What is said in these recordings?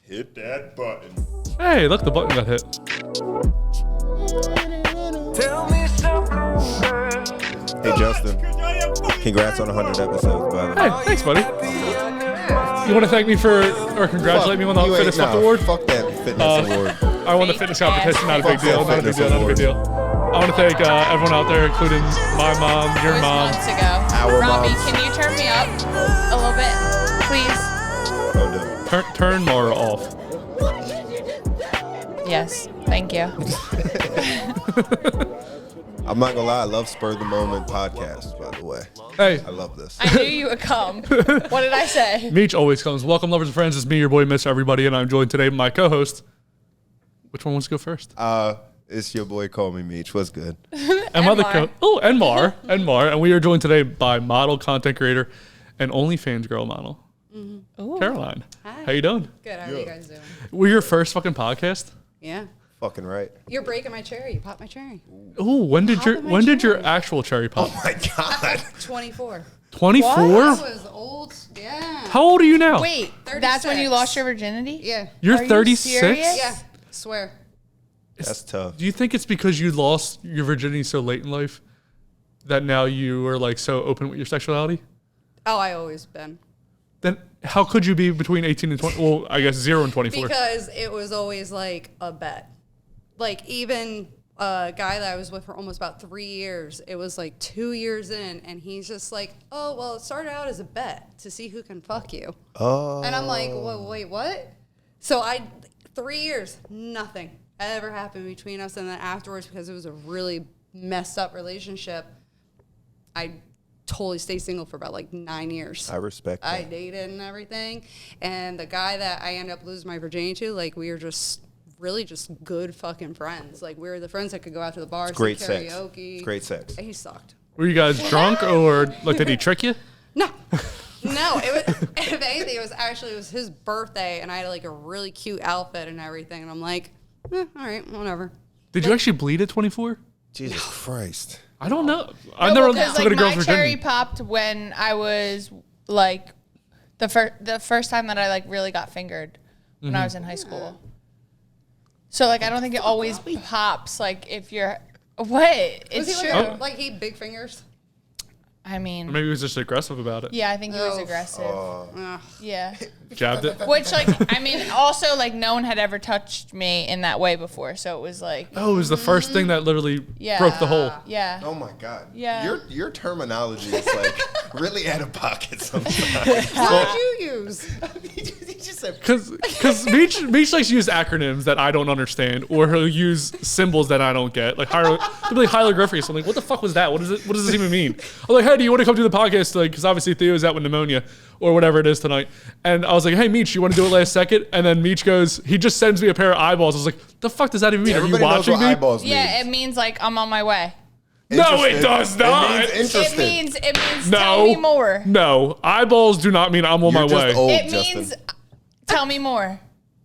Hit that button. Hey, look, the button got hit. Hey, Justin. Congrats on 100 episodes, by the way. Hey, thanks, buddy. You want to thank me or congratulate me on the Fitness Fuck Award? Fuck that fitness award. I won the fitness competition. Not a big deal. Not a big deal. Not a big deal. I want to thank everyone out there, including my mom, your mom. Months ago. Our Robbie, moms. can you turn me up a little bit, please? Don't do it. Turn Maura off. Yes, thank you. I'm not gonna lie, I love Spur the Moment podcast, by the way. Hey, I love this. I knew you would come. What did I say? Meech always comes. Welcome, lovers and friends. It's me, your boy, Mr. Everybody, and I'm joined today by my co-host. Which one wants to go first? It's your boy, Call Me Meech. What's good? And my other and Maura. And we are joined today by model, content creator, and OnlyFans girl model, Caroline. Hi. How you doing? Good. How are you guys doing? We're your first fucking podcast. Yeah. Fucking right. You're breaking my cherry. You popped my cherry. Ooh, when did Popping my your cherry. actual cherry pop? Oh my God. 24. 24? I was old. Yeah. How old are you now? Wait, 36. that's when you lost your virginity? Yeah. You're Are you 36? serious? Yeah. Swear. That's tough. Do you think it's because you lost your virginity so late in life that now you are like so open with your sexuality? Oh, I always been. Then how could you be between 18 and 20? Well, I guess 0 and 24. Because it was always like a bet. Like even a guy that I was with for almost about 3 years, it was like 2 years in, and he's just like, oh, well, it started out as a bet to see who can fuck you. Oh. And I'm like, well, wait, what? So 3 years, nothing ever happened between us. And then afterwards, because it was a really messed up relationship, I totally stayed single for about like 9 years. I respect that. I dated and everything. And the guy that I ended up losing my virginity to, like, we were just really just good fucking friends. Like, we were the friends that could go out to the bars, Great sing sex. karaoke. It's great sex. He sucked. Were you guys drunk or like did he trick you? No. No, it was, if anything, it was his birthday, and I had like a really cute outfit and everything. And I'm like, all right, whatever. Did you actually bleed at 24? Jesus Christ. I don't know. I never because took a girl's my cherry virginity. popped when I was like the first time that I like really got fingered when I was in high school. So like I don't think it always pops like if you're what? Was It's he true. like he had big fingers? I Or mean, maybe he was just aggressive about it. yeah, I think he was Oh. aggressive. Ugh. Yeah. Jabbed it. Which like I mean also like no one had ever touched me in that way before, so it was like Oh, it was the first thing that literally Yeah. broke the hole. yeah. Oh my God. Yeah. Your terminology is like really out of pocket sometimes. What did you use? He just said Because Meech likes to use acronyms that I don't understand, or he'll use symbols that I don't get, like hieroglyphics. I'm like, what the fuck was that? What does this even mean? I'm like, hey, do you want to come do the podcast? Like, because obviously Theo's out with pneumonia or whatever it is tonight. And I was like, hey, Meech, you want to do it last second? And then Meech goes, he just sends me a pair of eyeballs. I was like, the fuck does that even mean? everybody Are you knows watching what me? eyeballs Yeah, it means. means like I'm on my way. No, it Interested. does not. It means interested. It means No. tell me more. No, eyeballs do not mean I'm on You're my just way. old, It Justin. means tell me more.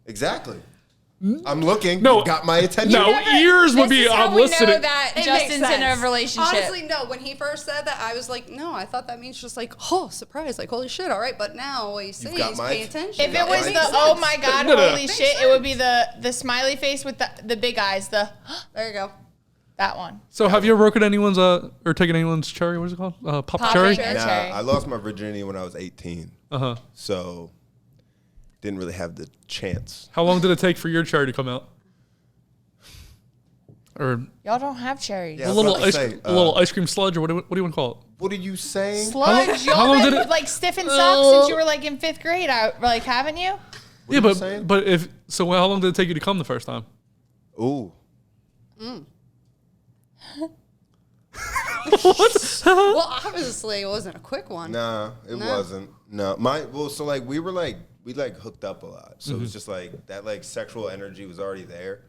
Exactly. I'm looking. No. You got my attention. No, ears would This be is how I'm we listening. know that It Justin's makes in a sense. relationship. Honestly, no. When he first said that, I was like, no, I thought that means just like, oh, surprise, like, holy shit, all right. But now what you say got is my- pay attention. If it was makes the sense. oh my god, No, no, no. holy Makes shit, it would be the smiley face with the big eyes, There you go. that one. So have you ever broken anyone's or taken anyone's cherry? What is it called? Pop Pop cherry? cherry. Nah, Cherry. I lost my virginity when I was 18. Uh-huh. So didn't really have the chance. How long did it take for your cherry to come out? Or Y'all don't have cherries. Yeah. a I was little about to say, a little ice cream sludge, or what do you want to call it? What are you saying? Sludge, how long y'all did been it- like stiff and socks since you were like in 5th grade, like haven't you? What Yeah, are you saying? but if so, how long did it take you to come the first time? Ooh. Well, obviously, it wasn't a quick one. Nah, it wasn't. No, so like we hooked up a lot. So it was just like that like sexual energy was already there,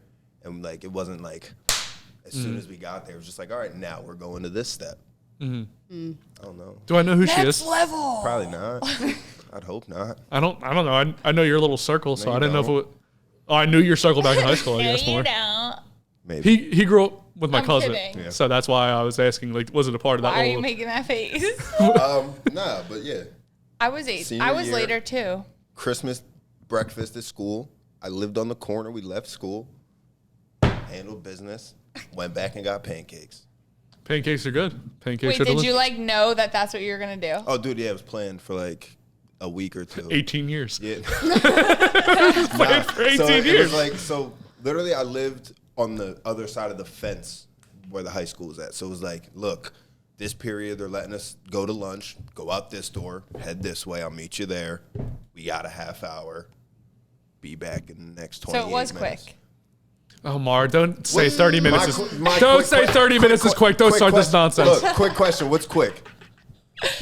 and like it wasn't like as soon as we got there, it was just like, all right, now we're going to this step. I don't know. Do I know who she is? Next level. Probably not. I'd hope not. I don't know. I know your little circle, so No, I you didn't know if it. don't. Would, oh, I knew your circle back in high school. I No, guess you more. don't. Maybe. He grew up with my I'm cousin, kidding. Yeah. so that's why I was asking. Like, was it a part of that? Why are you little- making that face? Nah, but yeah. I was 8. Senior I was year. later too. Christmas breakfast at school. I lived on the corner. We left school, handled business, went back and got pancakes. Pancakes are good. Pancakes Wait, are did delicious. you like know that that's what you were gonna do? Oh, dude, yeah, it was planned for like a week or two. 18 years. Yeah. Planned for 18 so years. it was like, so literally I lived on the other side of the fence where the high school was at. So it was like, look, this period they're letting us go to lunch, go out this door, head this way, I'll meet you there. We got a half hour. Be back in the next 20 So it was minutes. quick. Oh, Mar, don't say 30 minutes. My Don't quick say que- 30 minutes is quick. Don't start this question. nonsense. Look, quick question. What's quick?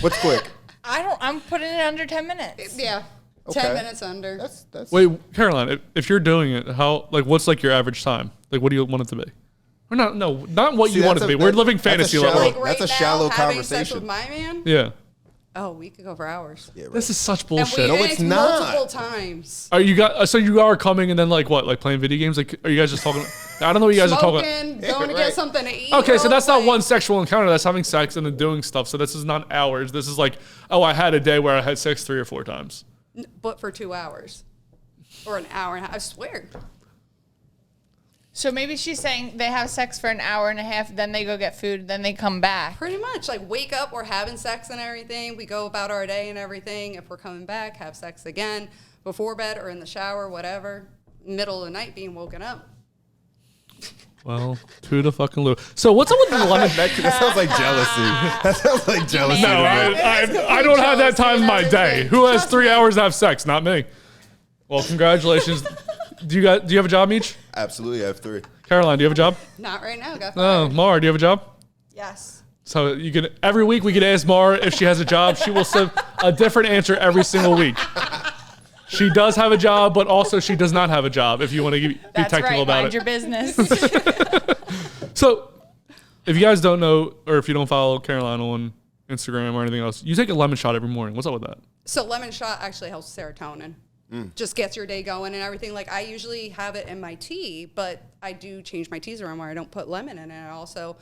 What's quick? I'm putting it under 10 minutes. Yeah. Okay. 10 minutes under. That's Wait, Caroline, if you're doing it, what's like your average time? Like, what do you want it to be? Or not what See, you want it that's to be. a- We're that's- living that's a fantasy shallow- level. Like right That's a now, shallow having sex conversation. with my man. Yeah. Oh, we could go for hours. yeah, right. This is such And bullshit. No, it's not. multiple times. Are you guys? So you are coming and then like what? Like playing video games? Like are you guys just talking? I don't know what you guys are talking about. Smoking, going to Right. get something to eat. Okay, so that's not role-playing. one sexual encounter. That's having sex and then doing stuff. So this is not hours. This is like, oh, I had a day where I had sex 3 or 4 times. But for 2 hours. Or an hour and a half. I swear. So maybe she's saying they have sex for an hour and a half, then they go get food, then they come back. Pretty much. Like, wake up, we're having sex and everything. We go about our day and everything. If we're coming back, have sex again before bed or in the shower, whatever. Middle of the night being woken up. Well, to the fucking loo. So what's up with the lemon? That sounds like jealousy. That sounds like jealousy. No, to me. I don't have that time in my day. Who has 3 hours to have sex? Not me. Well, congratulations. Do you have a job, Meech? Absolutely, I have 3. Caroline, do you have a job? Not right now. Got Oh, fired. Mara, do you have a job? Yes. So you can every week we can ask Mara if she has a job. She will send a different answer every single week. She does have a job, but also she does not have a job. If you want to be That's technical right. about Mind it. your business. So, if you guys don't know, or if you don't follow Caroline on Instagram or anything else, you take a lemon shot every morning. What's up with that? So lemon shot actually helps serotonin. Just gets your day going and everything. Like I usually have it in my tea, but I do change my teas around where I don't put lemon in it. I also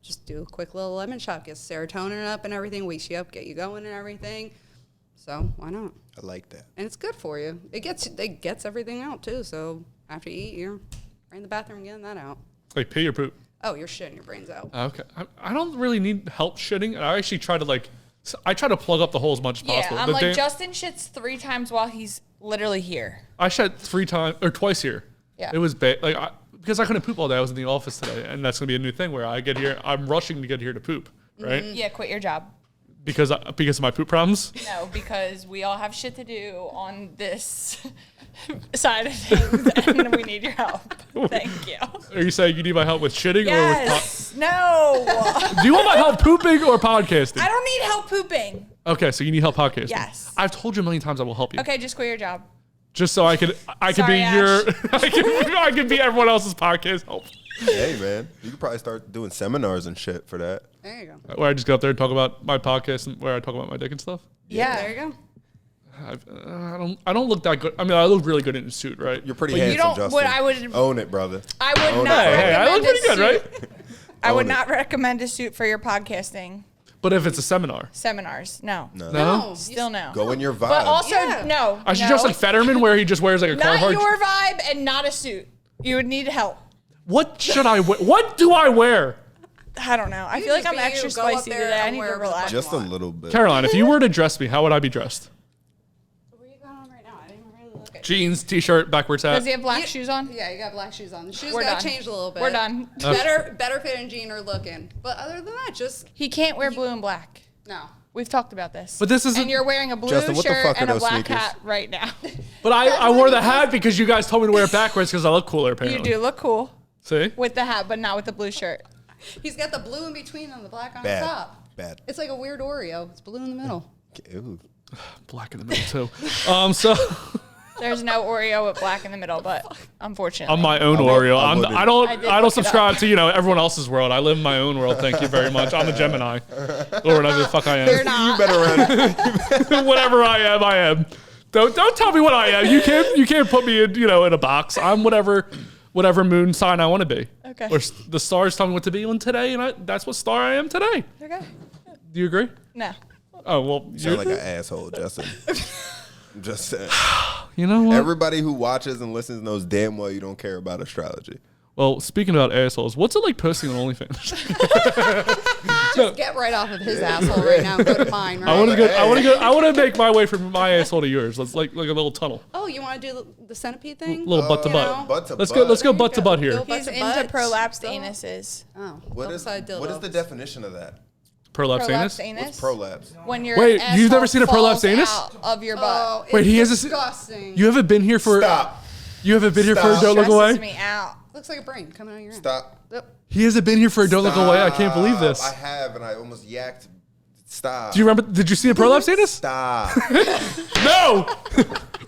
just do a quick little lemon shot, gets serotonin up and everything, wakes you up, get you going and everything. So why not? I like that. And it's good for you. It gets everything out too. So after you eat, you're right in the bathroom getting that out. Like pee or poop? Oh, you're shitting your brains out. Okay. I don't really need help shitting. I actually try to I try to plug up the hole as much as yeah, possible. I'm The like, damn- Justin shits 3 times while he's literally here. I shed 3 times or twice here. Yeah. It was bad. Because I couldn't poop all day. I was in the office today, and that's gonna be a new thing where I get here. I'm rushing to get here to poop, right? Yeah, quit your job. Because of my poop problems. No, because we all have shit to do on this side of things, and we need your help. Thank you. Are you saying you need my help with shitting or with? Yes. No. Do you want my help pooping or podcasting? I don't need help pooping. Okay, so you need help podcasting. Yes. I've told you a million times I will help you. Okay, just quit your job. Just so I could Sorry, be Ash. I could be everyone else's podcast help. Hey, man, you could probably start doing seminars and shit for that. There you go. Where I just go up there and talk about my podcast and where I talk about my dick and stuff. Yeah. There you go. I don't look that good. I mean, I look really good in a suit, right? You're pretty You handsome, don't. Justin. What I would. Own it, brother. I would Own not. it. Hey, I look recommend pretty good, a right? suit. I would Own it. not recommend a suit for your podcasting But if it's a seminar, seminars. No. No. no. Still no. Go in your vibe. But also Yeah. no. I should no. dress like Fetterman, where he just wears like a Not Carhartt. your vibe and not a suit. You would need help. What should I wear? What do I wear? I don't know. I You feel like just I'm be extra you, go up spicy there today. I and need to wear relax. Just a little bit. Caroline, if you were to dress me, how would I be dressed? Where you going on right now? I didn't really look at Jeans, t-shirt, backwards hat. Does he have black You- shoes on? Yeah, you got black shoes on. The shoes We're got done. changed a little bit. We're done. Better fitting jean or looking. But other than that, just He can't wear blue and black. no. We've talked about this. But this isn't- And you're wearing a blue Justin, what the shirt fuck are and a those black sneakers? hat right now. But I wore the hat because you guys told me to wear it backwards because I look cooler. You Apparently, do look cool See? with the hat, but not with the blue shirt. He's got the blue in between and the black on Bad. the top. Bad. It's like a weird Oreo. It's blue in the middle. Ew. Black in the middle too. So There's no Oreo with black in the middle, but unfortunately. I'm my own I Oreo. wouldn't. I did I look don't it subscribe to everyone else's world. I live in my own world. Thank you very much. I'm a Gemini or whatever the fuck I You're am. not. You better run. Whatever I am, I am. Don't tell me what I am. You can't put me in in a box. I'm whatever moon sign I want to be. Okay. Or the stars tell me what to be on today, and that's what star I am today. Okay. Do you agree? No. Oh well, Sound like an asshole, Justin. I'm just saying. You know what? Everybody who watches and listens knows damn well you don't care about astrology. Well, speaking about assholes, what's it like posting on OnlyFans? Just get right off of his asshole right now and go to mine. Right? I want to make my way from my asshole to yours. Let's like a little tunnel. Oh, you want to do the centipede thing? Little butt to you butt. know? Butt to Let's butt. go butt to butt here. Go butt He's to into butt. prolapsed Still- anuses. Oh, What is the definition of that? Prolapse Prolapsed anus? anus. What's prolapse? When your Wait, you've never asshole seen a prolapsed falls anus? out of your butt. Oh, Wait, it's he has a. disgusting. You haven't been here for. Stop. You haven't been here for a Stop. don't look Stresses away. me out. Looks like a brain coming out of your Stop. Yep. He hasn't been here for a don't look away. I can't believe this. I have, and I almost yacked. Stop. Do you remember? Did you see a prolapse anus? Stop. No.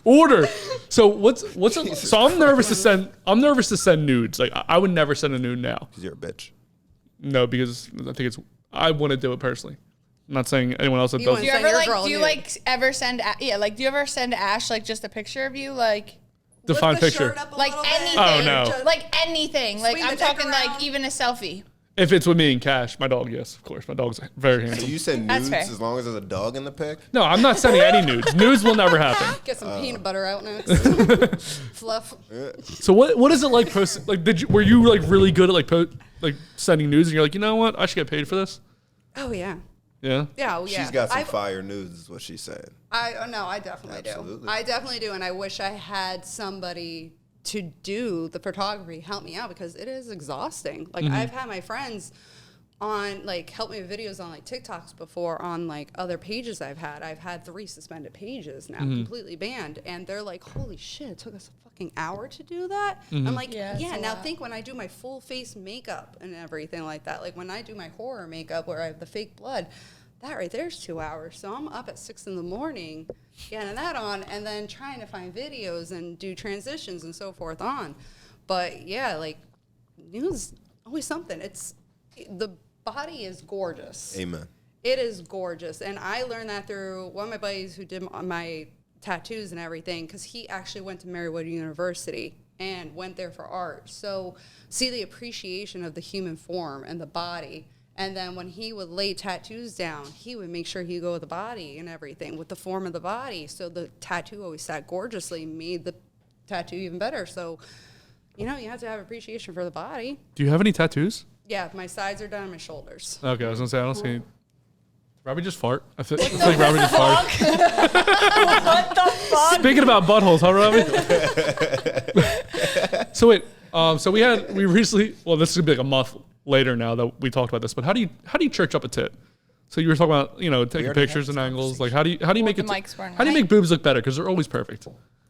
Order. So so I'm nervous to send. I'm nervous to send nudes. Like I would never send a nude now. Because you're a bitch. No, because I think it's. I want to do it personally. I'm not saying anyone else that You does. wanna Do you Send ever your like? girl Do you nude. like ever send? Do you ever send Ash like just a picture of you, like Define Lift the picture. shirt up a like little bit. anything? Oh, no. Just- Like anything. Like Swing I'm the dick talking around. like even a selfie. If it's with me and Cash, my dog, yes, of course. My dog's very So handsome. you send That's nudes fair. as long as there's a dog in the pic? No, I'm not sending any nudes. Nudes will never happen. Get some peanut butter out next. Fluff. So what is it like posting? Like, were you like really good at like sending nudes, and you're like, you know what, I should get paid for this? Oh yeah. Yeah. Yeah, well, yeah. She's got some I've- fire nudes, is what she's saying. I definitely Absolutely. do. I definitely do, and I wish I had somebody to do the photography help me out because it is exhausting. Like I've had my friends on like help me with videos on like TikToks before on like other pages I've had. I've had 3 suspended pages now, completely banned, and they're like, "Holy shit! It took us a fucking hour to do that." I'm like, Yeah, it's "Yeah." a Now lot. think when I do my full face makeup and everything like that. Like when I do my horror makeup where I have the fake blood. That right there's 2 hours. So I'm up at 6 in the morning getting that on and then trying to find videos and do transitions and so forth on. But yeah, like news always something. The body is gorgeous. Amen. It is gorgeous. And I learned that through one of my buddies who did my tattoos and everything because he actually went to Merriweather University and went there for art. So see the appreciation of the human form and the body. And then when he would lay tattoos down, he would make sure he'd go with the body and everything, with the form of the body. So the tattoo always sat gorgeously, made the tattoo even better. So, you have to have appreciation for the body. Do you have any tattoos? Yeah, my sides are done on my shoulders. Okay, I was gonna say I don't see. Any. Robbie just fart. I feel like Robbie just farted. What the fuck? Speaking about buttholes, huh, Robbie? So wait, we recently. Well, this is gonna be like a month later now that we talked about this. But how do you church up a tit? So you were talking about taking already pictures had and this angles. Like how do you make the it? mics weren't How do you on. make boobs look better? Because they're always perfect.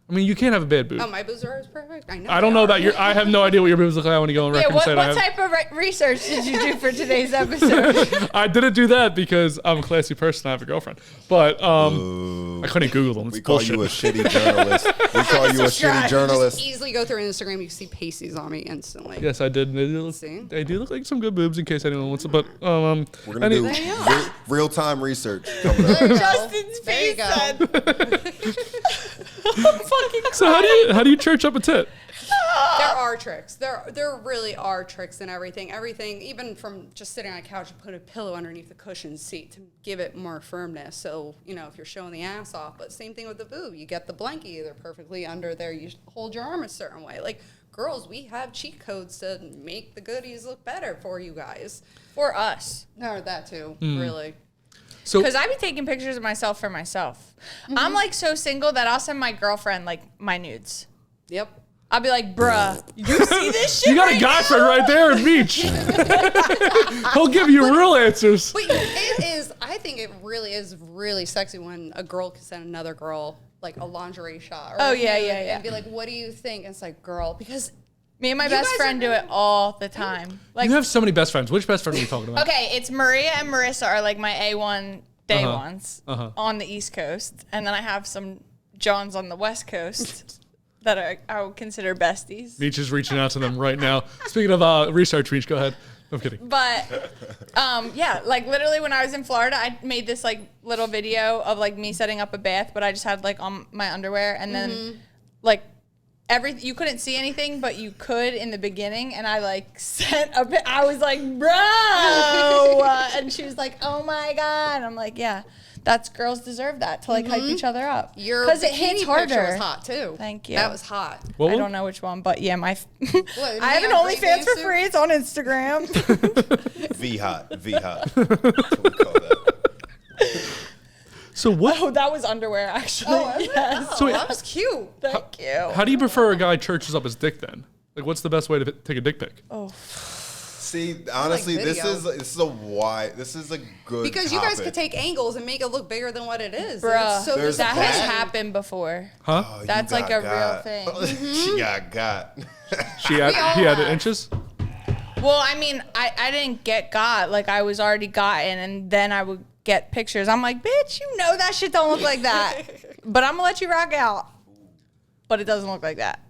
I mean, you can't have a bad boob. Oh, my boobs are always perfect? I know. I don't know that I have no idea what your boobs look like when you go on record Yeah, and what say that. type of research did you do for today's episode? I didn't do that because I'm a classy person. I have a girlfriend, but I couldn't Google them. It's We call bullshit. you a shitty journalist. We call you a shitty journalist. Just easily go through Instagram. You see pasties on me instantly. Yes, I did. See? They do look like some good boobs in case anyone wants it. But We're gonna do There you are. real-time research coming up. Justin's There you face go. said. I'm fucking so how do you church up a tit? There are tricks. There really are tricks and everything. Everything, even from just sitting on a couch and put a pillow underneath the cushion seat to give it more firmness. So, if you're showing the ass off. But same thing with the boob. You get the blankie either perfectly under there. You hold your arm a certain way. Like, girls, we have cheat codes to make the goodies look better for you guys. for us. No, that too, Hmm. really. So Because I be taking pictures of myself for myself. I'm like so single that I'll send my girlfriend like my nudes. Yep. I'll be like, bruh, you see this shit? you got a right guy now? friend right there at Beach. He'll give you real answers. But it is, I think it really is really sexy when a girl can send another girl like a lingerie shot. Or Oh, a yeah, nude yeah, yeah. And be like, what do you think? And it's like, girl, because Me and my You best guys friend are do it all the time. Like, You have so many best friends. Which best friend are you talking about? okay, it's Maria and Marissa are like my A1 day Uh-huh. ones Uh-huh. on the East Coast. And then I have some Johns on the West Coast that I would consider besties. Beach is reaching out to them right now. Speaking of research, Beach, go ahead. I'm kidding. But yeah, like literally when I was in Florida, I made this like little video of like me setting up a bath, but I just had like on my underwear and then like you couldn't see anything, but you could in the beginning. And I like I was like, bro. And she was like, oh my God. And I'm like, yeah, That's girls deserve that to like hype each other up. Your because it bikini hits picture harder. was hot too. Thank you. That was hot. What I one? don't know which one, but yeah, my. What, I have an neon OnlyFans for green free. It's on Instagram. V hot. That's what we call that. So what? Oh, that was underwear actually. Yes. So that was cute. Thank you. How do you prefer a guy churches up his dick then? Like, what's the best way to take a dick pic? Oh, See, honestly, this video. is a why. This is a good Because you guys topic. could take angles and make it look bigger than what it is. bruh, It's so There's that has that. happened before. Huh? Oh, you That's like got a real thing. She got. He had the inches. Well, I mean, I didn't get got. Like, I was already gotten, and then I would get pictures. I'm like, bitch, you know that shit don't look like that. But I'm going to let you rock out. But it doesn't look like that.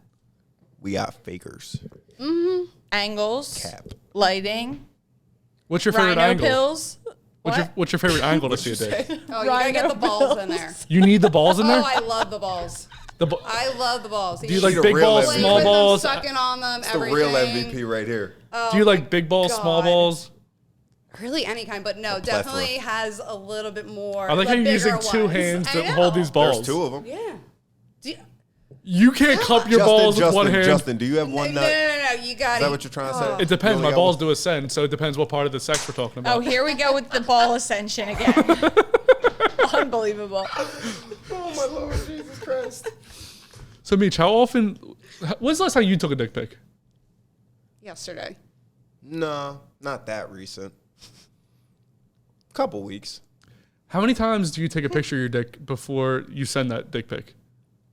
We got fakers. Angles. Cap. Lighting. What's your favorite Rhino angle? pills. What's your favorite angle to see a dick? Oh, you gotta get the balls in there. You need the balls in there. Oh, I love the balls. The I love the balls. do you like She's a big real balls, MVP. small balls? Sucking on them, It's the everything. real MVP right here. Do you like big balls, small God. balls? Really any kind, but no, plethora. definitely has a little bit more. I like how the you're using bigger two ones. hands to I know. hold these balls. There's two of them. Yeah. Do you, You can't cup your balls with one hand. Justin, do you have one no, nut? no, you got Is that what you're trying to say? It depends. You My only got balls one? do ascend, so it depends what part of the sex we're talking about. Oh, here we go with the ball ascension again. Unbelievable. Oh my Lord, Jesus Christ. So, Meech, when's the last time you took a dick pic? Yesterday. No, not that recent. Couple weeks. How many times do you take a picture of your dick before you send that dick pic?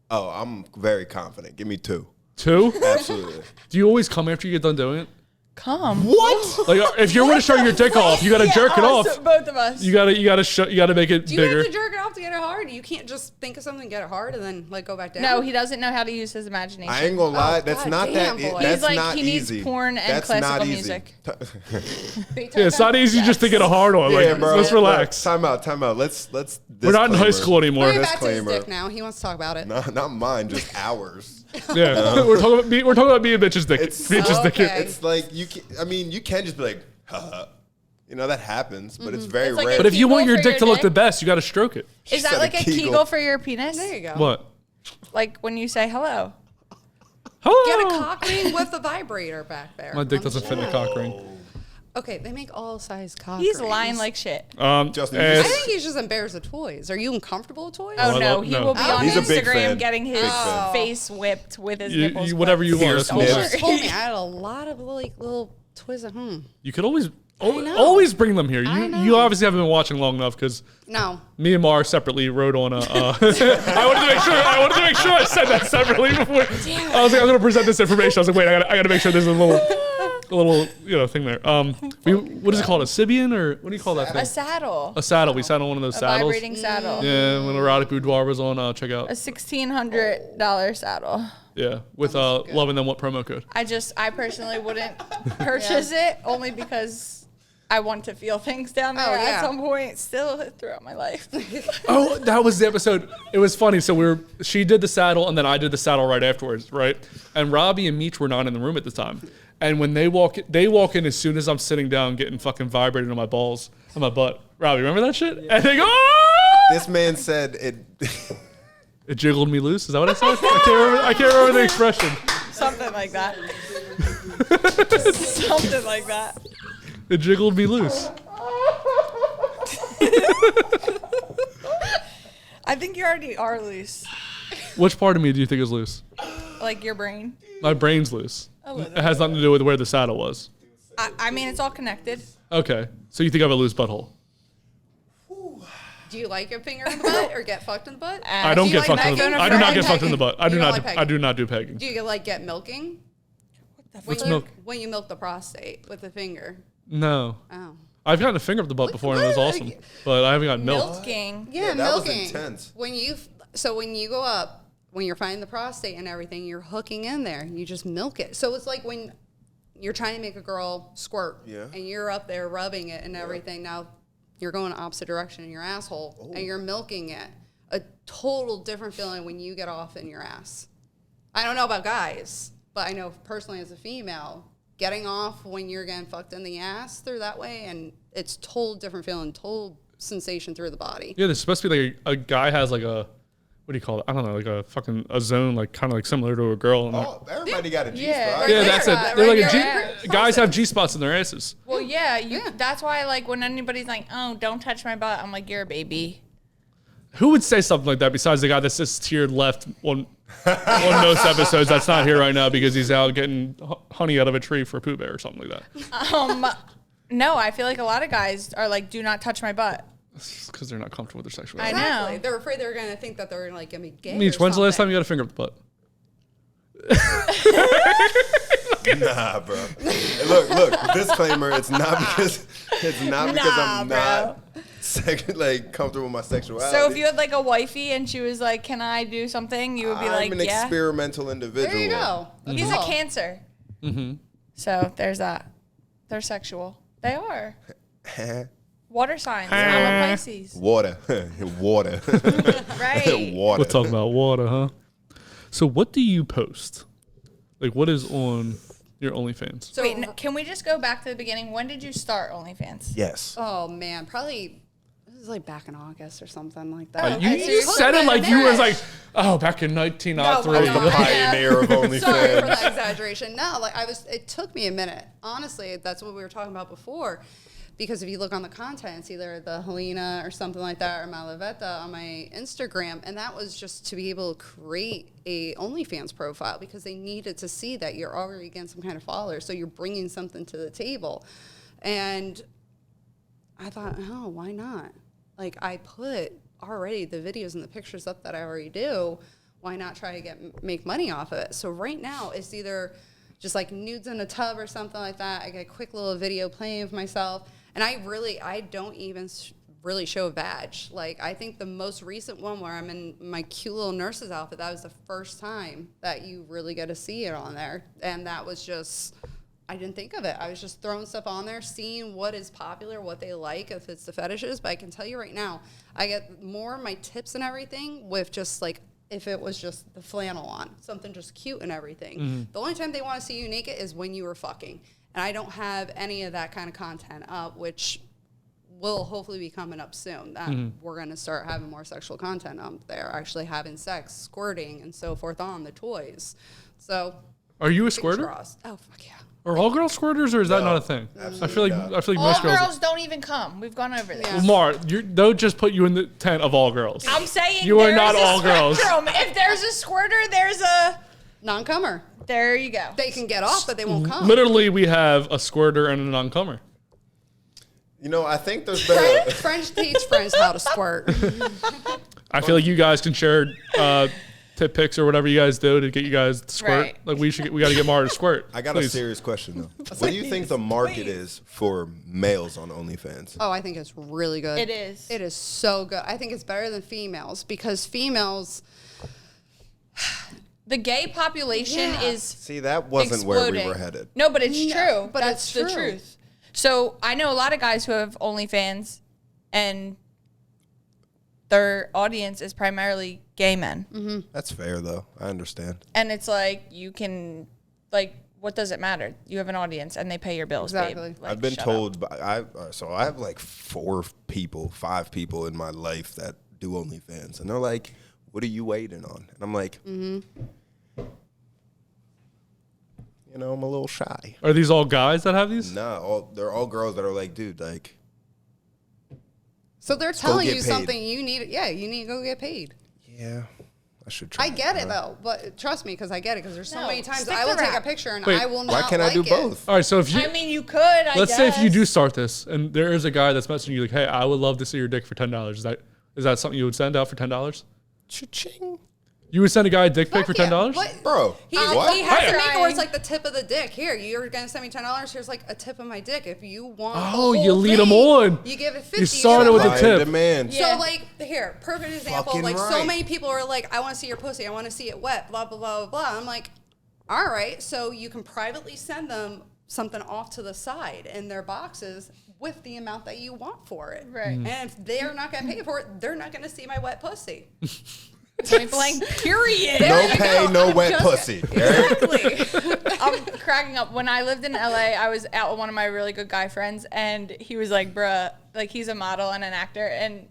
Oh, I'm very confident. Give me 2. 2? Absolutely. Do you always come after you get done doing it? Come. What? Like, if you want to show your dick off, you gotta jerk it off. Both of us. You gotta make it Do you bigger. have to jerk it off to get it hard? You can't just think of something, get it hard, and then like go back down. No, he doesn't know how to use his imagination. I ain't gonna lie. That's God not damn, that. boy. That's He's like, not he needs easy. porn and That's classical not easy. music. Yeah, it's not easy just to get a hard on. Yeah, Like, bro. let's relax. Time out. Let's. We're not in high school anymore. Going back to his Disclaimer. dick now. He wants to talk about it. No, not mine. Just ours. Yeah, we're talking about me and Mitch's dick. It's- Mitch's dick. Okay. It's like you can. I mean, you can just be like, haha. You know that happens, but it's very It's like rare. But if you Kegel want your for dick your to look dick? the best, you gotta stroke it. Is said that a like a Kegel. Kegel for your penis? There you go. What? Like when you say hello. Hello. Get a cock ring with a vibrator back there. My dick doesn't fit in a cock ring. Okay, they make all size cock He's rings. lying like shit. Justin, and- I think he's just embarrassed of toys. Are you uncomfortable with toys? Oh I no, love- he no. will be on He's a big Instagram fan. getting his Big fan. face whipped with his You- nipples. you- whatever you want. Fierce That's cool. nips. You just told me I had a lot of like little toys at home. You could always know. always bring them here. I know. You obviously haven't been watching long enough because No. me and Maura separately wrote on a. I wanted to make sure I said that separately before. I was like, I'm gonna present this information. I was like, wait, I gotta make sure there's a little thing there. What is it called? A Sibian or what do you call that A thing? saddle. A saddle. We sat on one of those A saddles. vibrating saddle. Yeah, when Erotic Boudoir was on, check out. A $1,600 saddle. Yeah, with Love and Then What promo code. I personally wouldn't purchase it only because I want to feel things down there Oh, yeah. at some point still throughout my life. Oh, that was the episode. It was funny. So she did the saddle and then I did the saddle right afterwards, right? And Robbie and Meech were not in the room at the time. And when they walk in as soon as I'm sitting down getting fucking vibrated on my balls, on my butt. Robbie, remember that shit? And they go, "Ah!" This man said it. It jiggled me loose. Is that what I said? I can't remember the expression. Something like that. Something like that. It jiggled me loose. I think you already are loose. Which part of me do you think is loose? Like your brain. My brain's loose. It has nothing to do with where the saddle was. I mean, it's all connected. Okay. So you think I have a loose butthole? Do you like a finger in the butt or get fucked in the butt? I don't Do you get like fucked in the pegging? butt. I do not get Pegging. fucked in the butt. I You do don't not. like I pegging? do not do pegging. Do you like get milking? What's milk? When you milk the prostate with a finger. No. Oh. I've gotten a finger up the butt before and it was awesome, but I haven't gotten milk. Milking. Yeah, that was milking. intense. When you go up, when you're finding the prostate and everything, you're hooking in there. You just milk it. So it's like when you're trying to make a girl squirt, Yeah. and you're up there rubbing it and everything. Now you're going the opposite direction in your asshole, and you're milking it. A total different feeling when you get off in your ass. I don't know about guys, but I know personally as a female, getting off when you're getting fucked in the ass through that way, and it's total different feeling, total sensation through the body. Yeah, there's supposed to be like a guy has like a, what do you call it? I don't know, like a zone, like kind of like similar to a girl. And Everybody got a G Yeah. spot. yeah, that's it. Right They're like there. guys have G spots in their asses. Well, yeah, that's why like when anybody's like, oh, don't touch my butt, I'm like, you're a baby. Who would say something like that besides the guy that sits to your left on most episodes that's not here right now because he's out getting honey out of a tree for Pooh Bear or something like that? No, I feel like a lot of guys are like, do not touch my butt. Because they're not comfortable with their sexuality. I know. Exactly. They're afraid they're going to think that they're like going to be gay. Meech, when's the last time you got a finger up the butt? Nah, bro. Hey, look. Disclaimer: it's not because I'm not comfortable with my sexuality. So if you had like a wifey and she was like, can I do something? You would be like, I'm an yeah. experimental individual. There you go. That's He's a all. Cancer. Mm-hmm. So there's that. They're sexual. They are. Water signs. I'm a Pisces. Water. Right. Water. We'll talk about water, huh? So what do you post? Like what is on your OnlyFans? So, Wait, can we just go back to the beginning? When did you start OnlyFans? Yes. oh man, probably this is like back in August or something like that. You seriously? said it like you Yeah. was like, oh, back in 1903. No, The pioneer of Sorry for OnlyFans. that exaggeration. No, like it took me a minute. Honestly, that's what we were talking about before. Because if you look on the content, it's either the Helena or something like that or Malaveta on my Instagram. And that was just to be able to create a OnlyFans profile because they needed to see that you're already getting some kind of followers. So you're bringing something to the table. And I thought, oh, why not? Like I put already the videos and the pictures up that I already do. Why not try to make money off of it? So right now it's either just like nudes in a tub or something like that. I get a quick little video playing with myself. And I don't even really show a badge. Like, I think the most recent one where I'm in my cute little nurse's outfit, that was the first time that you really get to see it on there. And that was just, I didn't think of it. I was just throwing stuff on there, seeing what is popular, what they like, if it's the fetishes. But I can tell you right now, I get more of my tips and everything with just like, if it was just the flannel on, something just cute and everything. Mm-hmm. The only time they want to see you naked is when you were fucking. And I don't have any of that kind of content up, which will hopefully be coming up soon. That we're going to start having more sexual content up there, actually having sex, squirting, and so forth on the toys. So, are you a squirter? Oh, fuck yeah. Are all girls squirters, or is that not a thing? I feel like All most girls don't even come. We've gone over this. Yeah. Mar, they'll just put you in the tent of all girls. I'm saying You are there's not a all girls. spectrum. If there's a squirter, there's a... Non-comer. There you go. They can get off, but they won't come. Literally, we have a squirter and a non-comer. You know, I think there's been French teach French how to squirt. I feel like you guys can share tip pics or whatever you guys do to get you guys to squirt. Right. Like we got to get Mara to squirt. I got Please. a serious question though. What do you think the market is for males on OnlyFans? Oh, I think it's really good. It is. It is so good. I think it's better than females because females... The gay population Yeah. is See, that wasn't where we exploding. were headed. No, but it's No, true. but That's it's the true. truth. So I know a lot of guys who have OnlyFans, and their audience is primarily gay men. That's fair though. I understand. And it's like, you can, like, what does it matter? You have an audience, and they pay your bills, Exactly. babe. Like, I've been shut told by I have like 5 people in my life that do OnlyFans, and they're like, "What are you waiting on?" And I'm like, you know, I'm a little shy. Are these all guys that have these? Nah, they're all girls that are like, dude, like, So they're telling get you paid. something you need. Yeah, you need to go get paid. yeah, I should try. I get it though, but trust me, because I get it. Because there's so No, many times stick I will to take a rap. picture and Wait, I will not. Why can't I do like it. both? All right, so if you I mean, you could, I let's guess. say if you do start this, and there is a guy that's messaging you like, "Hey, I would love to see your dick for $10." Is that something you would send out for $10? Cha-ching. You would send a guy a dick pic for Fuck yeah. $10? What? Bro, He what? has to Hey. make it where it's like the tip of the dick. Here, you're gonna send me $10. Here's like a tip of my dick. If you want, the Oh, you whole lead 'em thing, on. You give it 50. You started give with it the Supply tip. and demand. Yeah. So like here, perfect example. Fucking Like so right. many people are like, I want to see your pussy. I want to see it wet. Blah blah blah blah blah. I'm like, all right. So you can privately send them something off to the side in their boxes with the amount that you want for it. Right. And if they're not gonna pay for it, they're not gonna see my wet pussy. Point blank, period. No pay, no wet pussy. Exactly. I'm cracking up. When I lived in LA, I was out with one of my really good guy friends, and he was like, bruh, like he's a model and an actor, and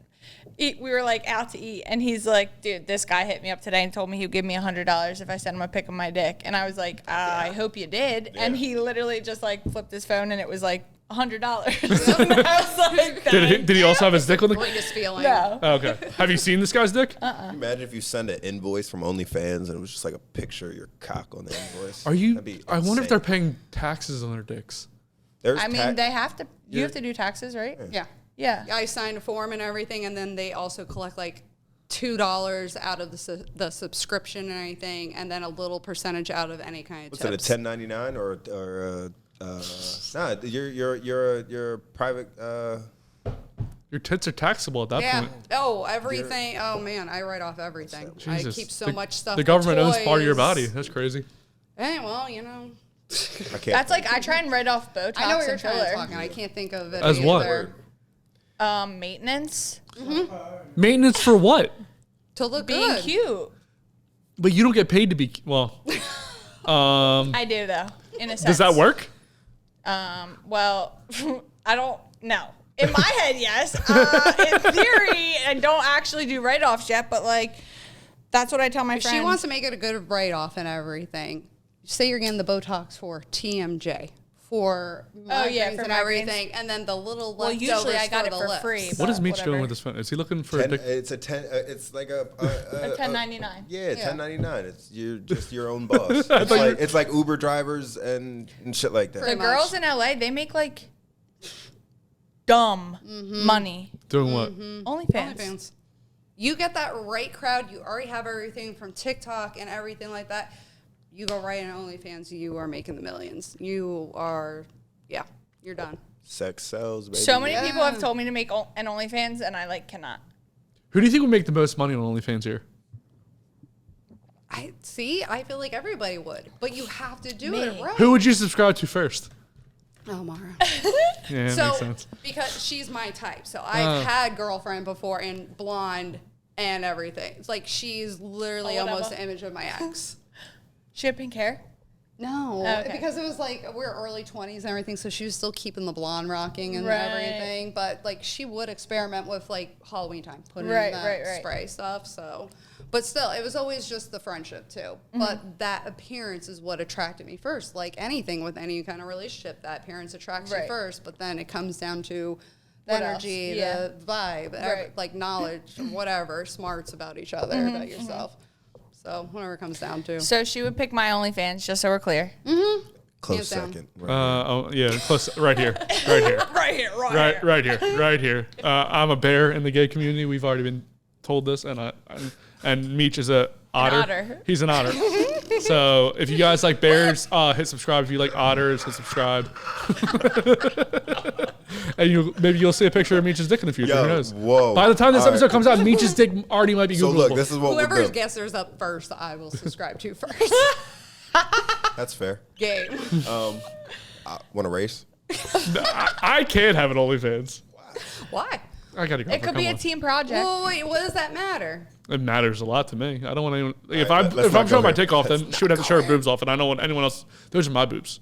we were like out to eat, and he's like, dude, this guy hit me up today and told me he'd give me $100 if I sent him a pic of my dick. And I was like, I hope you did. And he literally just like flipped his phone, and it was like $100. And I was like, Did he also have his dick on the? Greatest feeling. no. Oh, okay. Have you seen this guy's dick? Can you imagine if you send an invoice from OnlyFans and it was just like a picture of your cock on the invoice? Are you? That'd be I wonder if insane. they're paying taxes on their dicks. There's I mean, ta- they have to, you have to do taxes, right? Yeah. Yeah. I signed a form and everything, and then they also collect like $2 out of the subscription and everything, and then a little percentage out of any kind of What's it, a tips. 1099 or nah? You're private. Your tits are taxable at that Yeah. point. Oh, everything. Oh man, I write off everything. Jesus. I keep so The- much stuff. The government for owns part of your toys. body. That's crazy. Hey, well, you know. I can't. That's like, I try and write off Botox I know what you're and trying to filler. talk, and I can't think of it. As what? either. Maintenance, Maintenance for what? To look being good. cute. But you don't get paid to be. Well, I do though, in a sense. does that work? Well, I don't know. In my head, yes. In theory, I don't actually do write-offs yet, but like, that's what I tell my If friends. she wants to make it a good write-off and everything, say you're getting the Botox for TMJ, for migraines for and migraines. everything, and then the little well, leftovers usually I got for it the for lips. free. What is Meech whatever. doing with his phone? Is he looking for a dick? It's a 10. It's like a 1099. Yeah, Yeah. 1099. It's you're just your own boss. It's like Uber drivers and shit like that. The Pretty much. girls in LA, they make like dumb money. Doing what? OnlyFans. OnlyFans. You get that right crowd. You already have everything from TikTok and everything like that. You go right in OnlyFans. You are making the millions. You are, yeah, you're done. Sex sells, baby. So many people Yeah. have told me to make an OnlyFans, and I like cannot. Who do you think would make the most money on OnlyFans here? I see. I feel like everybody would, but you have to do it Me. right. Who would you subscribe to first? Oh, Mara. Yeah, that So makes sense. because she's my type, so I've had girlfriend before and blonde and everything. It's like she's literally Oh, whatever. almost the image of my ex. She had pink hair. No, Oh, okay. because it was like we're early 20s and everything, so she was still keeping the blonde rocking and Right. everything. But like she would experiment with like Halloween time, putting Right, in that right. spray stuff. So, but still, it was always just the friendship too. Mm-hmm. But that appearance is what attracted me first. Like anything with any kind of relationship, that appearance attracts Right. you first. But then it comes down to the What else? energy, Yeah. the vibe, Right. like knowledge, whatever, smarts about each other, about yourself. So whatever it comes down to. So she would pick my OnlyFans, just so we're clear. Close Hands down. second. Oh yeah, close right here, right here, Right here, right here, right here. I'm a bear in the gay community. We've already been told this, and Meech is a otter. otter. He's an otter. So if you guys like bears, hit subscribe. If you like otters, hit subscribe. And maybe you'll see a picture of Meech's dick in the future. Yo, Who knows? whoa. By the time this All episode right. comes out, Meech's dick already might be So Googleable. look, this is what we'll Whoever's do. guessers up first, I will subscribe to first. That's fair. Game. Want to race? I can't have an OnlyFans. Why? I gotta go. It could be a team project. Well, wait, what does that matter? It matters a lot to me. I don't want anyone. If right, I'm let's if not I'm go showing my there. dick off, then she would have to show her boobs off, and I don't want anyone else. Those are my boobs.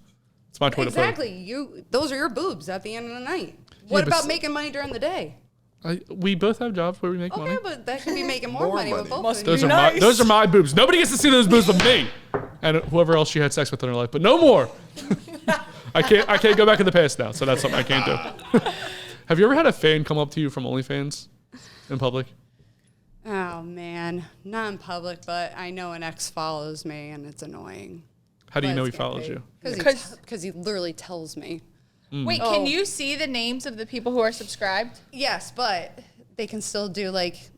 It's my toilet Exactly. Those are your boobs at the end of the night. What but about s- making money during the day? We both have jobs where we make Okay, money. but that could be making more, More money with money. both Must of Those you. are Nice. those are my boobs. Nobody gets to see those boobs but me, and whoever else she had sex with in her life. But no more. I can't go back in the past now. So that's something I can't do. Have you ever had a fan come up to you from OnlyFans in public? Oh man, not in public, but I know an ex follows me, and it's annoying. How do you know he follows you? Because he literally tells me. Wait, Oh. can you see the names of the people who are subscribed? Yes, but they can still do like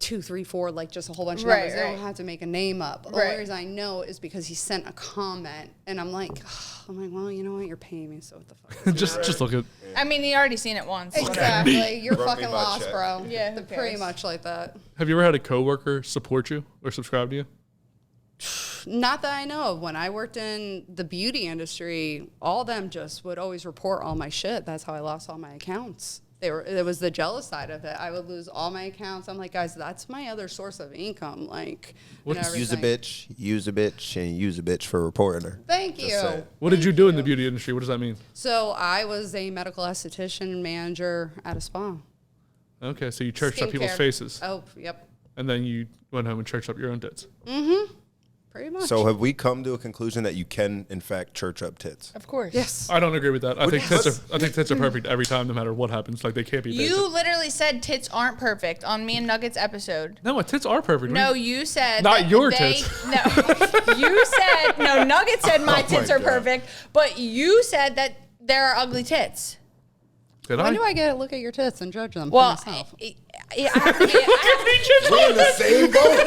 2, 3, 4, like just a whole bunch of Right, numbers. They right. don't have to make a name up. The Right. only reason I know is because he sent a comment, and I'm like, well, you know what? You're paying me, so what the fuck? just look at. I mean, you already seen it once. Exactly. You're Run me fucking my lost, check. bro. Yeah, who They're pretty cares? much like that. Have you ever had a coworker support you or subscribe to you? Not that I know of. When I worked in the beauty industry, all them just would always report all my shit. That's how I lost all my accounts. It was the jealous side of it. I would lose all my accounts. I'm like, guys, that's my other source of income. Like, and Use a bitch, and use a bitch for reporting her. Thank you. What did you do in the beauty industry? What does that mean? So I was a medical esthetician manager at a spa. Okay, so you churched up people's Skincare. faces. Oh, yep. And then you went home and churched up your own tits. Mm-hmm. Pretty much. So have we come to a conclusion that you can, in fact, church up tits? Of course. yes. I don't agree with that. I think tits are perfect every time, no matter what happens. Like, they can't be You literally said tits aren't perfect on me and Nuggets episode. No, my tits are perfect. No, you said Not that your they- tits. No, you said no. Nuggets said my Oh tits my are God. perfect, but you said that there are ugly tits. Did When I? do I get to look at your tits and judge them Well, for myself? I have to be, We're in the same boat.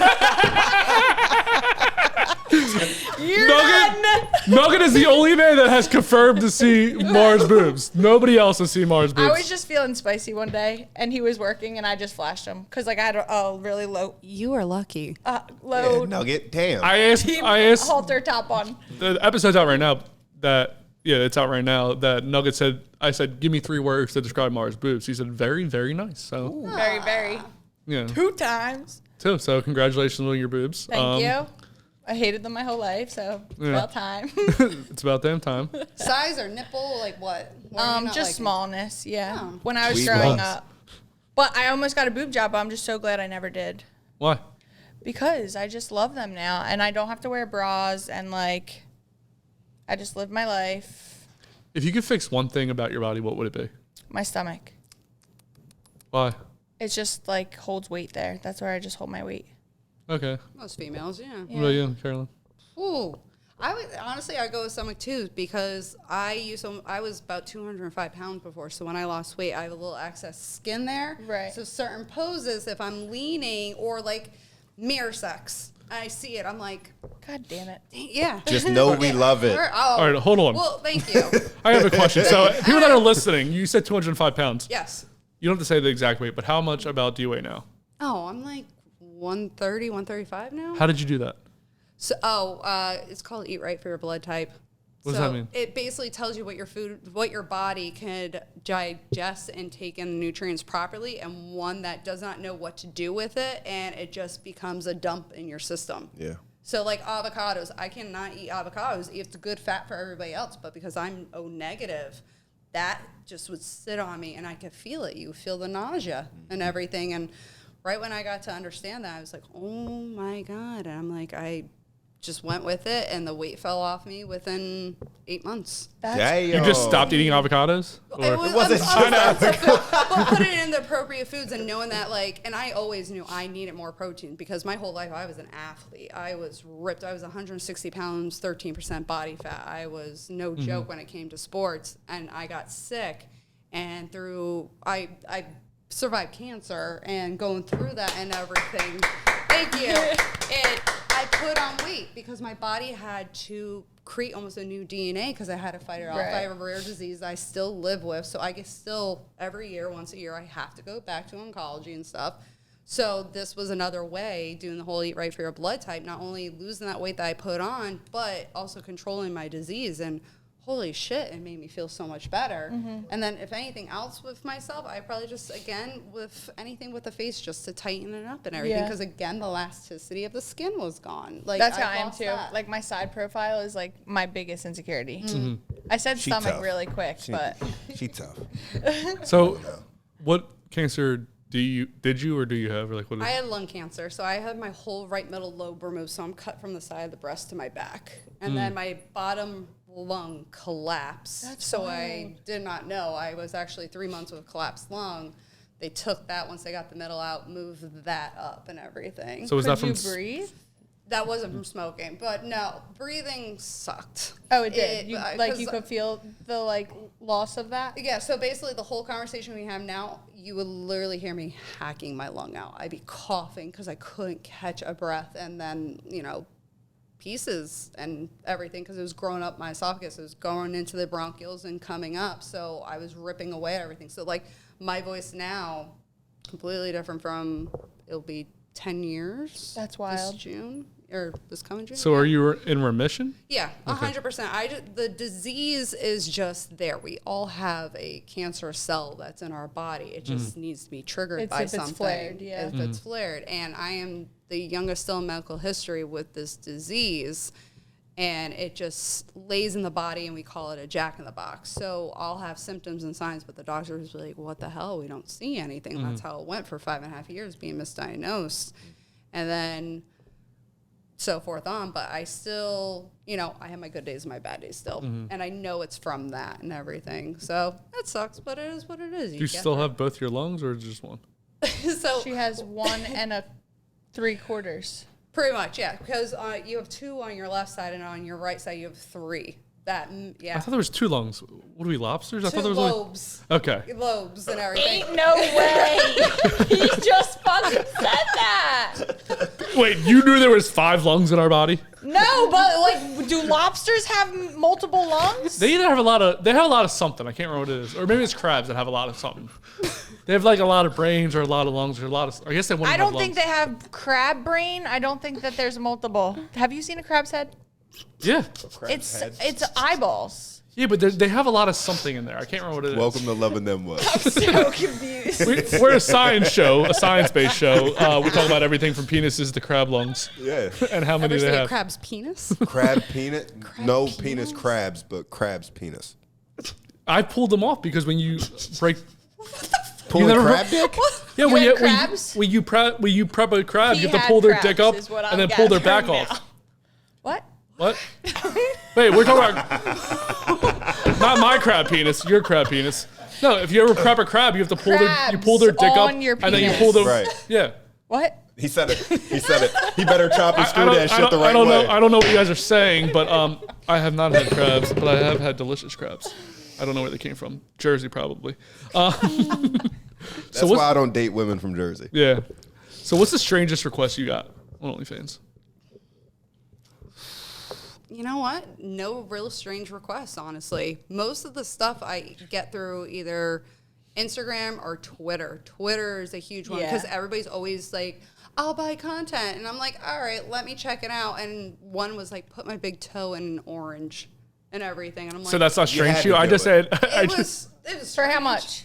you're done. Nugget is the only man that has confirmed to see Mars boobs. Nobody else has seen Mars boobs. I was just feeling spicy one day, and he was working, and I just flashed him because like I had a really low You are lucky. low Nugget, damn. I asked halter top on. the episode's out right now it's out right now that Nugget said, I said, give me 3 words to describe Mars boobs. He said, very, very nice. So, Very, very. yeah. 2 times. So congratulations on your boobs. Thank you. I hated them my whole life, so it's Yeah. about time. It's about damn time. Size or nipple? Like what? What are you not Just liking? smallness, yeah. Oh. When I was Sweet growing ones. up. But I almost got a boob job, but I'm just so glad I never did. Why? Because I just love them now, and I don't have to wear bras, and like, I just live my life. If you could fix one thing about your body, what would it be? My stomach. Why? It's just like holds weight there. That's where I just hold my weight. Okay. Most females, yeah. What about you, Carolyn? Ooh. I would honestly, I go with stomach too because I was about 205 pounds before. So when I lost weight, I have a little excess skin there. Right. So certain poses, if I'm leaning or like mirror sex, I see it. I'm like, God damn it. yeah. Just know we love it. All right, hold on. Well, thank you. I have a question. So people that are listening, you said 205 pounds. Yes. You don't have to say the exact weight, but how much about do you weigh now? Oh, I'm like 130, 135 now. How did you do that? So, it's called Eat Right for Your Blood Type. What does that mean? It basically tells you what your body can digest and take in the nutrients properly, and one that does not know what to do with it, and it just becomes a dump in your system. Yeah. So like avocados, I cannot eat avocados. It's good fat for everybody else, but because I'm O negative, that just would sit on me, and I could feel it. You feel the nausea and everything, and right when I got to understand that, I was like, oh my God. And I'm like, I just went with it, and the weight fell off me within 8 months. You just stopped eating avocados? Or? wasn't But put it in the appropriate foods and knowing that, like, and I always knew I needed more protein because my whole life I was an athlete. I was ripped. I was 160 pounds, 13% body fat. I was no joke when it came to sports, and I got sick. And I survived cancer, and going through that and everything. Thank you. I put on weight because my body had to create almost a new DNA because I had to fight it off. Right. I have a rare disease I still live with, so I get still every year, once a year, I have to go back to oncology and stuff. So this was another way, doing the whole Eat Right for Your Blood Type, not only losing that weight that I put on, but also controlling my disease. And holy shit, it made me feel so much better. And then if anything else with myself, I probably just, again, with anything with the face, just to tighten it up and everything. Yeah. Because again, the elasticity of the skin was gone. Like That's how I I am lost too. that. Like my side profile is like my biggest insecurity. I said She stomach tough. really quick, but She tough. So what cancer did you or do you have? Or like, what is I had lung cancer, so I had my whole right middle lobe removed. So I'm cut from the side of the breast to my back, and then my bottom lung collapsed. That's so wild. I did not know. I was actually 3 months with a collapsed lung. They took that once they got the middle out, moved that up and everything. So was that could from you breathe? That wasn't from smoking, but no, breathing sucked. Oh, it did. You, like 'cause you could feel the like loss of that. Yeah, so basically the whole conversation we have now, you would literally hear me hacking my lung out. I'd be coughing because I couldn't catch a breath, and then, pieces and everything because it was growing up my esophagus. It was going into the bronchioles and coming up, so I was ripping away at everything. So, like, my voice now, completely different from, it'll be 10 years. That's This wild. June. or this coming June. So are you in remission? Yeah, 100%. The disease is just there. We all have a cancer cell that's in our body. It just needs to be triggered by something. It's flared, yeah. If it's flared. And I am the youngest still in medical history with this disease. And it just lays in the body, and we call it a jack-in-the-box. So I'll have symptoms and signs, but the doctors are like, what the hell? We don't see anything. That's how it went for 5.5 years, being misdiagnosed. And then so forth on. But I still, I have my good days and my bad days still. And I know it's from that and everything. So that sucks, but it is what it is. Do you still have both your lungs or just one? So She has 1 3/4. pretty much, yeah. Because you have 2 on your left side, and on your right side you have 3. I thought there was 2 lungs. What are we, lobsters? I 2 thought there was lobes. Okay. Lobes and everything. Ain't no way. He just fucking said that. Wait, you knew there was 5 lungs in our body? No, but do lobsters have multiple lungs? They either have a lot of something. I can't remember what it is. Or maybe it's crabs that have a lot of something. They have a lot of brains or a lot of lungs or a lot of, I guess they wouldn't I have don't lungs. think they have crab brain. I don't think that there's multiple. Have you seen a crab's head? Yeah. It's eyeballs. Yeah, but they have a lot of something in there. I can't remember what it is. Welcome to Loving Them Well. So confused. We're a science show, a science-based show. We talk about everything from penises to crab lungs Yeah. and how many Ever they see a have. crab's penis? Crab penis? No penis? penis crabs, but crab's penis. I pulled them off because when you break... Pulling never crab heard- dick? Yeah, You had crabs? when you prep a crab, He you have to had pull their crabs, dick up is what and I'm then pull their back gathering off. What? What? Wait, we're talking about not my crab penis, your crab penis. No, if you ever prep a crab, you have to pull their dick up on your and then you penis. pull the Right. Yeah. What? He said it. He better chop and I screw don't, that shit the right I don't way. know. I don't know what you guys are saying, but I have not had crabs, but I have had delicious crabs. I don't know where they came from. Jersey, probably. That's why I don't date women from Jersey. Yeah. So what's the strangest request you got on OnlyFans? You know what? No real strange requests, honestly. Most of the stuff I get through either Instagram or Twitter. Twitter is a huge one because everybody's always like, I'll buy content. And I'm like, all right, let me check it out. And one was like, put my big toe in an orange and everything. And I'm like, So that's not strange had to you. to I do just it. said it was For how strange. much?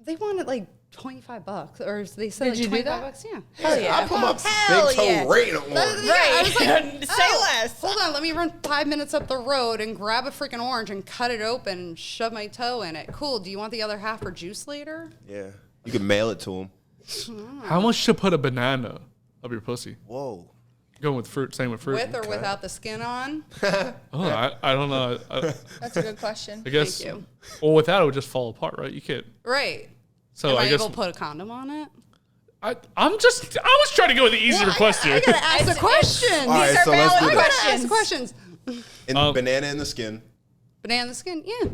They wanted like $25, or they said Did like you do $25. that? Yeah. Hell yeah. I put my Hell big toe yeah. right in the orange. I was like, Say less. Hold on, let me run 5 minutes up the road and grab a freaking orange and cut it open and shove my toe in it. Cool. Do you want the other half for juice later? Yeah. You can mail it to him. how much to put a banana up your pussy? Whoa. Going with fruit, same with fruit. With or without the skin on? Oh, I don't know. That's a good question. I guess. Thank you. Well, without it would just fall apart, right? You can't. Right. So Am I I guess able to put a condom on it? I was trying to go with the easy request here. I gotta ask the questions. All right, These are so let's valid do I this. gotta ask the questions. Banana in the skin. Banana in the skin? Yeah.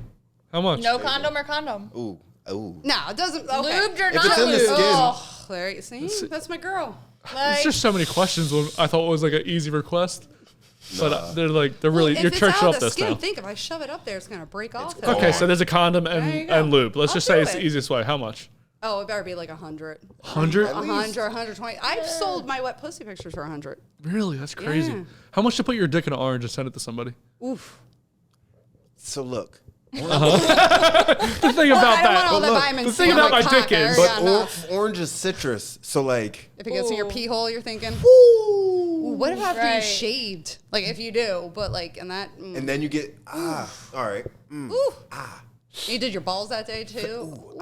How much? No condom or condom? Ooh. Ooh. No, it doesn't. Okay. Lubed or If not it's in the lubed? skin. Oh, there you see? That's my girl. There's just so many questions. I thought it was like an easy request, but they're really If you're it's churching out up of the this skin, now. think if I shove it up there, it's gonna break off. Okay, so there's a condom There you and, go. and lube. Let's I'll just do say it's it. the easiest way. How much? Oh, it better be like 100. 100? 100, 120. I've sold my wet pussy pictures for 100. Really? That's crazy. Yeah. How much to put your dick in an orange and send it to somebody? Oof. So look. The thing about I don't want all that. the look, vitamin the C thing on about my cock. dick I is- already But got enough. orange is citrus. So like. If it gets in your pee hole, you're thinking, Ooh. what if after Right. you shaved? Like if you do, but like in that. And then you get, all right. Ooh. You did your balls that day too? Ooh.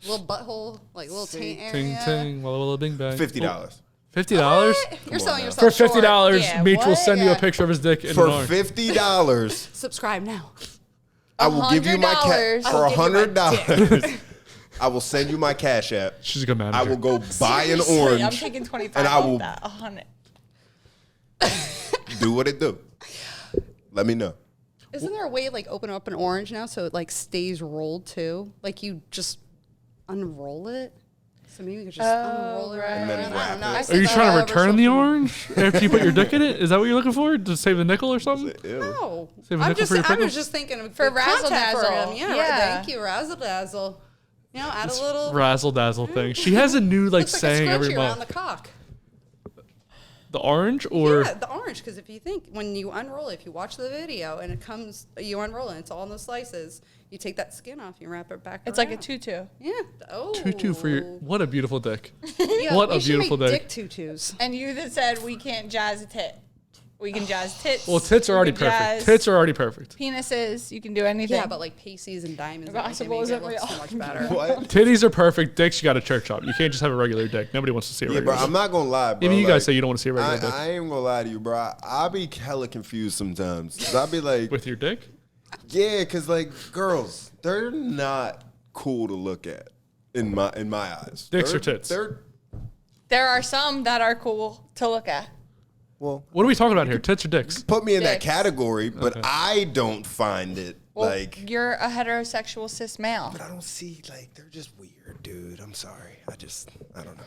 Little butthole, like little taint Ting area. ting, walla walla bing bang. $50. $50? You're selling now. yourself For $50, short. Yeah, Meech will what? send you a Yeah. picture of his dick in For an orange. $50, Subscribe now. I will give you my $100. for I'll give you my $100. I will send you my cash app. She's a good manager. I will go buy an Seriously, orange. I'm taking 25 and I off will- that. 100. Do what it do. Let me know. Isn't there a way to like open up an orange now so it like stays rolled too? Like you just unroll it? So maybe you could just unroll it right And then around. I wrap don't know. it. I Are see Are you that trying all to over return the social- orange after you put your dick in it? Is that what you're looking for? To save a nickel or something? Ew. No. Save a I'm nickel just, for your I pickle? was just thinking of For good content razzle for dazzle. him. Yeah, Yeah. thank you, razzle dazzle. You know, add a little Razzle dazzle thing. She has a new like looks like a saying every scrunchie around month. the cock. The orange or? Yeah, the orange. Because if you think, when you unroll it, if you watch the video and it comes, you unroll it, and it's all in the slices, you take that skin off, you wrap it back It's around. like a tutu. Yeah. Oh. Tutu for your, what a beautiful dick. Yeah, what we a should beautiful make dick. dick tutus. And you that said we can't jazz a tit. We can jazz tits. Well, tits are we already can perfect. jazz Tits are already perfect. Penises, you can do anything. Yeah, but like pasties and diamonds, and Taxable make it isn't look real. so much better. What? Titties are perfect. Dicks, you got to church up. You can't just have a regular dick. Nobody wants to see a Yeah, regular bro, dick. I'm not gonna lie, bro. Even you like, guys say you don't want to see a regular dick. I ain't gonna lie to you, bro. I be hella confused sometimes. 'Cause I be like, With your dick? yeah, because like girls, they're not cool to look at in my eyes. Dicks They're- or tits? There are some that are cool to look at. Well, What are we talking about here? Tits or dicks? put me in that Dicks. category, but I don't find it Well, like. you're a heterosexual cis male. But I don't see like they're just weird, dude. I'm sorry. I don't know.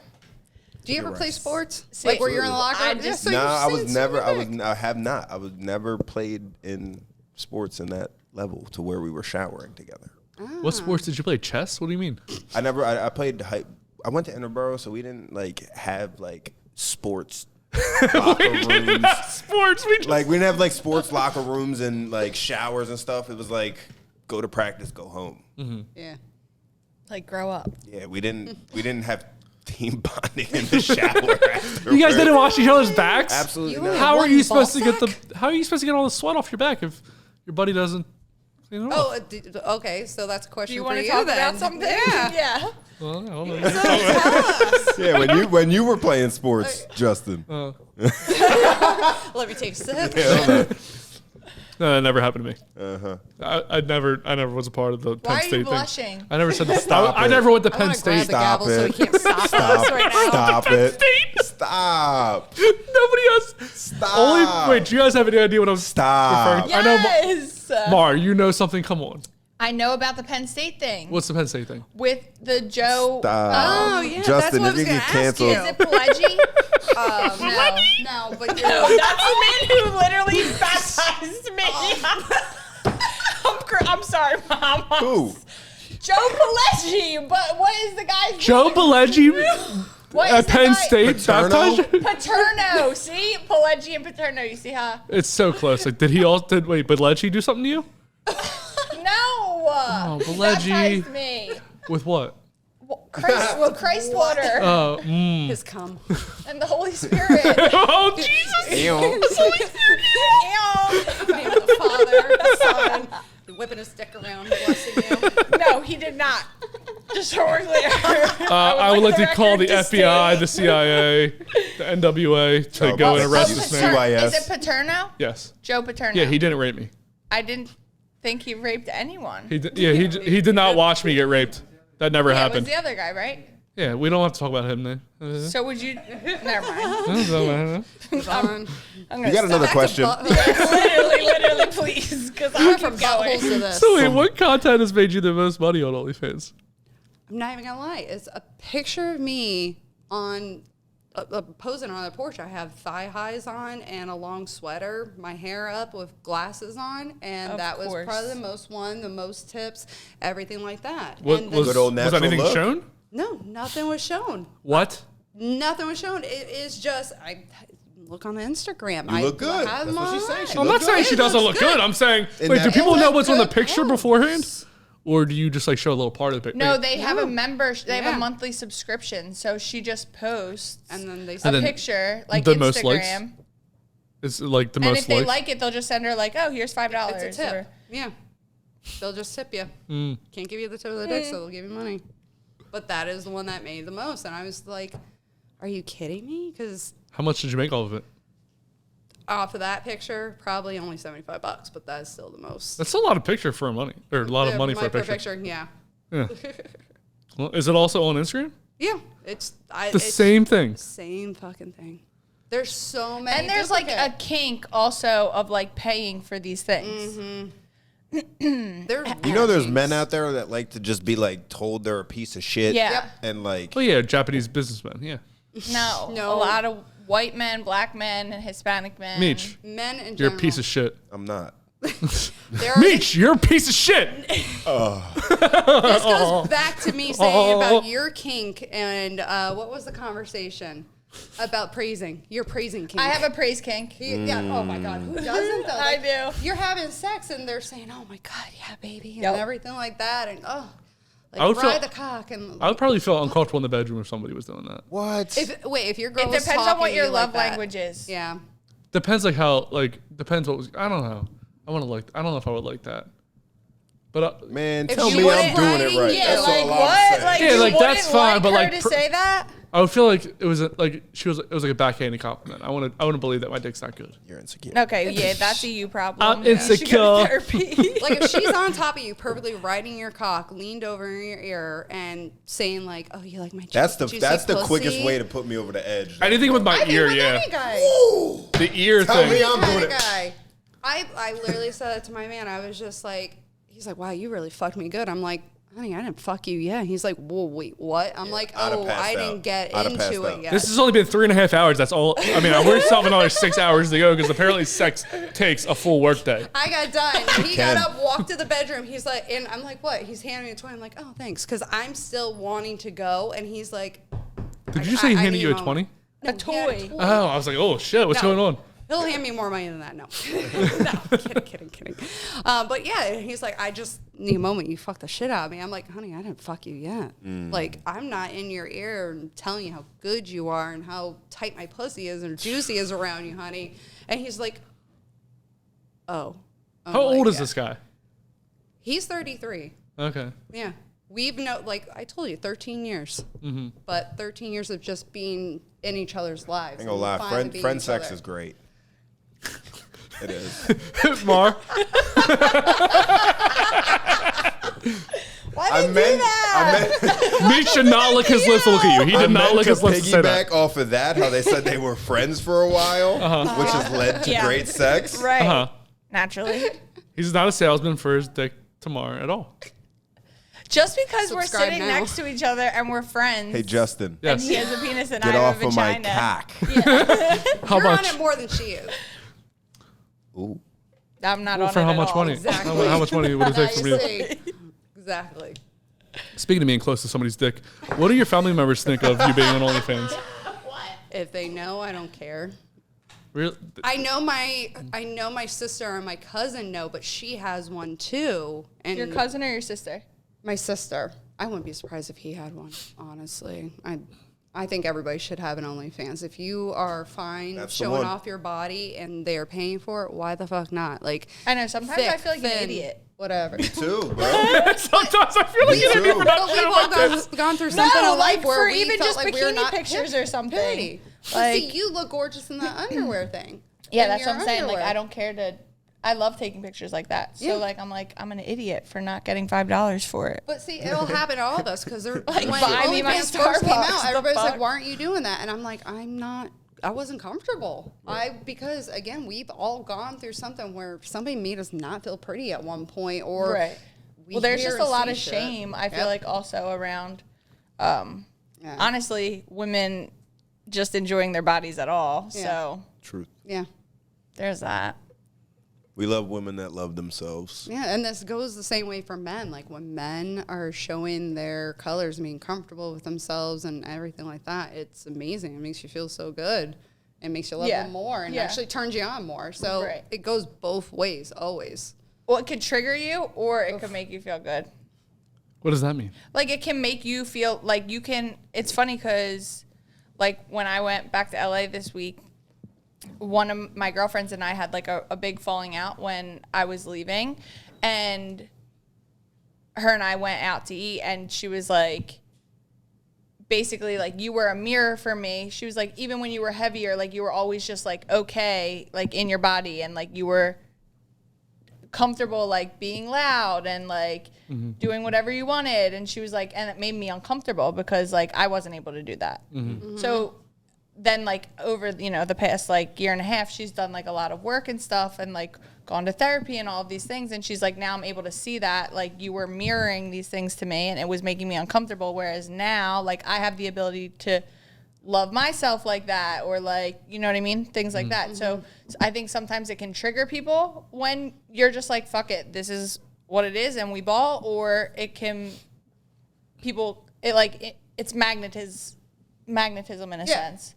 Do you ever You're play right. sports? See, Like where you're in the locker I room? just- So No, you've I seen was never. dick. I have not. I was never played in sports in that level to where we were showering together. What sports did you play? Chess? What do you mean? I played. I went to Interboro, so we didn't like have like sports locker rooms. Sports. We just, Like we didn't have like sports locker rooms and like showers and stuff. It was like go to practice, go home. Yeah. Like, grow up. Yeah, we didn't have team bonding in the shower. you guys didn't wash each other's backs? Absolutely You not. were- How are One you ball supposed to get sack? how are you supposed to get all the sweat off your back if your buddy doesn't clean it off? Oh, okay. So that's a question Do you for want to you talk then. about something? Yeah. Yeah. Well, I don't know. So tell us. Yeah, when you were playing sports, Justin. Let me take a sip. No, that never happened to me. Uh-huh. I never was a part of the Penn Why are State you thing. blushing? I never said the Stop I it. never went to I Penn want to grab State. the gavel so he can't stop us right now. Stop it. State. Stop. Nobody else. Stop. Only wait. Do you guys have any idea what I'm Stop. referring? I know. Yes. Mar, you know something? Come on. I know about the Penn State thing. What's the Penn State thing? With the Joe. Stop. Oh, yeah. Justin, that's what I if was you going get to ask you. canceled. Is it Pledgy? No, but No, that's the man who literally baptized me. I'm sorry, Mom. Who? Joe Pileggi, but what is the guy's Joe name? Pileggi What at is the Penn guy- State Paterno? baptized you? Paterno. See? Pileggi and Paterno. You see how? It's so close. Like, did he all? Did wait? Pileggi do something to you? No. Oh, He Pileggi. baptized me. With what? Christ water Oh, his cum. and the Holy Spirit. oh Jesus! Ew. Ew. Name of the Father, the Son, whipping his dick around, blessing you. No, he did not. Just so we're clear. I would like to call the record to FBI, state. the CIA, the NWA to Oh, go and well, arrest it's this CYS. man. Is it Paterno? Yes. Joe Paterno. Yeah, he didn't rape me. I didn't think he raped anyone. He did, yeah, he did not watch me get raped. That never Yeah, it was happened. the other guy, right? Yeah, we don't have to talk about him then. So would you? Never mind. Fun. I'm You got another question? literally, please, because I I went from keep going. buttholes to this. So wait, what content has made you the most money on OnlyFans? I'm not even gonna lie. It's a picture of me on posing on the porch. I have thigh highs on and a long sweater, my hair up with glasses on, and Of that was course. probably the most one, the most tips, everything like that. What, And was, Good old was natural anything look. shown? no, nothing was shown. What? Nothing was shown. It is just I look on the Instagram. You I look good. have That's what she's saying. mine. She I'm look not saying good. she It doesn't looks look good. good. I'm saying, In wait, that- do people It know looked what's on the good picture post. beforehand? Or do you just like show a little part of the picture? No, they have a No. member. They have Yeah. a monthly subscription, so she just posts And then they a And then picture like the Instagram. most likes? It's like the And most if they likes. like it, they'll just send her like, "Oh, here's $5." It's a tip. or- Yeah. They'll just tip you. Mm. Can't give you the tip of the dick, so they'll give you money. But that is the one that made the most. And I was like, are you kidding me? Because How much did you make off of it? off of that picture, probably only $75, but that is still the most. That's a lot of picture for money, or a lot of money for a picture. Yeah. Yeah. Well, is it also on Instagram? Yeah. It's The same thing. Same fucking thing. There's so many. And there's like a duplicate. kink also of like paying for these things. There's You know, there's men out there that like to just be like told they're a piece of shit. Yeah. Yep. And like, Oh yeah, Japanese businessmen. Yeah. No, No. a lot of white men, black men, and Hispanic men. Meech, men in you're general. a piece of shit. I'm not. There are Meech, you're a piece of shit. This goes back to me saying about your kink and what was the conversation? about praising. You're praising kink. I have a praise kink. Yeah. Oh my God. Who doesn't though? I Like, do. You're having sex and they're saying, "Oh my God, yeah, baby," and Yep. everything like that, and I like would feel- ride the cock and. I would probably feel uncomfortable in the bedroom if somebody was doing that. What? If your girl It was depends on talking what to your you love like that. language is. Yeah. Depends depends what was. I don't know. I don't know if I would like that. But Man, If tell you me I'm wouldn't doing it writing, right. Yeah, That's like all what? I'm saying. Like, Yeah, you like, that's wouldn't fine, but, her like, to say that. I would feel like it was like it was like a backhanded compliment. I wouldn't believe that my dick's not good. You're insecure. Okay, yeah, that's a you problem. I'm You should go to insecure. therapy. Like if she's on top of you, perfectly riding your cock, leaned over in your ear, and saying like, "Oh, you like my That's juicy the quickest pussy?" way to put me over the edge. Anything with my I think ear, with yeah. any guy. Ooh. The ear Tell thing. me I'm Any doing it. guy. I literally said that to my man. I was just like, he's like, "Wow, you really fucked me good." I'm like, "Honey, I didn't fuck you yet." He's like, "Whoa, wait, what?" I'm like, I'd have "Oh, passed I out. didn't get I'd have passed into it out. yet." This has only been 3.5 hours. That's all. I mean, we still have another 6 hours to go because apparently sex takes a full work day. I got done. He got can. up, walked to the bedroom. He's like, and I'm like, "What?" He's handing me a toy. I'm like, "Oh, thanks," because I'm still wanting to go. And he's like, Did you say he I handed need you a a 20? No, A he had toy. Oh, I was like, oh shit, what's No. going on? He'll hand me more money than that. No, no, kidding. But yeah, he's like, I just need a moment. You fuck the shit out of me. I'm like, honey, I didn't fuck you yet. Like, I'm not in your ear and telling you how good you are and how tight my pussy is and juicy is around you, honey. And he's like, oh. I'm How like, old is yeah. this guy? He's 33. Okay. Yeah. We've like I told you, 13 years. Mm-hmm. But 13 years of just being in each other's lives. I ain't gonna lie, finally being friend each sex other. is great. It is. Mar. Why I did you do meant, that? I meant, Meat should not lick his lips to look at you. He I did not meant lick to his lips to say piggyback that. off of that, how they said they were friends for a while, which has led to Yeah. great sex. Right. Uh-huh. Naturally. He's not a salesman for his dick to Mar at all. Just because we're Subscribe sitting now. next to each other and we're friends. Hey, Justin, Yes. And he has a penis and get I off have a of my vagina. cock. How You're much? on it more than she is. Ooh. I'm not Well, on for it how at much all. money? Exactly. How much money would it take for me You to... see. Exactly. Speaking of being close to somebody's dick, what do your family members think of you being on OnlyFans? If they know, I don't care. Really? I know my sister and my cousin know, but she has one too. And Your cousin or your sister? my sister. I wouldn't be surprised if he had one, honestly. I think everybody should have an OnlyFans. If you are fine That's the showing one. off your body and they are paying for it, why the fuck not? Like, I know. Sometimes I thick, feel like an thin, idiot. Whatever. Too, bro. Sometimes I feel like Me an idiot too. for not But we've showing all my dick. gone through something No, in like life where for we even felt just like we were bikini not pictures or something. Hey, Like- see, you look gorgeous in that underwear thing. Yeah, In that's your what I'm saying. Like, underwear. I don't care to. I love taking pictures like that. So, Yeah. I'm an idiot for not getting $5 for it. But see, it'll happen to all of us because they're Like, when buy me my OnlyFans first came Starbucks, out, the everybody's like, fuck? "Why aren't you doing that?" And I'm like, I wasn't comfortable. Because again, we've all gone through something where somebody made us not feel pretty at one point, or Right. we Well, there's hear just a and lot see of shit. shame, I feel Yep. like, also around, Yeah. honestly, women just enjoying their bodies at all. Yeah. So, Truth. Yeah. there's that. We love women that love themselves. Yeah, and this goes the same way for men. Like when men are showing their colors, being comfortable with themselves and everything like that, it's amazing. It makes you feel so good. It makes you love Yeah. them more and Yeah. actually turns you on more. So Right. it goes both ways, always. Well, it could trigger you or it could make you feel good. What does that mean? Like, it can make you feel like you can. It's funny because, like, when I went back to LA this week, one of my girlfriends and I had like a big falling out when I was leaving, and her and I went out to eat, and she was like, basically, like, you were a mirror for me. She was like, even when you were heavier, like, you were always just like okay, like, in your body, and like you were comfortable, like, being loud and like doing whatever you wanted. And she was like, and it made me uncomfortable because like I wasn't able to do that. So then, like, over, you know, the past like year and a half, she's done like a lot of work and stuff and like gone to therapy and all of these things. And she's like, now I'm able to see that like you were mirroring these things to me and it was making me uncomfortable. Whereas now, like, I have the ability to love myself like that, or like, you know what I mean? Things like that. So I think sometimes it can trigger people when you're just like, fuck it, this is what it is and we ball, or it can, it's magnetism in a sense.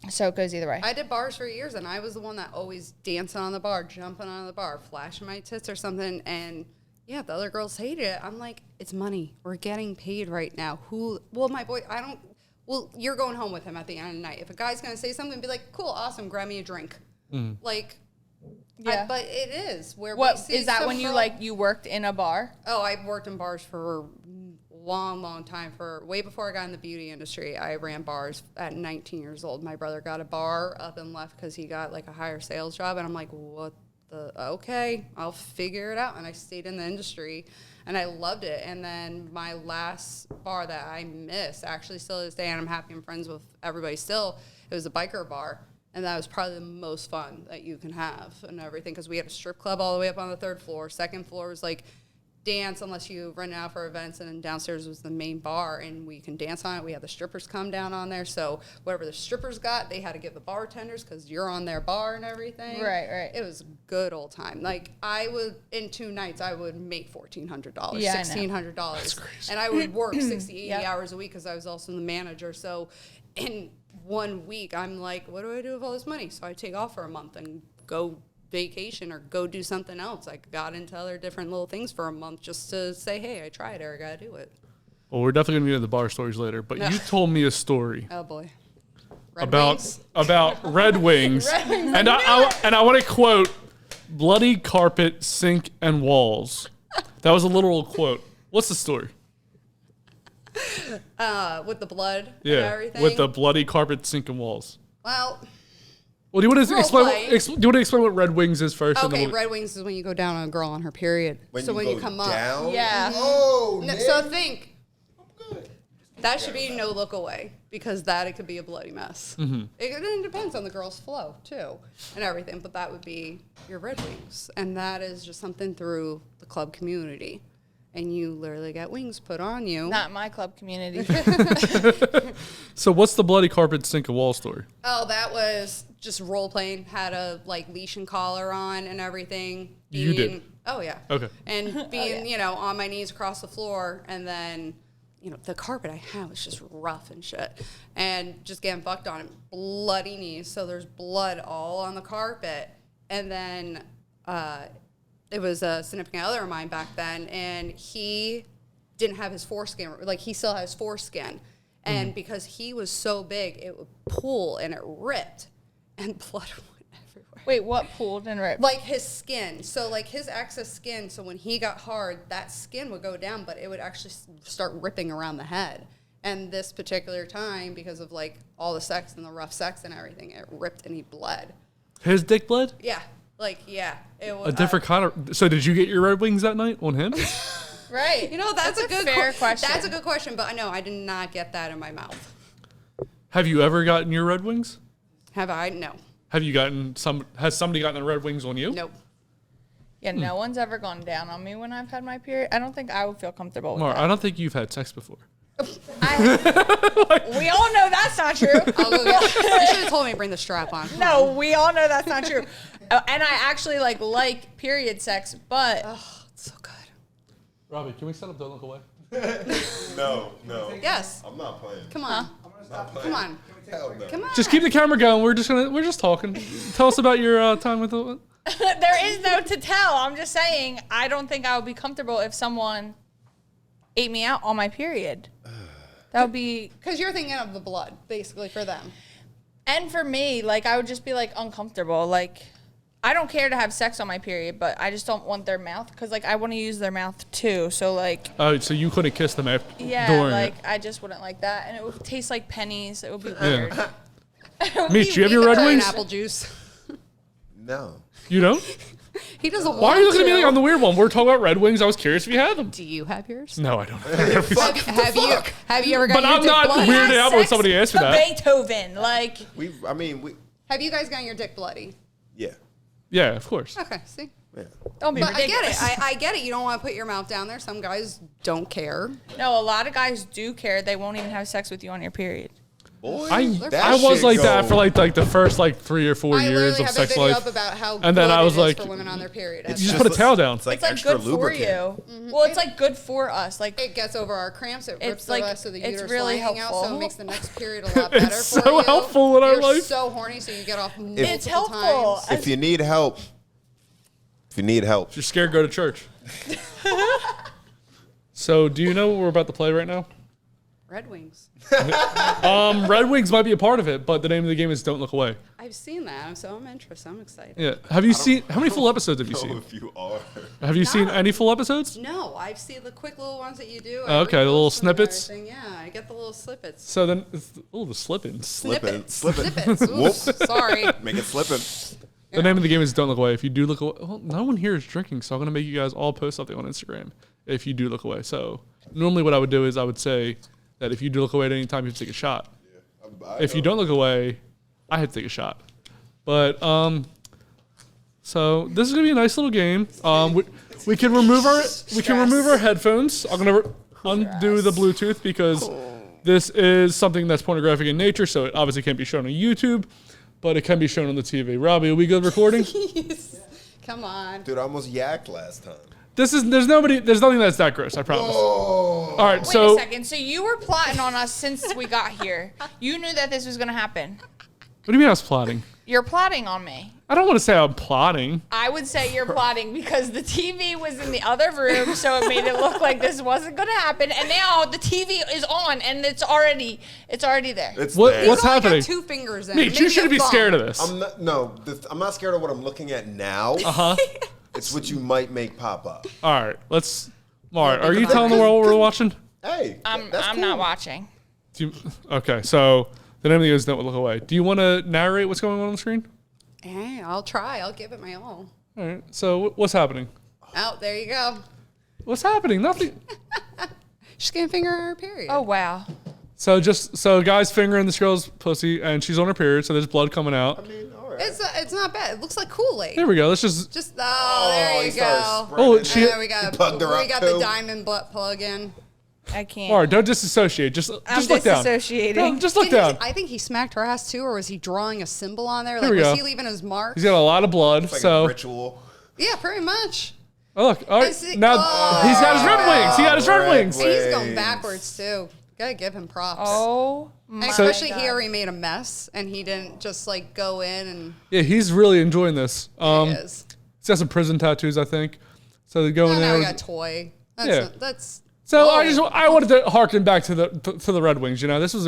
So it goes either way. I did bars for years, and I was the one that always dancing on the bar, jumping on the bar, flashing my tits or something. And yeah, the other girls hated it. I'm like, it's money. We're getting paid right now. My boy, you're going home with him at the end of the night. If a guy's going to say something, be like, cool, awesome, grab me a drink. Like, yeah. but it is where What we see is that some when you girl- you worked in a bar? Oh, I've worked in bars for long time. For way before I got in the beauty industry, I ran bars at 19 years old. My brother got a bar up and left because he got like a higher sales job, and I'm like, what the? Okay, I'll figure it out. And I stayed in the industry, and I loved it. And then my last bar that I missed, actually still to this day, and I'm happy I'm friends with everybody still. It was a biker bar. And that was probably the most fun that you can have and everything, because we had a strip club all the way up on the 3rd floor. 2nd floor was like dance unless you rent out for events, and then downstairs was the main bar, and we can dance on it. We had the strippers come down on there, so whatever the strippers got, they had to give the bartenders because you're on their bar and everything. Right. It was a good old time. Like, I would, in 2 nights, I would make $1,400, Yeah, $1,600. That's crazy. And I would work 60, 80 Yep. hours a week because I was also the manager. So in 1 week, I'm like, what do I do with all this money? So I take off for a month and go vacation or go do something else. I got into other different little things for a month just to say, hey, I tried it, or I got to do it. Well, we're definitely going to get into the bar stories later, but you told me a story Oh, boy. about Red Wings. And I want to quote, bloody carpet, sink, and walls. That was a literal quote. What's the story? With the blood and Yeah, everything. with the bloody carpet, sink, and walls. Well, Well, do you want to explain? Role-play. Do you want to explain what Red Wings is first? and okay, then Red Wings is when you go down on a girl on her period. So when you come down? up. Yeah. Oh, No, Nick. so think. That should be no look away, because it could be a bloody mess. It depends on the girl's flow too and everything, but that would be your Red Wings, and that is just something through the club community, and you literally get wings put on you. Not my club community. So what's the bloody carpet, sink, and wall story? Oh, that was just role playing. Had a leash and collar on and everything. You did? Oh yeah. Okay. And being on my knees across the floor, and then the carpet I had was just rough and shit, and just getting fucked on, bloody knees. So there's blood all on the carpet, and then it was a significant other of mine back then, and he didn't have his foreskin. Like, he still has foreskin, and because he was so big, it would pull and it ripped, and blood went everywhere. Wait, what pulled and ripped? Like his skin. So like his excess skin. So when he got hard, that skin would go down, but it would actually start ripping around the head. And this particular time, because of all the sex and the rough sex and everything, it ripped and he bled. His dick bled? Yeah. It was A different kind of. So did you get your Red Wings that night on him? Right. That's a good fair question. That's a good question, but no, I did not get that in my mouth. Have you ever gotten your Red Wings? Have I? No. Have you gotten has somebody gotten the Red Wings on you? Nope. Yeah, no one's ever gone down on me when I've had my period. I don't think I would feel comfortable with Maura, that. I don't think you've had sex before. We all know that's not true. I'll go get, you should have told me to bring the strap on. No, we all know that's not true. And I actually like period sex, but Oh, it's so good. Robbie, can we set up Don't Look Away? No. Yes. I'm not playing. Come on. Come on. Hell no. Come on. Just keep the camera going. We're just talking. Tell us about your time with the. there is no to tell. I'm just saying, I don't think I would be comfortable if someone ate me out on my period. That would be... Because you're thinking of the blood, basically, for them. And for me, I would just be, uncomfortable. I don't care to have sex on my period, but I just don't want their mouth, because, I want to use their mouth, too. So, Oh, so you couldn't kiss them after during it. I just wouldn't like that. And it would taste like pennies. It would be weird. Mitch, do you have your Red Or an Wings? apple juice. No. You don't? He doesn't want Why are you looking to. at me like I'm the weird one? We're talking about Red Wings. I was curious if you had them. Do you have yours? No, I don't. Have you ever gotten But your I'm dick not bloody? weirded out when Sex somebody asks me to that. Beethoven. We. Have you guys gotten your dick bloody? Yeah. Yeah, of course. Okay, see? Yeah. Don't be But I get ridiculous. it. I get it. You don't want to put your mouth down there. Some guys don't care. No, a lot of guys do care. They won't even have sex with you on your period. Boy, I that was shit like that go. for like the first like 3 or 4 I years literally of have sex a video life. up about how And then good I was it is like, for women on their period. You just put a towel down. It's like It's like extra good for lubricant. you. Well, it's like good for us. Like It gets over our cramps. It rips It's the like- rest of the it's uterus really lining out, so helpful. it makes the next period a lot better It's for so you. helpful in our You're life. so horny, so you get off multiple it's helpful. times. If you need help, If you're scared, go to church. So, do you know what we're about to play right now? Red Wings. Red Wings might be a part of it, but the name of the game is Don't Look Away. I've seen that, so I'm interested. I'm excited. Yeah. Have you seen, how many full episodes have you know seen? if you are. Have you seen any full episodes? No, I've seen the quick little ones that you do. Oh, okay, the little repost them and snippets? everything. Yeah, I get the little snippets. So then, the slipping. Slipping. Snippets. Whoop. Oops, sorry. Make it slipping. The name of the game is Don't Look Away. If you do look away, well, no one here is drinking, so I'm gonna make you guys all post something on Instagram if you do look away. So normally, what I would do is I would say that if you do look away at any time, you have to take a shot. If you don't look away, I have to take a shot. But so this is gonna be a nice little game. We can remove our headphones. I'm gonna undo the Bluetooth because this is something that's pornographic in nature, so it obviously can't be shown on YouTube, but it can be shown on the TV. Robbie, are we good recording? Come on. Dude, I almost yacked last time. There's nothing that's that gross, I promise. Oh. All right, wait so a second. So you were plotting on us since we got here. You knew that this was gonna happen. what do you mean I was plotting? You're plotting on me. I don't want to say I'm plotting. I would say you're plotting because the TV was in the other room, so it made it look like this wasn't going to happen. And now the TV is on, and it's already there. It's What- there. what's He's only happening? got 2 fingers in. Mitch, you shouldn't be scared of this. I'm not scared of what I'm looking at now. Uh-huh. It's what you might make pop up. All right, Maura, are you telling the world what we're watching? Hey, that's I'm cool. not watching. Okay, so the name of the game is Don't Look Away. Do you want to narrate what's going on the screen? Hey, I'll try. I'll give it my all. All right, so what's happening? Oh, there you go. What's happening? Nothing. She's getting finger on her period. Oh wow. So guys fingering this girl's pussy, and she's on her period, so there's blood coming out. I mean, all right. It's not bad. It looks like Kool-Aid. Here we go. Let's just. There you he started go. spreading Oh, it. she- And there we go. plugged her We up got too. the diamond butt plug in. I can't. Maura, don't disassociate. Just look down. disassociating. No, just look down. I think he smacked her ass too, or was he drawing a symbol on there? Here Like, we was go. he leaving his mark? He's got a lot of blood, It's like so. a ritual. Yeah, pretty much. Oh, look. All I right. see- Now Oh. he's got his red wings. He got his red Red wings. wings. And he's going backwards too. Gotta give him props. Oh my And So- especially God. he already made a mess, and he didn't just like go in and Yeah, he's really enjoying this. he is. He's got some prison tattoos, I think. So they're going Oh, now there. we got a toy. That's Yeah. that's. So Whoa. I wanted to harken back to the Red Wings. You know, this was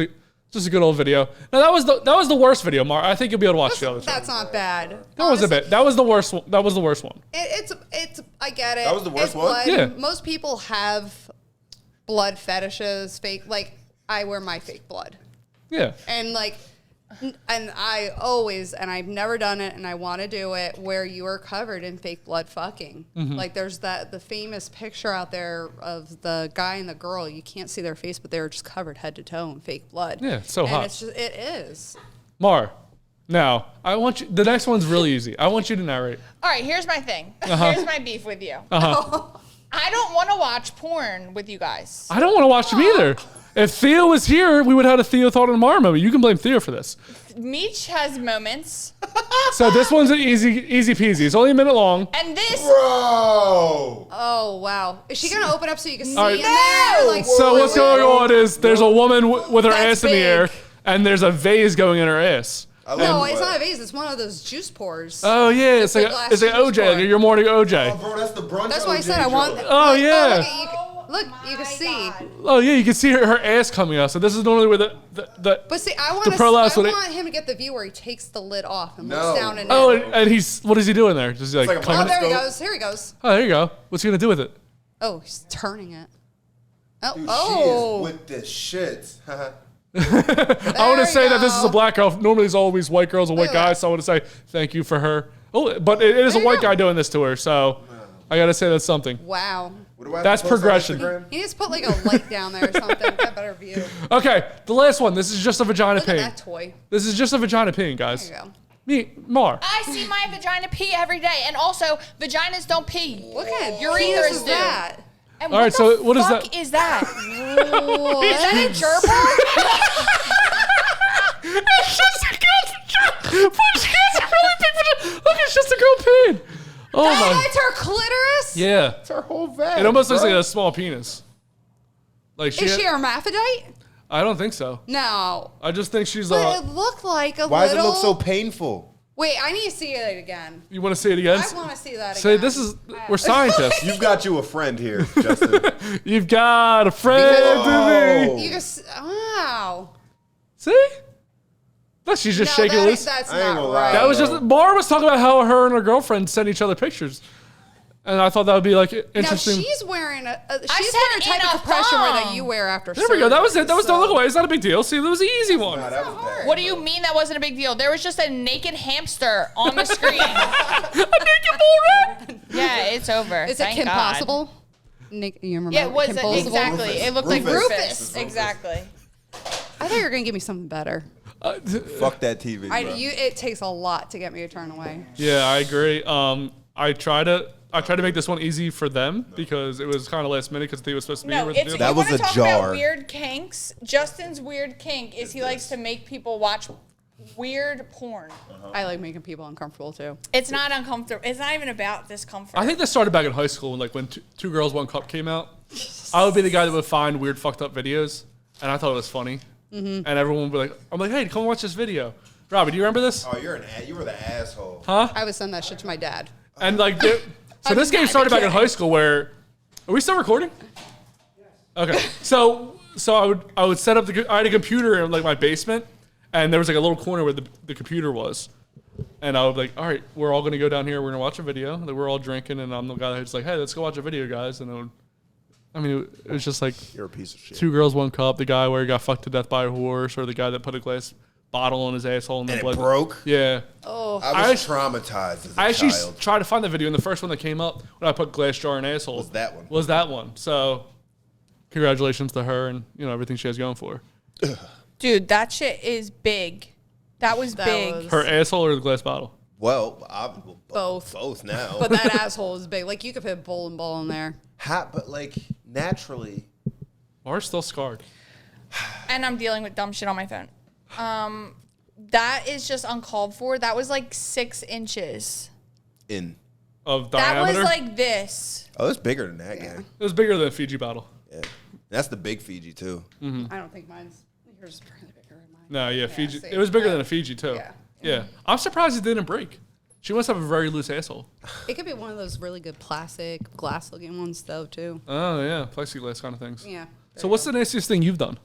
just a good old video. Now that was the worst video, Mar. I think you'll be able to watch the other. That's not bad. That was a Honestly, bit. That was the worst one. That was the worst one. It's. I get it. That was the worst It's one? blood. Yeah. Most people have blood fetishes. Fake. Like I wear my fake blood, Yeah. and like, and I always, and I've never done it, and I want to do it where you are covered in fake blood fucking. Mm-hmm. Like there's the famous picture out there of the guy and the girl. You can't see their face, but they were just covered head to toe in fake blood. Yeah, it's so and hot. It's just, it is. Mar. Now I want you. The next one's really easy. I want you to narrate. All right, here's my thing. Uh-huh. Here's my beef with you. I don't want to watch porn with you guys. I don't want to watch them either. If Theo was here, we would have had a Theo thought on Mar moment. You can blame Theo for this. Meech has moments, So this one's an easy peasy. It's only a minute long. and this. Bro. Oh wow! Is she gonna open up so you can see right. in there? Like, So what's going on is there's a woman with her That's ass in the air, big. and there's a vase going in her ass. I No, love it's that. not a vase. It's one of those juice pours. Oh yeah, it's the like glass it's like juice OJ, like pour. your morning Oh, OJ. bro, that's the brunch. That's why I OJ said I want. joint. Oh, look, yeah. Look, you can see. Oh yeah, you can see her ass coming out. So this is normally where the But see, I want The prolapse I would it- want him to get the view where he takes the lid off and No. looks down and oh, in. and he's what is he doing there? Just like, like a Oh, coming- there he Scope. goes. Here he goes. oh, there you go. What's he gonna do with it? Oh, he's turning it. Oh, Dude, oh. she is with the shit. I want There to say you that this is a go. black girl. Normally it's always white girls and white Look at guys. So I want to say thank you for her. Oh, but it is a There you white go. guy doing this to her. So I gotta say that's something. Wow. What do I have That's to post on progression. Instagram? He needs to put like a light down there or something. Get a better view. Okay, the last one. This is just a vagina Look at peeing. that toy. This is just a vagina peeing, guys. There you go. Me, Mar. I see my vagina pee every day, and also vaginas don't pee. Look at Your Jesus ethers is do. that. And All right, the so what is fuck that? Is that? Whoa, Is that a gerbil? It's just a girl. But she has a really big vagina. Look, it's just a girl peeing. Oh my. It's her clitoris? Yeah. It's her whole vag. It almost looks bro. like a small penis. Like Is she hermaphrodite? I don't think so. No. I just think she's But it looked like a Why little... does it look so painful? Wait, I need to see it again. You want to see it again? I want to see that again. Say this is we're scientists. You've got you a friend here, Justin. You've got a friend to me. You just... Wow. See? No, she's just shaking loose. That's I ain't not gonna right. lie. That was just Maura was talking about how her and her girlfriend sent each other pictures, and I thought that would be like interesting. Now she's wearing she's said wearing a type in of a compression wear that thong. you wear after There we go. That was it. That was so- the look away. It's not a big deal. See, that was the easy one. Nah, that was bad. What do you mean that wasn't a big deal? There was just a naked hamster on the screen. Yeah, it's over. Is it Thank Kim God. Possible? Nick, you remember Yeah, it was Kim Possible? exactly. Rufus. It looked like Rufus. Rufus. Exactly. I thought you were gonna give me something better. Fuck that TV, bro. It takes a lot to get me to turn away. Yeah, I agree. I try to make this one easy for them because it was kind of last minute because they were supposed to be No, here. it's, That you was wanna a talk jar. About weird kinks. Justin's weird kink is he likes to make people watch weird porn. I like making people uncomfortable too. It's not uncomfortable. It's not even about discomfort. I think this started back in high school when Two Girls, One Cup came out. I would be the guy that would find weird fucked up videos, and I thought it was funny. And everyone would be like, I'm like, hey, come watch this video. Robbie, do you remember this? Oh, you were the asshole. Huh? I would send that shit to my dad. And like, so this game started back in high school where, are we still recording? Okay. So I would set up I had a computer in like my basement, and there was like a little corner where the computer was. And I would be like, all right, we're all gonna go down here. We're gonna watch a video. That we're all drinking, and I'm the guy that's like, hey, let's go watch a video, guys. And it was just like You're a piece of shit. Two Girls, One Cup. The guy where he got fucked to death by a horse, or the guy that put a glass bottle on his asshole and And then it bled. broke? Yeah. Oh, I was traumatized as a I actually child. tried to find the video, and the first one that came up when I put glass jar and asshole Was that one. So, congratulations to her and everything she has going for her. Dude, that shit is big. That was big. was- Her asshole or the glass bottle? Well, Both. Both now. but that asshole is big. Like you could fit bowling ball in there. But like naturally. Maura's still scarred. And I'm dealing with dumb shit on my phone. That is just uncalled for. That was like 6 inches. Of That diameter. was like this. Oh, it's bigger than that, gang. It was bigger than a Fiji bottle. Yeah. That's the big Fiji too. I don't think mine's yours is probably bigger than mine. No, yeah, Fiji. see. It was bigger than a Fiji too. Yeah. Yeah. I'm surprised it didn't break. She must have a very loose asshole. It could be one of those really good plastic glass looking ones though too. Oh yeah, plexiglass kind of things. Yeah. So what's the nastiest thing you've done?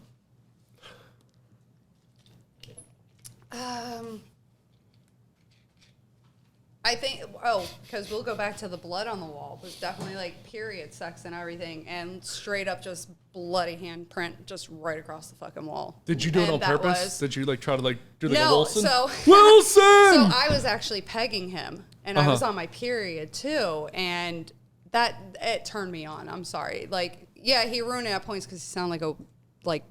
I think, because we'll go back to the blood on the wall. It was definitely like period sex and everything, and straight up just bloody handprint just right across the fucking wall. Did you do it And on that purpose? was- Did you like try to like do like a No, Wilson? so Wilson. so I was actually pegging him, and I was Uh-huh. on my period too, and it turned me on. I'm sorry, like yeah, he ruined it at points because he sounded like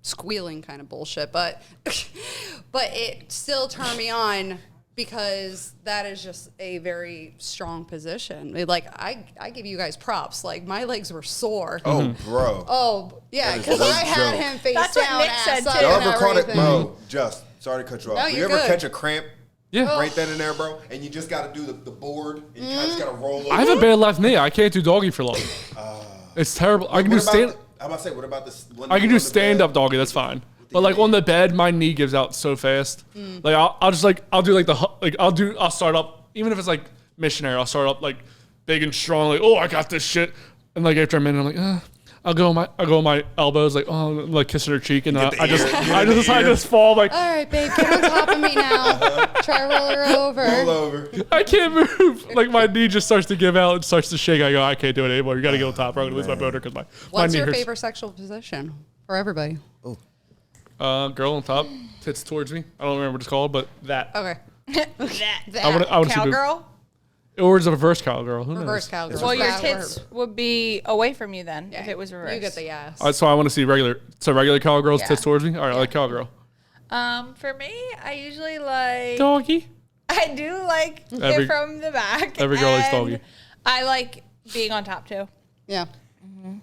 squealing kind of bullshit, but it still turned me on. Because that is just a very strong position. Like I give you guys props. Like my legs were sore. Oh, bro. Oh yeah, That is because no I had joke. him face That's what down, Nick ass said, up, too. Y'all and ever caught it, everything. bro? Just sorry to cut you off. No, You you're ever good. catch a cramp Yeah. right then and there, bro? And you just got to do the board, and you just got to roll over. I have a bad left knee. I can't do doggy for long. It's terrible. I can do stand. I'm about to say, what about this? I can do stand up doggy. That's fine. But like on the bed, my knee gives out so fast. Like I'll do like I'll start up even if it's like missionary. I'll start up like big and strong. Like I got this shit. And like after a minute, I'm like I'll go on my elbows like like kissing her cheek, and I just fall like All right, babe, get on top of me now. Try to roll her over. roll over. I can't move. Like my knee just starts to give out and starts to shake. I go, I can't do it anymore. You got to get on top. Or I'm gonna lose my boner because my What's knee your hurts. favorite sexual position for everybody? Girl on top, tits towards me. I don't remember what it's called, but that. Okay. I would Cowgirl? Or is it a reverse cowgirl? Who Reverse knows? cowgirl. Well, your That tits would be away from you then if it was reversed. You get the ass. So I want to see regular. So regular cowgirls Yeah. tits towards me. All right, I like cowgirl. For me, I usually like. Doggy. I do like Every- it from the back. every girl likes and doggy. I like being on top too. Yeah.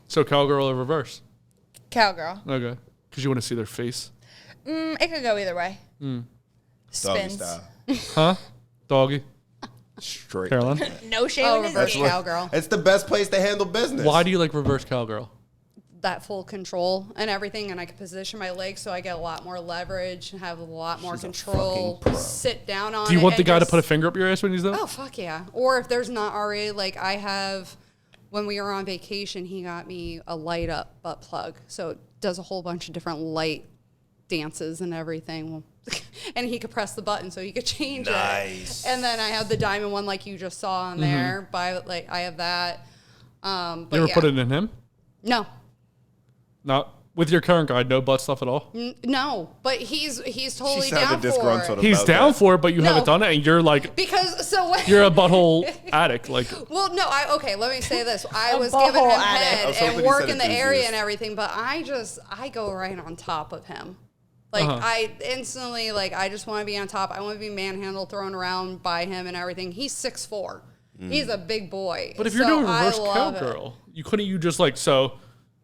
So cowgirl or reverse? Cowgirl. Okay, because you want to see their face. It could go either way. Doggy Spins. style. Huh? Doggy. Straight. Caroline? No shame Oh, in his reverse game. cowgirl. It's the best place to handle business. Why do you like reverse cowgirl? That full control and everything, and I can position my legs so I get a lot more leverage and have a lot more She's a control. fucking pro. Sit down on it. Do you want the and guy to just- put a finger up your ass when he's done? Oh, fuck yeah. Or if there's not already, like I have, when we were on vacation, he got me a light up butt plug. So it does a whole bunch of different light dances and everything. And he could press the button so he could change Nice. it. And then I have the diamond one like you just saw on there. Like I have that. But You ever yeah. put it in him? No. Not with your current guy, no butt stuff at all? No. But he's totally She down sounded for disgruntled. it. He's about down that. for it, but you No. haven't done it, and you're like, Because so when you're a butthole addict. Like, Well, no, okay, let me say this. I A was giving butthole him addict. head I was hoping and he work said in the area enthusiast. and everything, but I go right on top of him. Like, I instantly, like, I just want to be on top. I want to be manhandled, thrown around by him and everything. He's 6'4". He's a big boy. but if you're So doing I reverse love it. cowgirl, couldn't you just like, so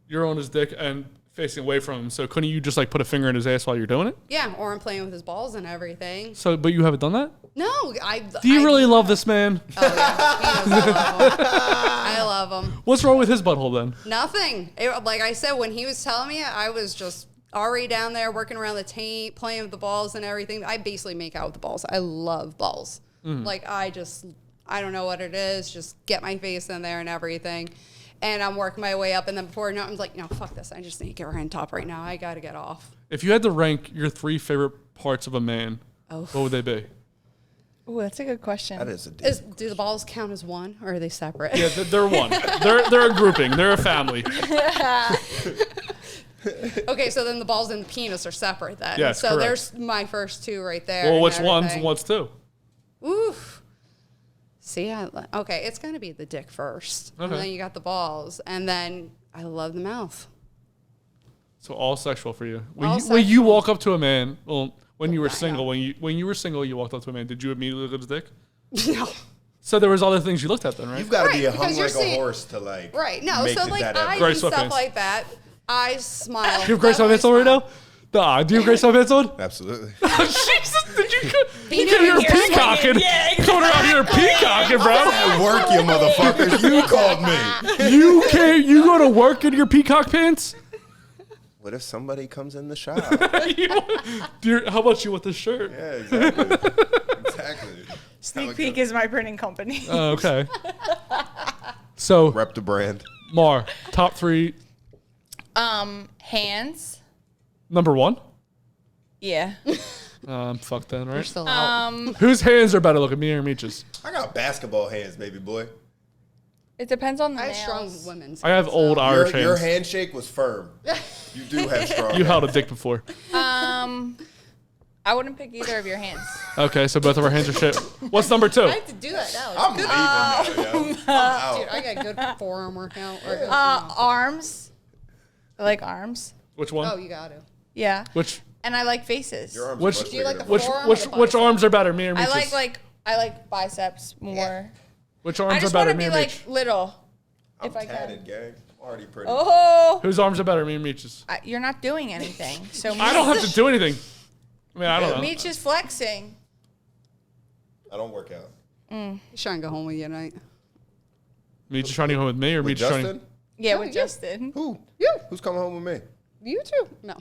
you're on his dick and facing away from him, so couldn't you just like put a finger in his ass while you're doing it? Yeah, or I'm playing with his balls and everything. So, but you haven't done that? No, Do you really love this man? Oh, yeah. He knows I love him. I love him. What's wrong with his butthole then? Nothing. Like I said, when he was telling me, I was just already down there working around the taint, playing with the balls and everything. I basically make out with the balls. I love balls. Like I don't know what it is. Just get my face in there and everything. And I'm working my way up. And then before I know it, I'm like, no, fuck this. I just need to get right on top right now. I got to get off. If you had to rank your 3 favorite parts of a man, what would they be? Ooh, that's a good question. That is a deep. Do the balls count as one or are they separate? Yeah, they're one. They're a grouping. They're a family. Okay, so then the balls and the penis are separate then. Yes, so correct. there's my first 2 right there. Well, and which one's everything. what's 2? Oof. See, okay, it's going to be the dick first. And Okay. then you got the balls. And then I love the mouth. So all sexual for you. All When you sexual. walk up to a man, well, when you were I single, know. when you were single, you walked up to a man. Did you immediately look at his dick? No. So there was other things you looked at then, right? You've got to Right, be hung because you're like a seeing- horse to like. Right. No, make so it like that eyes Gray and stuff sweatpants. like that. I smile. Do you have gray sweatpants on right now? Nah, do you have gray sweatpants on? Absolutely. Jesus, did you He come knew here you were peacocking? swinging. Yeah, Coming around here peacocking, bro. At work, you motherfuckers. You called me. You can't. You go to work in your peacock pants? What if somebody comes in the shop? How about you with this shirt? Yeah, exactly. Exactly. Sneak Peek is my printing company. Oh, okay. So, Rep the brand. Mar, top 3. Hands. Number 1. Yeah. Fuck then, You're right? still out. Whose hands are better looking, me or Meech's? I got basketball hands, baby boy. It depends on the I have strong nails. women's. I have hands, old though. Irish Your hands. handshake was firm. You do have strong. You held a dick before. I wouldn't pick either of your hands. Okay, so both of our hands are shit. What's number 2? I have to do that now. I'm leaving now, yo. I'm out. Dude, I got good forearm workout. Arms. I like arms. Which one? Oh, you got to. Yeah. Which And I like faces. Your arms Which- are much Do you like bigger the than which forearm which or the which bicep? arms are better, me or I Meech's? I like biceps more. Which I arms are just better, want to me be or like Meech? little. I'm If I can. tatted, gang. I'm already pretty. Oh, Whose arms are better, me or Meech's? you're not doing anything. So I don't have to do anything. I mean, I don't know. Meech is flexing. I don't work out. He's trying to go home with you tonight. Meech is trying to go home with me or With Meech is trying Justin? Yeah, No, with you. Justin. Who? You. Who's coming home with me? You too. No.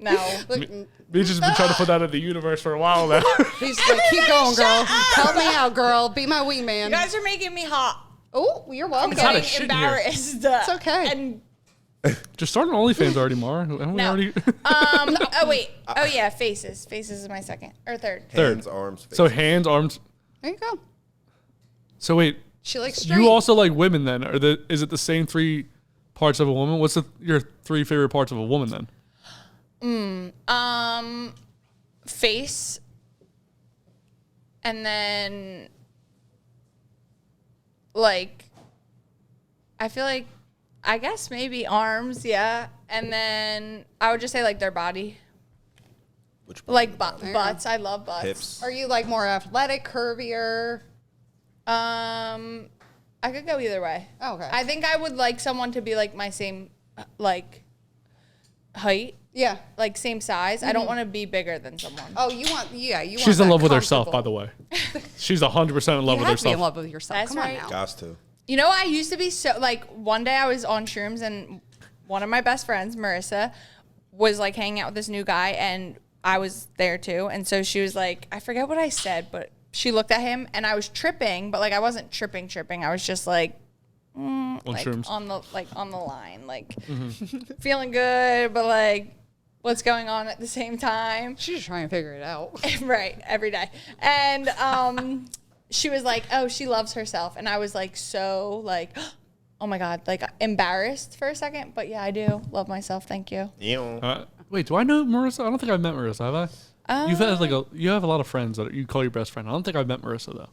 No. Look, Meech has been trying to put that in the universe for a while now. he's like, keep going, girl. Help me out, girl. Be my wingman. You guys are making me hot. Oh, you're welcome. I'm hot getting as shit in here. embarrassed. It's okay. And Just starting OnlyFans already, Mara. Haven't we No. already? oh wait. Oh yeah, faces. Faces is my second or third. Third. Hands, arms, face. So hands, arms. There you go. So wait, She likes straight. you also like women then? Is it the same 3 parts of a woman? What's your 3 favorite parts of a woman then? Face. And then like I feel like I guess maybe arms, yeah. And then I would just say like their body. Which Like part? butts. I love butts. Hips. Are you like more athletic, curvier? I could go either way. Oh, okay. I think I would like someone to be like my same, like, height, Yeah. like same size. I don't want to be bigger than someone. Oh, you want you She's want in that love with herself, by comfortable. the way. She's 100% in love You with have to be in herself. love with yourself. That's Come on right. now. Gots to. You know, I used to be so like one day I was on shrooms and one of my best friends, Marissa, was like hanging out with this new guy and I was there too. And so she was like, I forget what I said, but she looked at him and I was tripping, but like I wasn't tripping. I was just like, On like shrooms. on the line, like feeling good, but like what's going on at the same time. She's just trying to figure it out. Right, every day. And she was like, oh, she loves herself. And I was like, so like, oh my God, like embarrassed for a second. But yeah, I do love myself. Thank you. Wait, do I know Marissa? I don't think I've met Marissa, have I? You've had you have a lot of friends that you call your best friend. I don't think I've met Marissa though.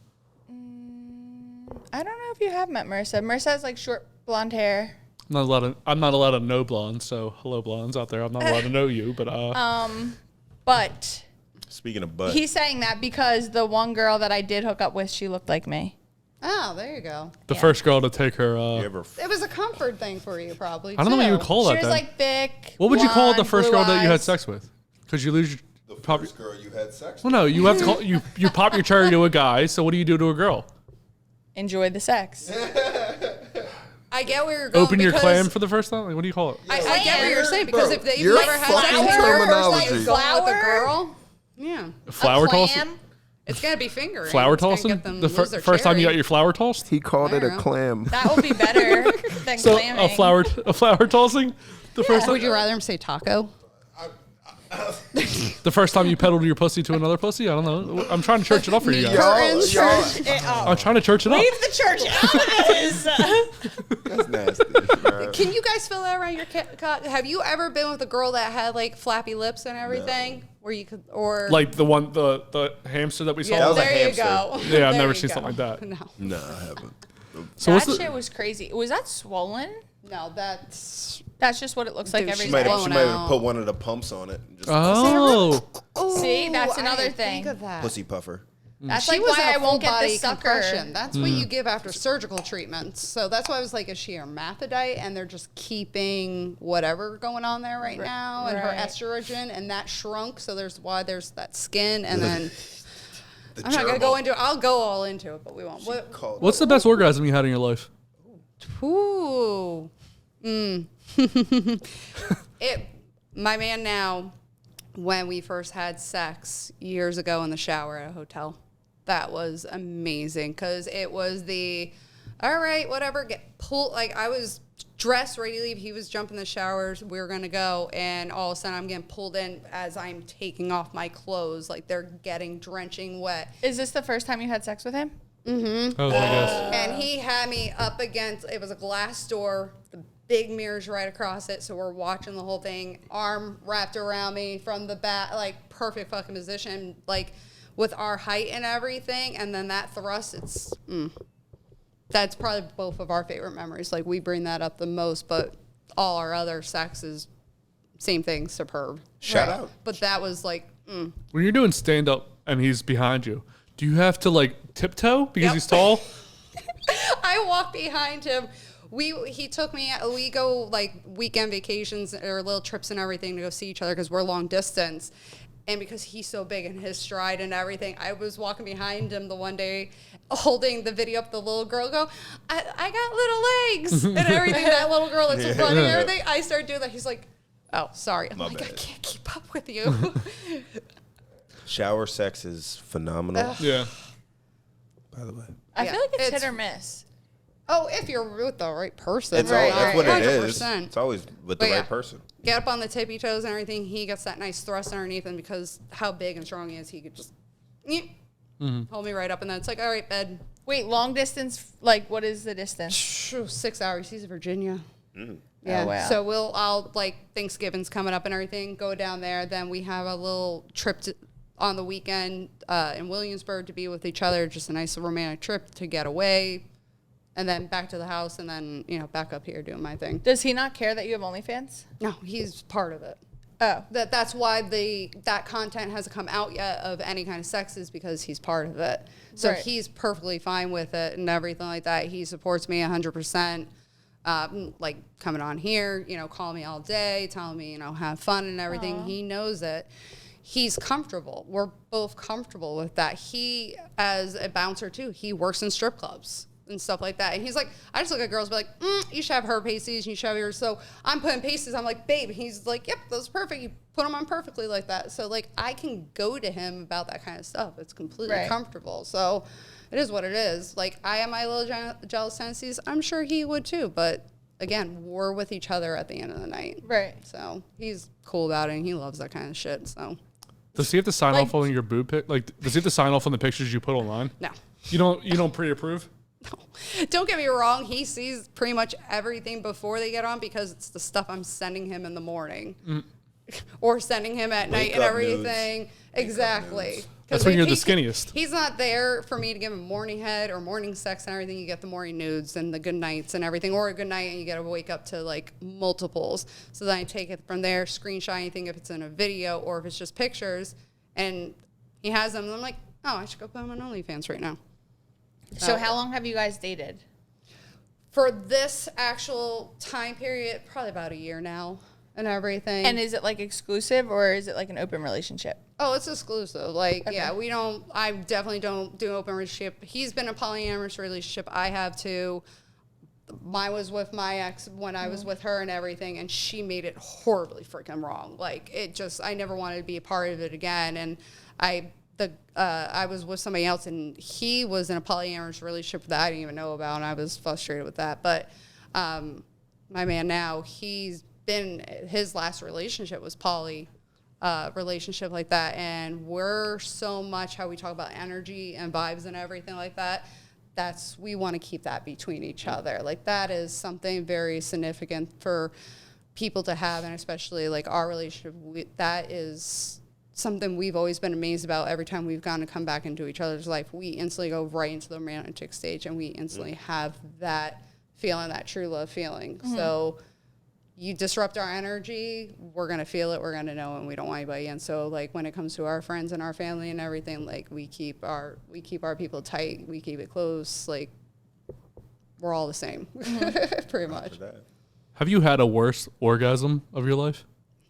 I don't know if you have met Marissa. Marissa has like short blonde hair. I'm not allowed to know blondes, so hello blondes out there. I'm not allowed to know you, but But Speaking of butt, he's saying that because the one girl that I did hook up with, she looked like me. Oh, there you go. the first girl to take her you ever It was a comfort thing for you, probably. I don't know what you would too. call She that was then. like thick. What would you call the blonde, first blue girl that you had eyes. sex with? Because you lose your the pop. first girl you had sex Well, with? no, you have to call you pop your cherry to a guy. So what do you do to a girl? Enjoy the sex. I get where you're going. Open your because clam for the first time? Like, what do you call it? I get what you're saying because if they've your never had sex fucking with her, terminology. first time going with a girl, yeah, Flower A toss? clam? it's gotta be fingering. Flower It's gonna tossing? get them The lose their first time you cherry. got your flower tossed? He called it a clam. That would be better than So clamming. a flower tossing? The first time Would you rather him say taco? the first time you peddled your pussy to another pussy? I don't know. I'm trying to church it up for you guys. Curtains. Y'all, It up. I'm trying to church it up. Leave the church out of this. that's nasty. Bro. Can you guys fill that around your cock? Have you ever been with a girl that had like flappy lips and everything, where you could or Like the hamster that we saw. yeah, That was a there you hamster. go. Yeah, I've There never you seen go. something like that. No, No, I haven't. So That what's shit the, was crazy. Was that swollen? no, that's That's just what it looks like Dude, every she She might day. have Blown have out. put one of the pumps on it. Just oh. See, that's I another didn't thing. Think of that. pussy puffer. That's She like was why in I a won't get the full-body sucker. compression. That's what you give after surgical treatments. So that's why I was like, is she hermaphrodite and they're just keeping whatever going on there right now and her right. estrogen and that shrunk. So there's why there's that skin and then The I'm not gonna go gerbil. into it. I'll go all into it, but we won't. What? Called What's the best orgasm you had in your life? Ooh. My man now, when we first had sex years ago in the shower at a hotel, that was amazing because it was all right, whatever, get pulled. Like I was dressed, ready to leave. He was jumping the showers. We were going to go. And all of a sudden I'm getting pulled in as I'm taking off my clothes. Like they're getting drenching wet. Is this the first time you had sex with him? Oh, I guess. And he had me up against, it was a glass door, the big mirrors right across it. So we're watching the whole thing, arm wrapped around me from the back, like perfect fucking position, like with our height and everything. And then that thrust, that's probably both of our favorite memories. Like we bring that up the most, but all our other sex is same thing, superb. Shout out. But that was like, When you're doing stand up and he's behind you, do you have to like tiptoe because Yep. he's tall? I walked behind him. He took me. We go like weekend vacations or little trips and everything to go see each other because we're long distance, and because he's so big in his stride and everything, I was walking behind him the one day, holding the video up. The little girl go, I got little legs and everything. That little girl that's running and everything. I started doing that. He's like, oh, sorry. I'm My like, I bad. can't keep up with you. Shower sex is phenomenal. Yeah. By the way, I Yeah, feel like it's it's- hit or miss. Oh, if you're with the right person. it's all, that's what it is. 100%. It's always with the But yeah. right person. Get up on the tippy toes and everything. He gets that nice thrust underneath him because how big and strong he is, he could just hold me right up. And then it's like, all right, bed. Wait, long distance, like what is the distance? 6 hours. He's in Virginia. Yeah. Oh, wow. So I'll like Thanksgiving's coming up and everything. Go down there. Then we have a little trip on the weekend in Williamsburg to be with each other. Just a nice romantic trip to get away. And then back to the house, and then back up here doing my thing. Does he not care that you have OnlyFans? No, he's part of it. Oh. That's why that content hasn't come out yet of any kind of sex is because he's part of it. So Right. he's perfectly fine with it and everything like that. He supports me 100%. like coming on here, calling me all day, telling me, have fun and everything. Aww. He knows it. He's comfortable. We're both comfortable with that. He, as a bouncer too, he works in strip clubs and stuff like that. And he's like, I just look at girls, be like, you should have her pasties, you should have yours. So I'm putting pasties. I'm like, babe. He's like, yep, those are perfect. You put them on perfectly like that. So like, I can go to him about that kind of stuff. It's completely comfortable. So it is what it is. Like, I have my little jealous tendencies. I'm sure he would too. But again, we're with each other at the end of the night. Right. So he's cool about it, and he loves that kind of shit. So. Does he have to sign off on your boob pic? Like, does he have to sign off on the pictures you put online? No. You don't pre-approve? No. Don't get me wrong. He sees pretty much everything before they get on because it's the stuff I'm sending him in the morning or sending him at night and everything. Nudes. Exactly. That's when you're the skinniest. He's not there for me to give him morning head or morning sex and everything. You get the morning nudes and the good nights and everything, or a good night and you got to wake up to like multiples. So then I take it from there, screenshot anything if it's in a video or if it's just pictures, and he has them. And I'm like, oh, I should go put him on OnlyFans right now. So how long have you guys dated? For this actual time period, probably about a year now and everything. And is it like exclusive or is it like an open relationship? Oh, it's exclusive. Like, yeah, I definitely don't do an open relationship. He's been a polyamorous relationship. I have too. Mine was with my ex when I was with her and everything, and she made it horribly freaking wrong. Like, I never wanted to be a part of it again. And I was with somebody else, and he was in a polyamorous relationship that I didn't even know about, and I was frustrated with that. But my man now, his last relationship was poly. Relationship like that, and we're so much how we talk about energy and vibes and everything like that. We want to keep that between each other. Like, that is something very significant for people to have, and especially like our relationship. That is something we've always been amazed about. Every time we've gone to come back into each other's life, we instantly go right into the romantic stage, and we instantly have that feeling, that true love feeling. So. You disrupt our energy, we're going to feel it, we're going to know it, and we don't want anybody in. So, like, when it comes to our friends and our family and everything, like, we keep our people tight, we keep it close, like, we're all the same, pretty much. Have you had a worse orgasm of your life?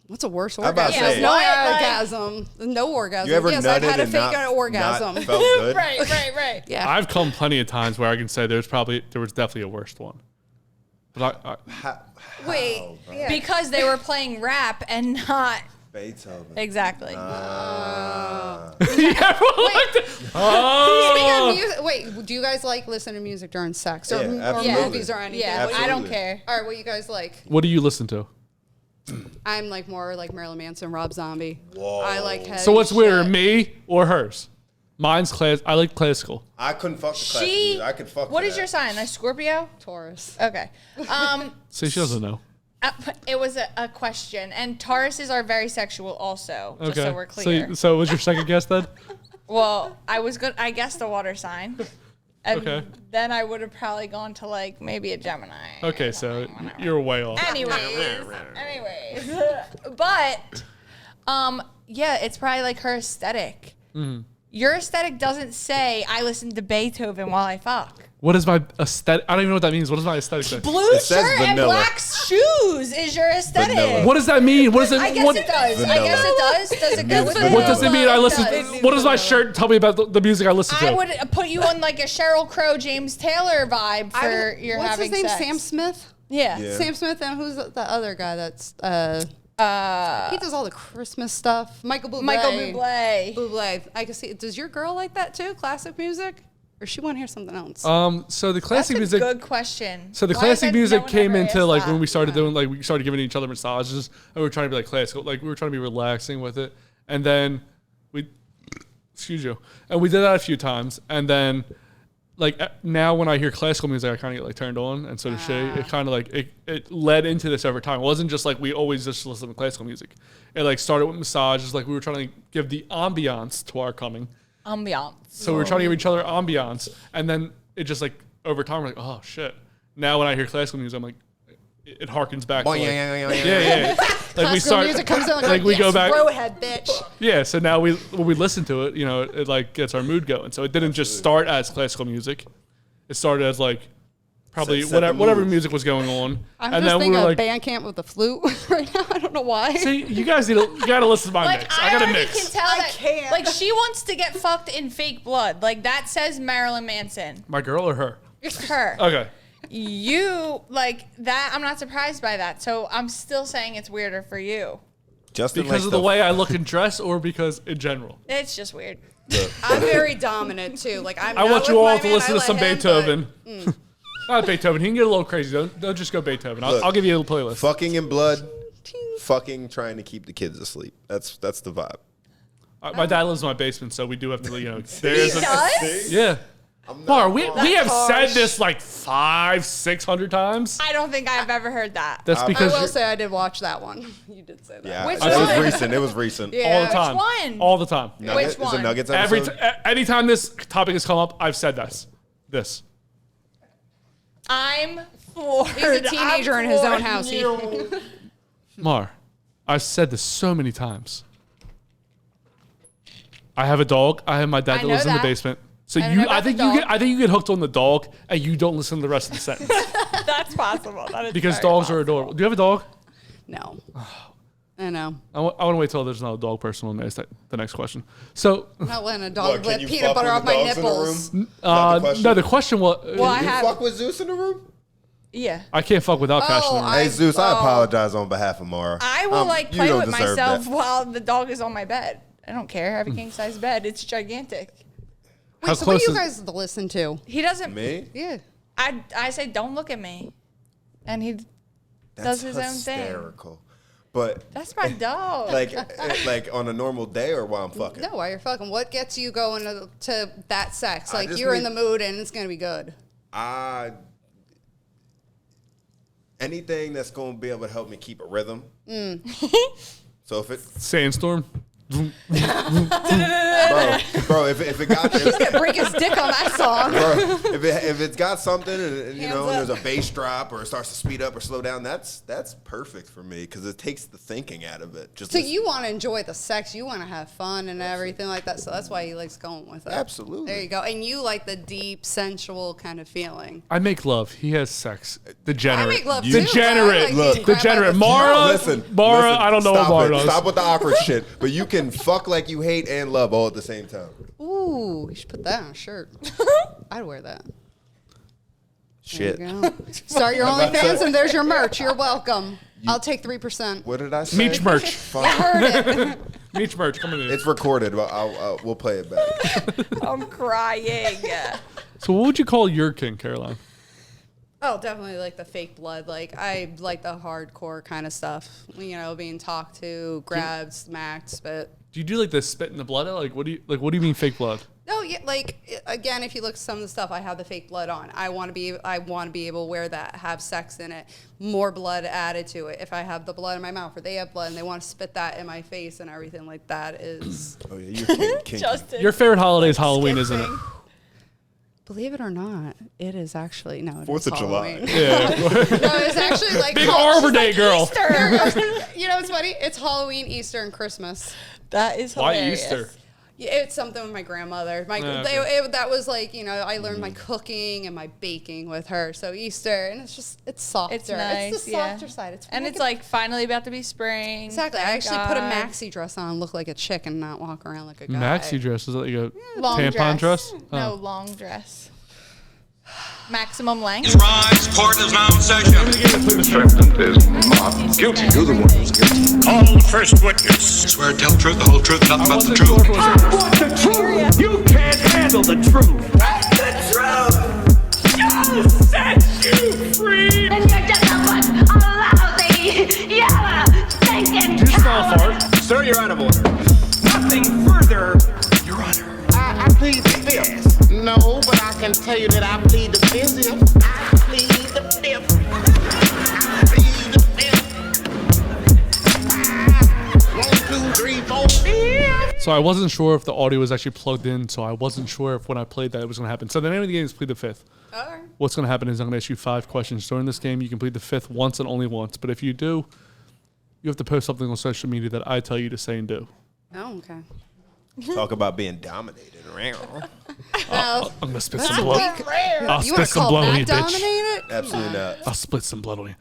What's a worse I'm about to orgasm? say, No orgasm. No orgasm. You ever yes, I've nutted had a and fake orgasm. not felt good? Right. Yeah. I've come plenty of times where I can say there was definitely a worse one. But Wait. Yeah. Because they were playing rap and not Beethoven. exactly. Speaking of music, wait, do you guys like listen to music during sex or movies or anything? Yeah, Absolutely. I don't care. All right, what you guys like? What do you listen to? I'm like more like Marilyn Manson, Rob Zombie. Whoa. I like heavy So what's shit. weirder, me or hers? Mine's class. I like classical. I couldn't fuck the classical music. I could fuck What to is that. your sign? A Scorpio? Taurus. Okay. See, she doesn't know. It was a question, and Tauruses are very sexual also. Just so we're clear. So was your second guess then? Well, I guessed a water sign. And Okay. then I would have probably gone to like maybe a Gemini. Okay, so you're way off. Anyways. But yeah, it's probably like her aesthetic. Your aesthetic doesn't say I listen to Beethoven while I fuck. What is my aesthetic? I don't even know what that means. What is my aesthetic say? Blue It says shirt and vanilla. black shoes is your aesthetic. Vanilla. What does that mean? What does it? I guess what, it does. Vanilla. I guess it does. Does it go with Vanilla. What does it mean? I listen. It What does my shirt tell me about the music I listen to? I would put you on like a Sheryl Crow, James Taylor vibe for your What's having his name? sex. Sam Smith? Yeah. Yeah. Sam Smith, and who's the other guy that's he does all the Christmas stuff. Michael Bublé. Michael Bublé. Bublé. I can see. Does your girl like that too? Classic music, or she want to hear something else? So the That's classic a music. good question. So the Why classic has no music one came ever into asked like that? when we started doing like we started giving each other massages and we were trying to be like classical, like we were trying to be relaxing with it, and then we, excuse you, and we did that a few times, and then like now when I hear classical music, I kind of get like turned on, and so does she. It kind of like it led into this over time. It wasn't just like we always just listen to classical music. It like started with massages, like we were trying to give the ambiance to our coming. Ambiance. So we were trying to give each other ambiance, and then it just like over time we're like, oh shit. Now when I hear classical music, I'm like, it harkens back. To, like, yeah. Like we start, music comes in like we go back. Rowhead, bitch. Yeah, so now when we listen to it, you know, it like gets our mood going. So it didn't just start as classical music; it started as like probably Set the whatever mood. music was going on. I'm And just then we thinking were of like, band camp with the flute right now. I don't know why. see, you guys you gotta listen to my Like, mix. I I got a already mix. can tell I that. can't. Like, she wants to get fucked in fake blood. Like, that says Marilyn Manson. My girl or her? Her. Okay. You, like, that, I'm not surprised by that. So I'm still saying it's weirder for you. Justin Because likes of the way I look and dress, or because in general? It's just weird. I'm very dominant too. Like I'm. I not want with you all my to man, listen I to some let him, Beethoven. Not Beethoven. He can get a little crazy. Don't just go Beethoven. Look. I'll give you a little playlist. fucking in blood, fucking trying to keep the kids asleep. That's the vibe. My dad lives in my basement, so we do have to, there's a, Does? yeah. Mar, we have said harsh. this like 500-600 times. I don't think I've ever heard that. That's I because will you're- say I did watch that one. You did say that. Yeah, Which it was one? recent. It was recent. Yeah. all the time. one? All the time. Nuggets, Which Is it one? Nuggets episode? Anytime this topic has come up, I've said this. I'm floored. He's a teenager I'm in his own floored. house. Mar, I've said this so many times. I have a dog. I have my dad I that know lives in the that. basement. So I know about the dog. I think you get hooked on the dog and you don't listen to the rest of the sentence That's possible. That is because very dogs possible. are adorable. Do you have a dog? No. I know. I want to wait till there's not a dog person on the next question. So I'm not letting a What, dog can let you peanut fuck butter with off the my dogs in the nipples. room? Is that the question? no, the question was Well, I You have. fuck with Zeus in the room? Yeah. I can't fuck without Cash in the room. Hey Zeus, I oh. apologize on behalf of Mara. I will You play don't with deserve myself that. while the dog is on my bed. I don't care. I have a king size bed. It's gigantic. How Wait, so what close do you is- guys listen to? He doesn't. Me? Yeah. I say don't look at me, and he That's does his own thing. hysterical. But That's my dog. like on a normal day or while I'm fucking. No, while you're fucking. What gets you going to that sex? I Like just you're in need- the mood and it's gonna be good. Anything that's going to be able to help me keep a rhythm. So if it, Sandstorm. bro, if it got He's gonna break his dick on that song. bro, if it's got something and you Hands know and up. there's a bass drop or it starts to speed up or slow down, that's perfect for me because it takes the thinking out of it. Just So listen. you want to enjoy the sex, you want to have fun and everything like that. So that's why he likes going with it. Absolutely. There you go. And you like the deep, sensual kind of feeling. I make love. He has sex. Degenerate. I make love too, Degenerate. but I like to grab Degenerate. by the Mara. Listen, Mara. I don't know what stop Mara it. does. Stop with the awkward shit. But you can fuck like you hate and love all at the same time. Ooh, you should put that on a shirt. I'd wear that. Shit. There you go. Start your about to OnlyFans say- and there's your merch. You're welcome. I'll take 3%. What did I say? Meech merch. Fuck. Heard it. Meech merch. Coming in. It's recorded, but we'll play it back. I'm crying. So what would you call your king, Caroline? Oh, definitely like the fake blood. Like I like the hardcore kind of stuff. You know, being talked to, grabbed, smacked, spit. Do you do like the spit in the blood? Like what do you mean fake blood? No, yeah, like again, if you look at some of the stuff, I have the fake blood on. I want to be able to wear that, have sex in it, more blood added to it. If I have the blood in my mouth, or they have blood and they want to spit that in my face and everything like that is. Oh yeah, you're king. Justin. Your favorite holiday is Halloween, isn't it? skipping. Believe it or not, it is actually no. It 4th is of July. Halloween. Yeah. No, it's actually like Big Arbor Day girl. You know, it's funny. It's Halloween, Easter, and Christmas. That is Why hilarious. Easter? Yeah, it's something with my grandmother. Okay. That was like, you know, I learned my cooking and my baking with her. So Easter, and it's softer. It's nice. It's the softer side. It's And it's like finally about to be spring. exactly. I Thank actually put a God. maxi dress on and look like a chick and not walk around like a guy. Maxi dress. Is that like a Long tampon dress? No, Oh. long dress. Maximum length. Rise, court is now in session. Defendant is not guilty. You're the one who's guilty. Call the first witness. Swear to tell the truth, the whole truth, nothing but the truth. The truth. You can't handle the truth. The truth. I'll set you free. And you're just a lousy, yellow, stinking Did you smell a fart? Sir, you're out of order. Nothing further. Your Honor. I plead the fifth. No, but I can tell you that I plead the fifth. I plead the fifth. I plead the fifth. 1, 2, 3, 4. So I wasn't sure if the audio was actually plugged in, so I wasn't sure if when I played that it was going to happen. So the name of the game is Plead the Fifth. Alright. What's going to happen is I'm going to ask you 5 questions. During this game, you can plead the fifth once and only once. But if you do, you have to post something on social media that I tell you to say and do. Oh, okay. Talk about being dominated. I'm going to spit some That's blow. weak. I'll You want spit to some call blow in that you, bitch. dominated? Absolutely not. I'll split some blood on you. You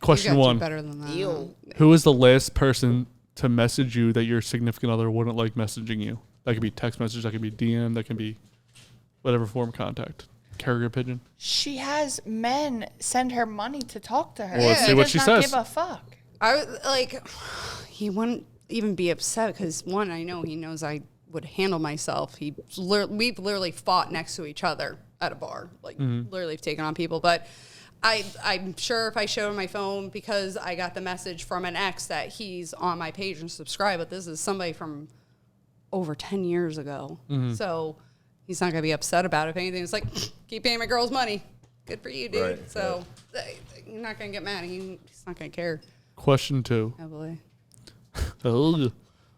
Question gotta do one. better than that. Who is the last person to message you that your significant other wouldn't like messaging you? That could be text message, that could be DM, that can be whatever form of contact. Carrier pigeon. She has men send her money to talk to her. Well, let's see what she does not says. give a fuck. I was like, he wouldn't even be upset because one, I know he knows I would handle myself. We've literally fought next to each other at a bar, like literally have taken on people. But I'm sure if I showed him my phone because I got the message from an ex that he's on my page and subscribe, but this is somebody from over 10 years ago. So he's not gonna be upset about it. If anything, it's like, keep paying my girl's money. Good for you, dude. Right, So you're not gonna get mad. He's not gonna care. Question 2. Heavily.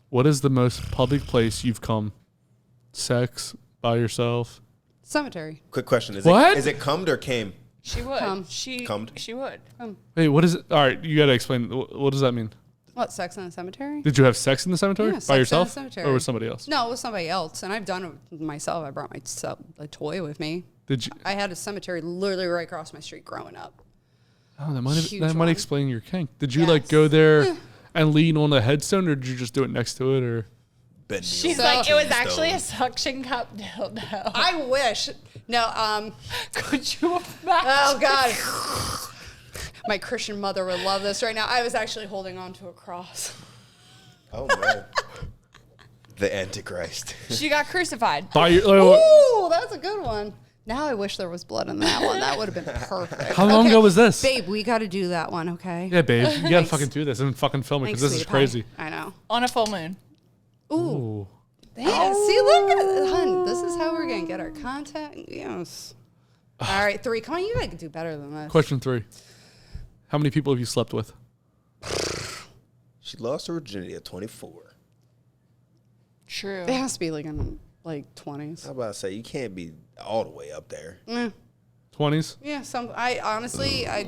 What is the most public place you've come? Sex, by yourself? Cemetery. Quick question. Is What? It cummed or came? She would. Come. Cummed? She would. Wait, what is it? All right, you got to explain. What does that mean? What, sex in a cemetery? Did you have sex in the cemetery? Yeah, sex by in a yourself? cemetery. Or with somebody else? No, it was somebody else, and I've done it myself. I brought a toy with me. Did you? I had a cemetery literally right across my street growing up. Oh, that might Huge one. explain your kink. Did you like go there and lean on the headstone, or did you just do it next to it, or? She's like, it was actually a suction cup dildo. I wish. No, Could you imagine? oh God. My Christian mother would love this right now. I was actually holding on to a cross. Oh man. The Antichrist. She got crucified. By your, Ooh, that's a good one. Now I wish there was blood in that one. That would have been perfect. How long ago was this? Babe, we got to do that one, okay? Yeah, babe, you gotta fucking do this and fucking film it because Thanks, this is sweetie crazy. pie. I know. On a full moon. Ooh. Damn, see, look at hun. This is how we're gonna get our content. Yes. All right, 3. Come on, you gotta do better than this. Question 3. How many people have you slept with? She lost her virginity at 24. True. It has to be like in like 20s. How about I say you can't be all the way up there? 20s? Yeah. I honestly, I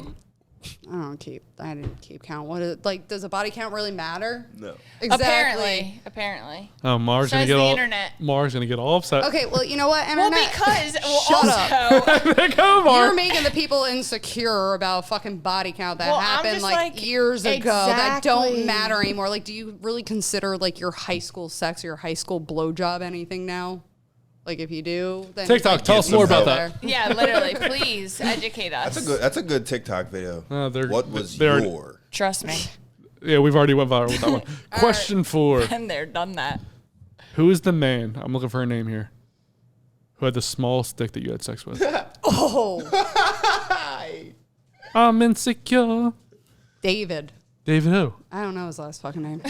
didn't keep count. What is, like, does a body count really matter? No. Exactly. Apparently. Oh, Mars gonna Says get the all. internet. Mars gonna get all upset. Okay, well, you know what, Well, internet? because Shut also, Come on. You're making the people insecure about fucking body count that Well, I'm happened just like like, years ago that don't exactly. matter anymore. Like, do you really consider like your high school sex or your high school blowjob anything now? Like, if you do, then TikTok, like, tell us get more some about help. that. yeah, literally, please educate us. That's a good TikTok video. What was they're- your? Trust me. Yeah, we've already went viral with that one. Question 4. Been there, done that. Who is the man? I'm looking for a name here. Who had the smallest dick that you had sex with? Oh, I'm insecure. David. David who? I don't know his last fucking name.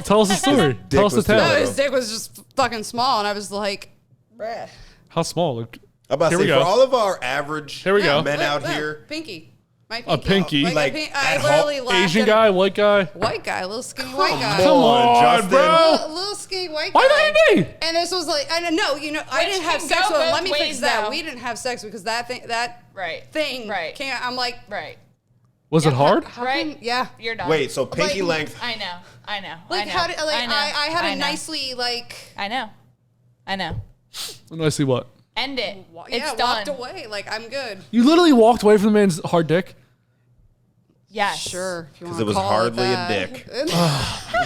Tell us the story. Tell us the was tale. No, little. his dick was just fucking small, and I was like, bruh. How small? Like, I'm about to Here we say, go. for all of our average Here we go. men out here, Pinky. My A pinky? Like, I at literally home- laughed Asian at- guy, white guy? White guy, little skinny white guy. Come on, Justin. bro. Little skinny white guy. Why not me? And this was like, I know, you know, I Which didn't have can sex go with him. both Let me fix ways, that. though. We didn't have sex because that thing, Right. Right. I'm like, Right. Was it hard? Right? yeah. You're done. wait, so pinky Like- length. I know. Like, I know. how did, like, know, I had a know. nicely, like, I know. Let me see what. End it. It's yeah, done. walked away. Like, I'm good. You literally walked away from the man's hard dick? Yes. Sure. Because it was hardly a dick.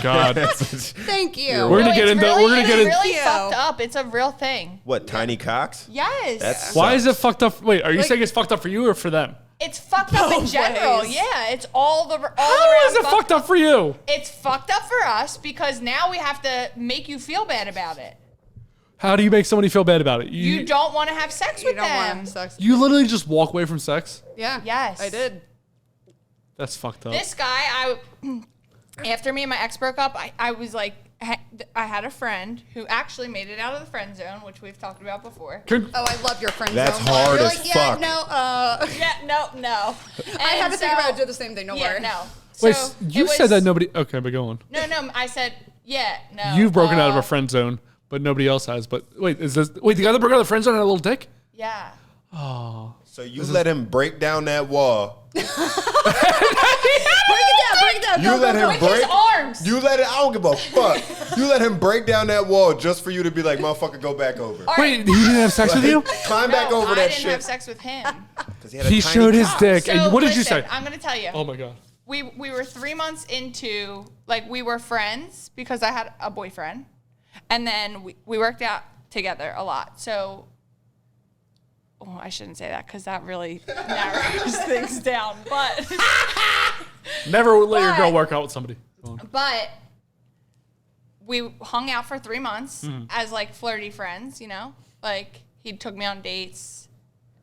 God. Thank you. We're gonna get into. Really, We're gonna get it's into. really fucked up. It's a real thing. What, tiny cocks? Yes. That's Why is it fucked up? Wait, are you Like- saying it's fucked up for you or for them? It's fucked up in Both general. ways. Yeah, it's all How around is it fucked up for you? It's fucked up for us because now we have to make you feel bad about it. How do you make somebody feel bad about it? You don't want to have sex You with don't want to them. have sex. You literally just walk away from sex? Yeah. Yes. I did. That's fucked up. This guy, after me and my ex broke up, I was like, I had a friend who actually made it out of the friend zone, which we've talked about before. Oh, I love your friend That's zone. hard You're as like, fuck. Yeah, no. I had to think about it. Do the same thing. Don't Yeah, worry. no. Wait, So you it said was- that nobody. Okay, but go on. No, I said, yeah, no. You've broken out of a friend zone, but nobody else has. But wait, is this? Wait, the guy that broke out of the friend zone had a little dick? Yeah. So you let him break down that wall. Break it down. You let him With break. his arms. You let it. I don't give a fuck. You let him break down that wall just for you to be like, motherfucker, go back over. Wait, he didn't have sex with you? Climb back over I that didn't shit. have sex with him. Because He showed his dick. So And what did you listen, say? I'm gonna tell you. Oh my God. We were 3 months into, like, we were friends because I had a boyfriend, and then we worked out together a lot. So, I shouldn't say that because that really narrows things down. But Never let your girl work out with somebody. But we hung out for 3 months as like flirty friends, you know? Like he took me on dates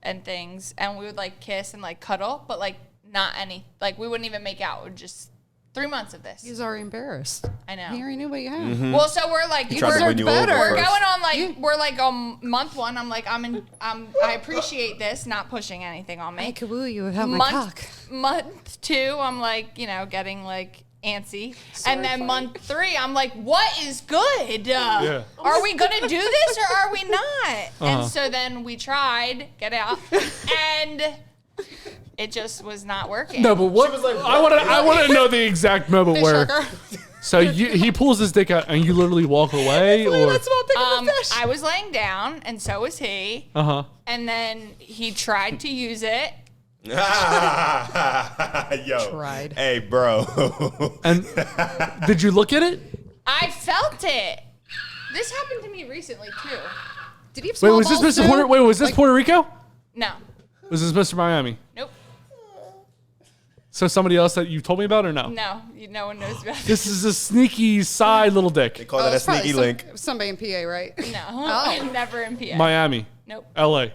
and things, and we would like kiss and like cuddle, but like not any, like we wouldn't even make out. We'd just 3 months of this. He's already embarrassed. I know. He already knew what you had. Well, so we're like, He tried to win you over we're first. going on like, we're like on month 1. I'm like, I appreciate this, not pushing anything on me. I could woo you without my cock. Month 2, I'm like, you know, getting like antsy. And then month 3, I'm like, what is good? Yeah. Are we going to do this or are we not? And so then we tried, get out, and it just was not working. No, but what? I want to know the exact moment where. So he pulls his dick out and you literally walk away, or I was laying down and so was he. And then he tried to use it. Yo. Tried. Hey, bro. And did you look at it? I felt it. This happened to me recently too. Did he have Wait, small was this balls Mr. too? Puerto? Wait, was this Puerto Rico? No. Was this Mr. Miami? Nope. So somebody else that you told me about, or no? No. No one knows about This is a sneaky side little They dick. call that a it's probably sneaky link. Somebody in PA, right? No. Never in PA. Miami, Nope. LA.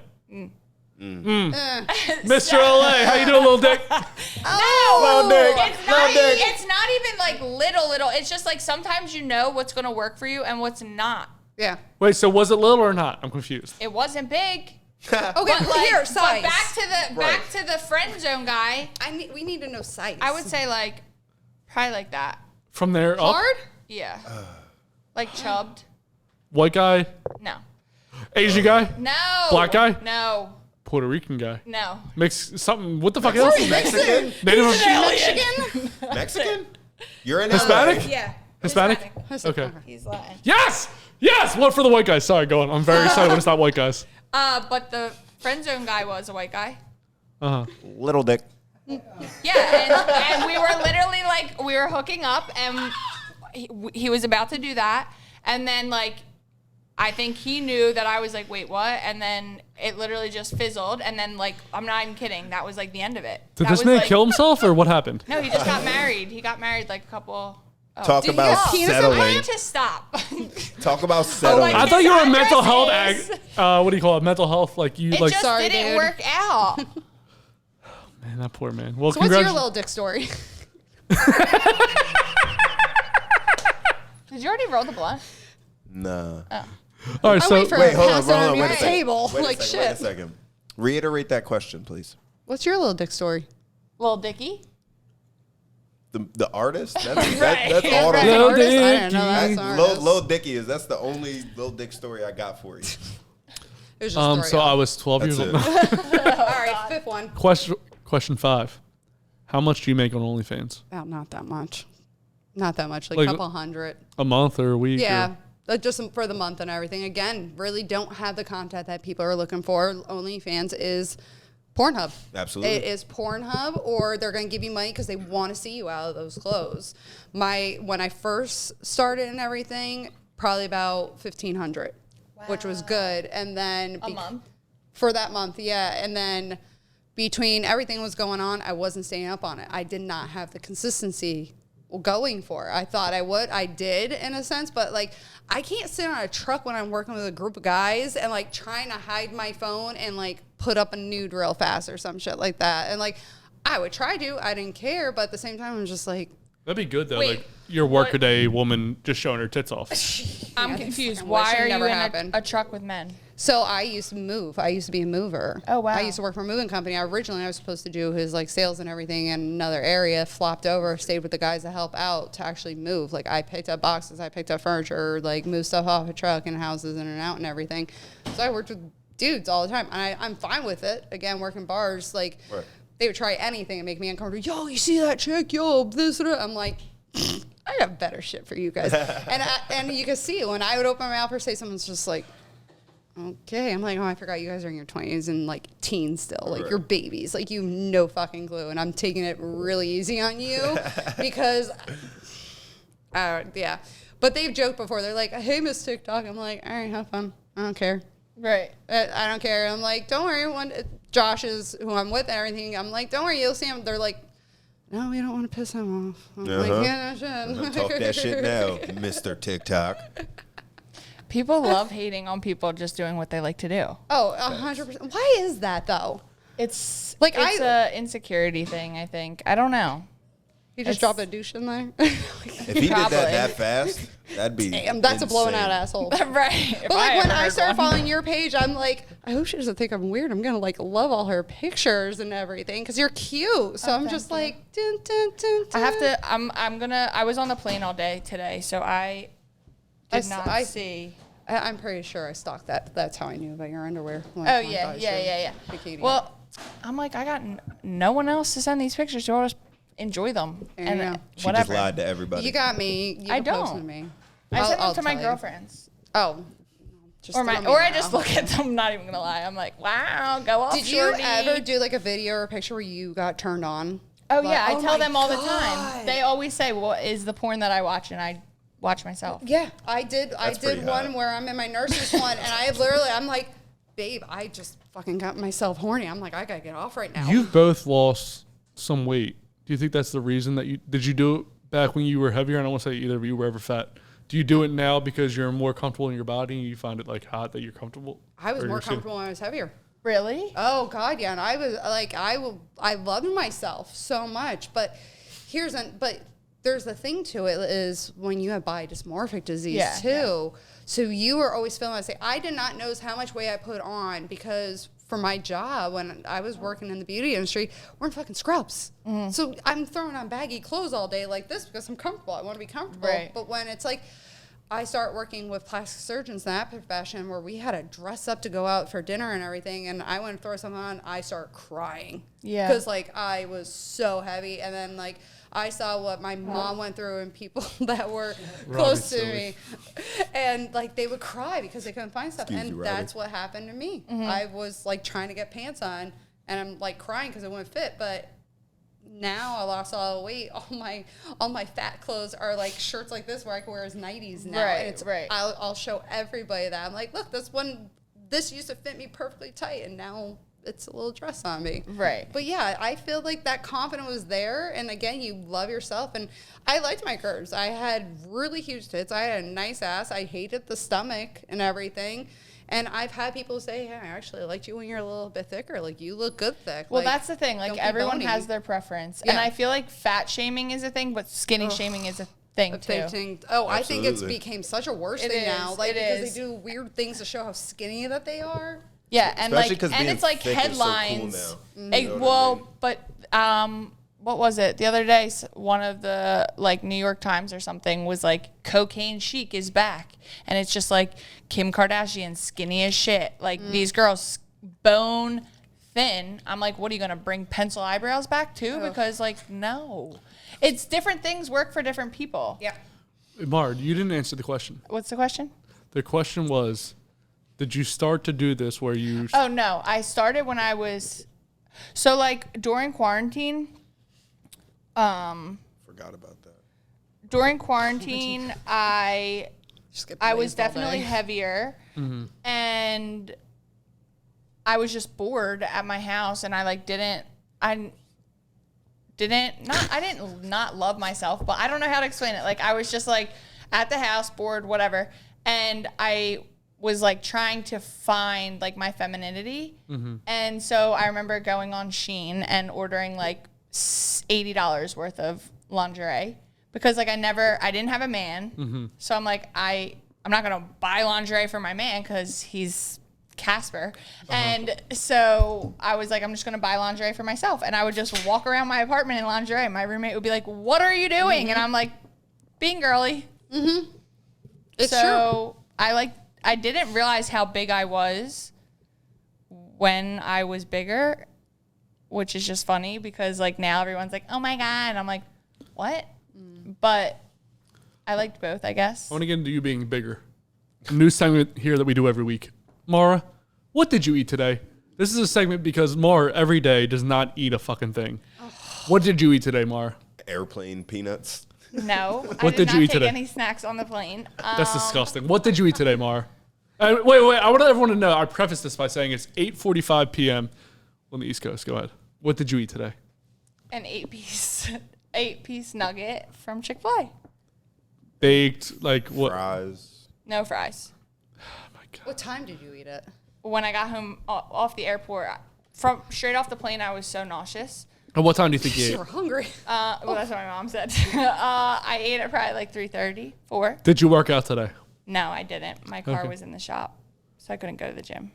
Mr. LA, how you doing, little dick? No. dick. It's not even like little. It's just like sometimes you know what's going to work for you and what's not. Yeah. Wait, so was it little or not? I'm confused. It wasn't big. Okay, But like, here, size. But back to the friend zone guy. We need to know size. I would say like probably like that. From there up? hard. Yeah. Like chubbed. White guy? No. Asian guy? No. Black guy? No. Puerto Rican guy? No. Mix something. What the fuck else? Mexican? Native Mexican. Mexican? You're in Hispanic? LA. Yeah. Hispanic? Okay. He's Latin. Yes! Yes! One for the white guys. Sorry, go on. I'm very excited when it's not white guys. But the friend zone guy was a white guy. Little dick. Yeah, and we were literally like, we were hooking up, and he was about to do that, and then like, I think he knew that I was like, wait, what? And then it literally just fizzled, and then like, I'm not even kidding, that was like the end of it. Did That this was, man like- kill himself, or what happened? No, he just got married. He got married like a couple. Talk Did he about have penis in settling. I need to stop. Talk about settling. I thought you were a His mental health address what do you call it? Mental health, like you It like. just Sorry, didn't dude. work out. Man, that poor man. Well, So what's your congrats. little dick story? Did you already roll the blunt? Nah. All right, I'm so waiting for Wait, it to hold on, pass hold it on, on your wait a second. table. Wait a Like second, Wait a shit. second. Reiterate that question, please. What's your little dick story? Little Dicky? The artist? That's Right. that's all Right. the Lil Artist? I didn't know Dicky. that's an artist. Lil Dicky is. That's the only Lil Dick story I got for you. It was just so I was 12 That's years it. old. All right, fifth one. Question 5. How much do you make on OnlyFans? About not that much. Not that much. Like Like- a couple hundred. A month or a week? Yeah. Or, Like just for the month and everything. Again, really don't have the content that people are looking for. OnlyFans is Pornhub. Absolutely. It is Pornhub, or they're going to give you money because they want to see you out of those clothes. When I first started and everything, probably about $1,500, which was good. And then A month? for that month, yeah. And then between everything was going on, I wasn't staying up on it. I did not have the consistency going for it. I thought I would. I did in a sense, but like I can't sit on a truck when I'm working with a group of guys and like trying to hide my phone and like put up a nude real fast or some shit like that. And like I would try to. I didn't care, but at the same time I'm just like, that'd be good though. Wait, like your workaday woman just showing her tits off. I'm I confused. fucking Why wish it are you never in happened. a truck with men? so I used to move. I used to be a mover. Oh, wow. I used to work for a moving company. Originally I was supposed to do his like sales and everything in another area, flopped over, stayed with the guys to help out to actually move. Like I picked up boxes, I picked up furniture, like moved stuff off a truck and houses in and out and everything. So I worked with dudes all the time. And I'm fine with it. Again, working bars, like Right. they would try anything and make me uncomfortable. Yo, you see that chick? Yo, this and that. I'm like, I got better shit for you guys. And you can see it when I would open my mouth or say something's just like, okay. I'm like, oh, I forgot you guys are in your 20s and like teens still. Like you're babies. Like you have no fucking clue. And I'm taking it really easy on you because, yeah. But they've joked before. They're like, hey, Miss TikTok. I'm like, all right, have fun. I don't care. Right. I don't care. I'm like, don't worry. When Josh is who I'm with and everything, I'm like, don't worry. You'll see him. They're like, no, we don't want to piss him off. I'm like, yeah, no shit. Talk that shit now, Mr. TikTok. People love hating on people just doing what they like to do. Oh, 100%. Why is that though? It's a insecurity thing, I think. I don't know. You just drop a douche in there? If he did that fast, that'd be damn, that's insane. a blown out asshole. Right. But like when I started following your page, I'm like, I hope she doesn't think I'm weird. I'm gonna like love all her pictures and everything because you're cute. So I'm just like, dun, dun, dun, dun. I have to. I was on the plane all day today, so I did not see. I'm pretty sure I stalked that. That's how I knew about your underwear. Oh yeah. Bikini. Well, I'm like, I got no one else to send these pictures to. I'll just enjoy them and She whatever. just lied to everybody. You got me. You I posted don't. Me. I send them to my tell you. girlfriends. Oh. I just look at them. Not even gonna lie. I'm like, wow, go off. Did you ever do like a video or a picture where you got turned on? Oh like, yeah, I oh tell my them all the time. God. They always say, "What is the porn that I watch?" And I watch myself. Yeah, I did. That's I did pretty one hot. where I'm in my nurse's one, and I'm like, babe, I just fucking got myself horny. I'm like, I gotta get off right now. You've both lost some weight. Do you think that's the reason that you do it back when you were heavier? I don't want to say either of you were ever fat. Do you do it now because you're more comfortable in your body and you find it like hot that you're comfortable? I was Or more you're comfortable when I was heavier. Really? Oh God, yeah. And I was like, I loved myself so much. But there's the thing to it is when you have body dysmorphic disease too. Yeah. So you were always feeling. I did not know how much weight I put on because for my job when I was working in the beauty industry, we're in fucking scrubs. Mm-hmm. So I'm throwing on baggy clothes all day like this because I'm comfortable. I want to be comfortable. Right. But when it's like I start working with plastic surgeons in that profession where we had to dress up to go out for dinner and everything, and I went to throw something on, I start crying. Yeah. Because like I was so heavy, and then like I saw what my mom went through and people that were close to me, and like they would cry because they couldn't find stuff, and that's what happened to me. Mm-hmm. I was like trying to get pants on, and I'm like crying because it wouldn't fit, but. Now I lost all the weight. All my fat clothes are like shirts like this where I can wear as 90s now. Right, and it's I'll show everybody that. I'm like, look, this used to fit me perfectly tight, and now it's a little dress on me. Right. But yeah, I feel like that confidence was there, and again, you love yourself. And I liked my curves. I had really huge tits. I had a nice ass. I hated the stomach and everything. And I've had people say, hey, I actually liked you when you're a little bit thicker. Like, you look good thick. Well, like, that's the thing. Like, everyone has their preference. Yeah. And I feel like fat shaming is a thing, but skinny shaming is a thing, too. Oh, absolutely. I think it's became such a worse thing now. Like, because they do weird things to show how skinny that they are. Yeah, and especially like, and it's like headlines. So cool now. You know but what was it? The other day, one of the like New York Times or something was like, cocaine chic is back. And it's just like Kim Kardashian, skinny as shit. Like these girls, bone thin. I'm like, what are you going to bring pencil eyebrows back too? Because like, no. It's different things work for different people. Yeah. Maura, you didn't answer the question. What's the question? The question was, did you start to do this where you... Oh, no. I started when I was... So like during quarantine... Forgot about that. During quarantine, I was definitely heavier, and I was just bored at my house, and I didn't not love myself, but I don't know how to explain it. Like I was just like at the house, bored, whatever, and I was like trying to find like my femininity, and so I remember going on Shein and ordering like $80 worth of lingerie because like I didn't have a man. So I'm like, I'm not going to buy lingerie for my man because he's Casper. And so I was like, I'm just going to buy lingerie for myself. And I would just walk around my apartment in lingerie. My roommate would be like, what are you doing? And I'm like, being girly. It's true. I didn't realize how big I was when I was bigger, which is just funny because like now everyone's like, oh my God. And I'm like, what? But I liked both, I guess. I want to get into you being bigger. News segment here that we do every week. Maura, what did you eat today? This is a segment because Maura every day does not eat a fucking thing. What did you eat today, Maura? Airplane peanuts. No. What did you eat today? I did not take any snacks on the plane. That's disgusting. What did you eat today, Maura? Wait. I want everyone to know. I preface this by saying it's 8:45 p.m. on the East Coast. Go ahead. What did you eat today? An 8-piece nugget from Chick-fil-A. Baked, like what? Fries. No fries. Oh my God. What time did you eat it? When I got home off the airport, from straight off the plane, I was so nauseous. And what time do you think you You ate? were hungry. Well, that's what my mom said. I ate at probably like 3:30, 4. Did you work out today? No, I didn't. My car Okay. was in the shop, so I couldn't go to the gym.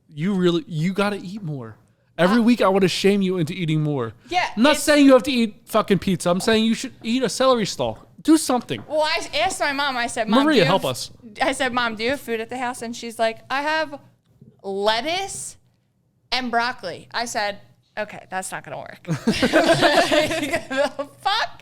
You got to eat more. Every week I want to shame you into eating more. Yeah, I'm not it's- saying you have to eat fucking pizza. I'm saying you should eat a celery stalk. Do something. Well, I asked my mom. I said, "Mom, Maria, do you help have-" us. I said, "Mom, do you have food at the house?" And she's like, "I have lettuce and broccoli." I said, "Okay, that's not gonna work." The fuck.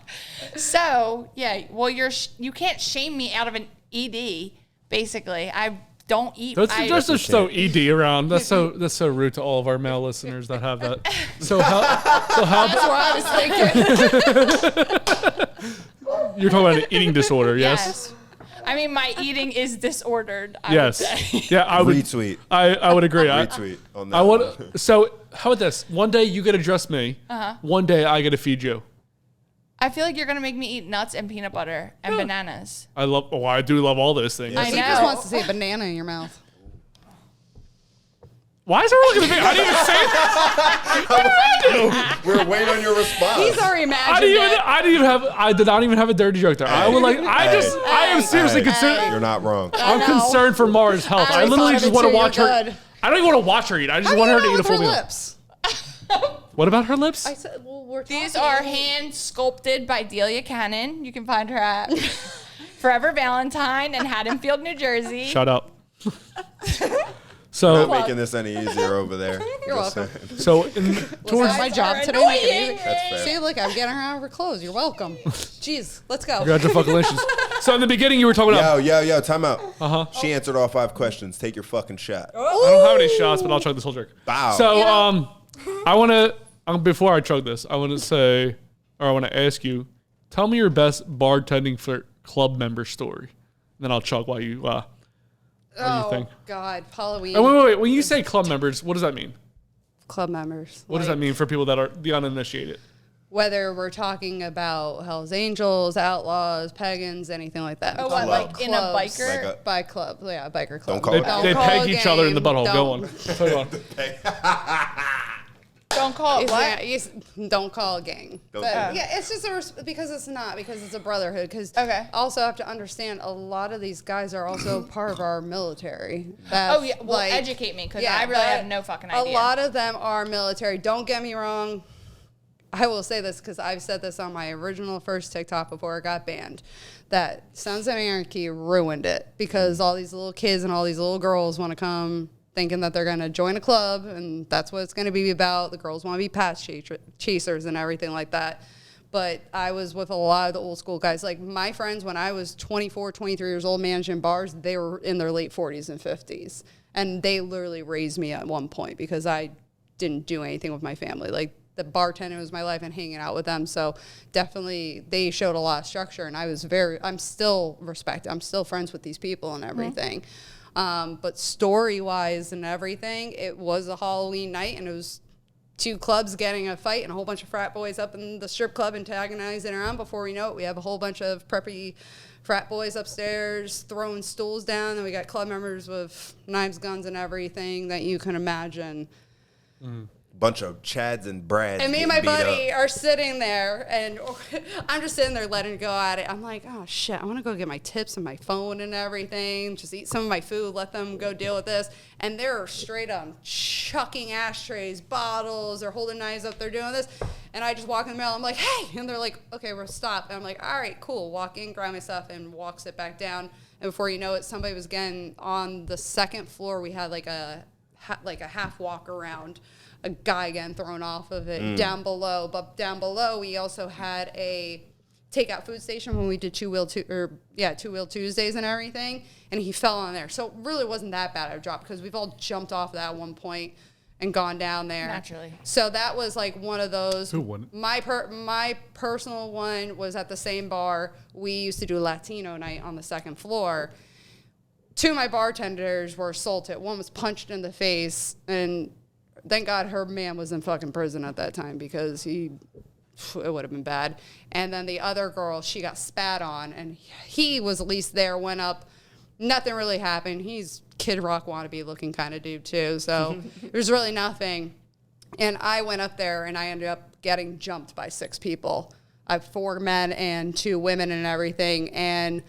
So yeah, well, you can't shame me out of an ED. Basically, I don't eat. That's just so ED around. That's so rude to all of our male listeners that have that. So how That's what I was thinking. you're talking about an eating disorder? Yes. Yes. I mean, my eating is disordered. I Yes. would say. Yeah, I would. Retweet. I would agree. Retweet on that. I would. So how about this? One day you get to dress me. One day I get to feed you. I feel like you're gonna make me eat nuts and peanut butter and bananas. I do love all those things. I He just know. wants to see a banana in your mouth. Why is everyone looking at me? I didn't even say that. We're waiting on your response. He's already imagined it. I did not even have a dirty joke there. I would like. I am seriously concerned. You're not wrong. I'm concerned for Mara's health. I already literally thought just of it want to too, watch you're her. good. I don't even want to watch her eat. I just want her to eat a full meal. lips. What about her lips? I said, well, we're These talking. are hand sculpted by Delia Cannon. You can find her at Forever Valentine in Haddonfield, New Jersey. Shut up. Not So, making this any easier over there. You're Just welcome. saying. so Towards my job today. annoying. Make it easy. That's fair. See, look, I'm getting her out of her clothes. You're welcome. Jeez, let's go. congratulations. So in the beginning, you were talking about. Yo, time out. She answered all 5 questions. Take your fucking shot. I don't have any shots, but I'll chug this whole drink. Wow. So, I want to before I chug this, I want to say, or I want to ask you, tell me your best bartending for club member story. And then I'll chug while you. What do you think? God, Halloween. Oh, wait. When you say club members, what does that mean? Club members. What does that mean for people that are the uninitiated? Whether we're talking about Hell's Angels, Outlaws, Pagans, anything like that. Oh, what, like in a Clubs. biker? Like By club, yeah, biker club. Don't call They, it out. they call peg a each other in the game. butthole. Go on. Don't. Go on. Don't call it what? Don't call a gang. Don't But do that. yeah, it's just because it's not, because it's a brotherhood. Because Okay. also have to understand a lot of these guys are also part of our military. Oh, yeah. Well, educate me, 'cause I really have no fucking idea. A lot of them are military. Don't get me wrong. I will say this because I've said this on my original first TikTok before it got banned, that Sons of Anarchy ruined it because all these little kids and all these little girls want to come thinking that they're going to join a club and that's what it's going to be about. The girls want to be patch chasers and everything like that. But I was with a lot of the old school guys. Like my friends, when I was 24, 23 years old, managing bars, they were in their late 40s and 50s. And they literally raised me at one point because I didn't do anything with my family. Like the bartending was my life and hanging out with them. So definitely they showed a lot of structure. And I'm still I'm still friends with these people and everything. But story-wise and everything, it was a Halloween night, and it was 2 clubs getting a fight and a whole bunch of frat boys up in the strip club antagonizing around. Before we know it, we have a whole bunch of preppy frat boys upstairs throwing stools down, and we got club members with knives, guns, and everything that you can imagine. Bunch of Chads and Brads. And me and my getting beat buddy up. are sitting there, and I'm just sitting there letting it go at it. I'm like, oh, shit, I want to go get my tips and my phone and everything, just eat some of my food, let them go deal with this. And they're straight on chucking ashtrays, bottles, they're holding knives up, they're doing this. And I just walk in the middle, I'm like, hey! And they're like, okay, we'll stop. And I'm like, all right, cool. Walk in, grab my stuff, and walk it back down. And before you know it, somebody was getting on the second floor. We had like a half walk around. A guy getting thrown off of it down below. But down below, we also had a takeout food station when we did Two Wheel Tuesdays and everything, and he fell on there. So it really wasn't that bad of a drop because we've all jumped off that at one point and gone down there. Naturally. So that was like one of those. Who won? My personal one was at the same bar. We used to do Latino night on the second floor. 2 of my bartenders were assaulted. One was punched in the face, and thank God her man was in fucking prison at that time because it would have been bad. And then the other girl, she got spat on, and he was at least there, went up. Nothing really happened. He's Kid Rock wannabe looking kind of dude too, so there's really nothing. And I went up there, and I ended up getting jumped by 6 people. I have 4 men and 2 women and everything, and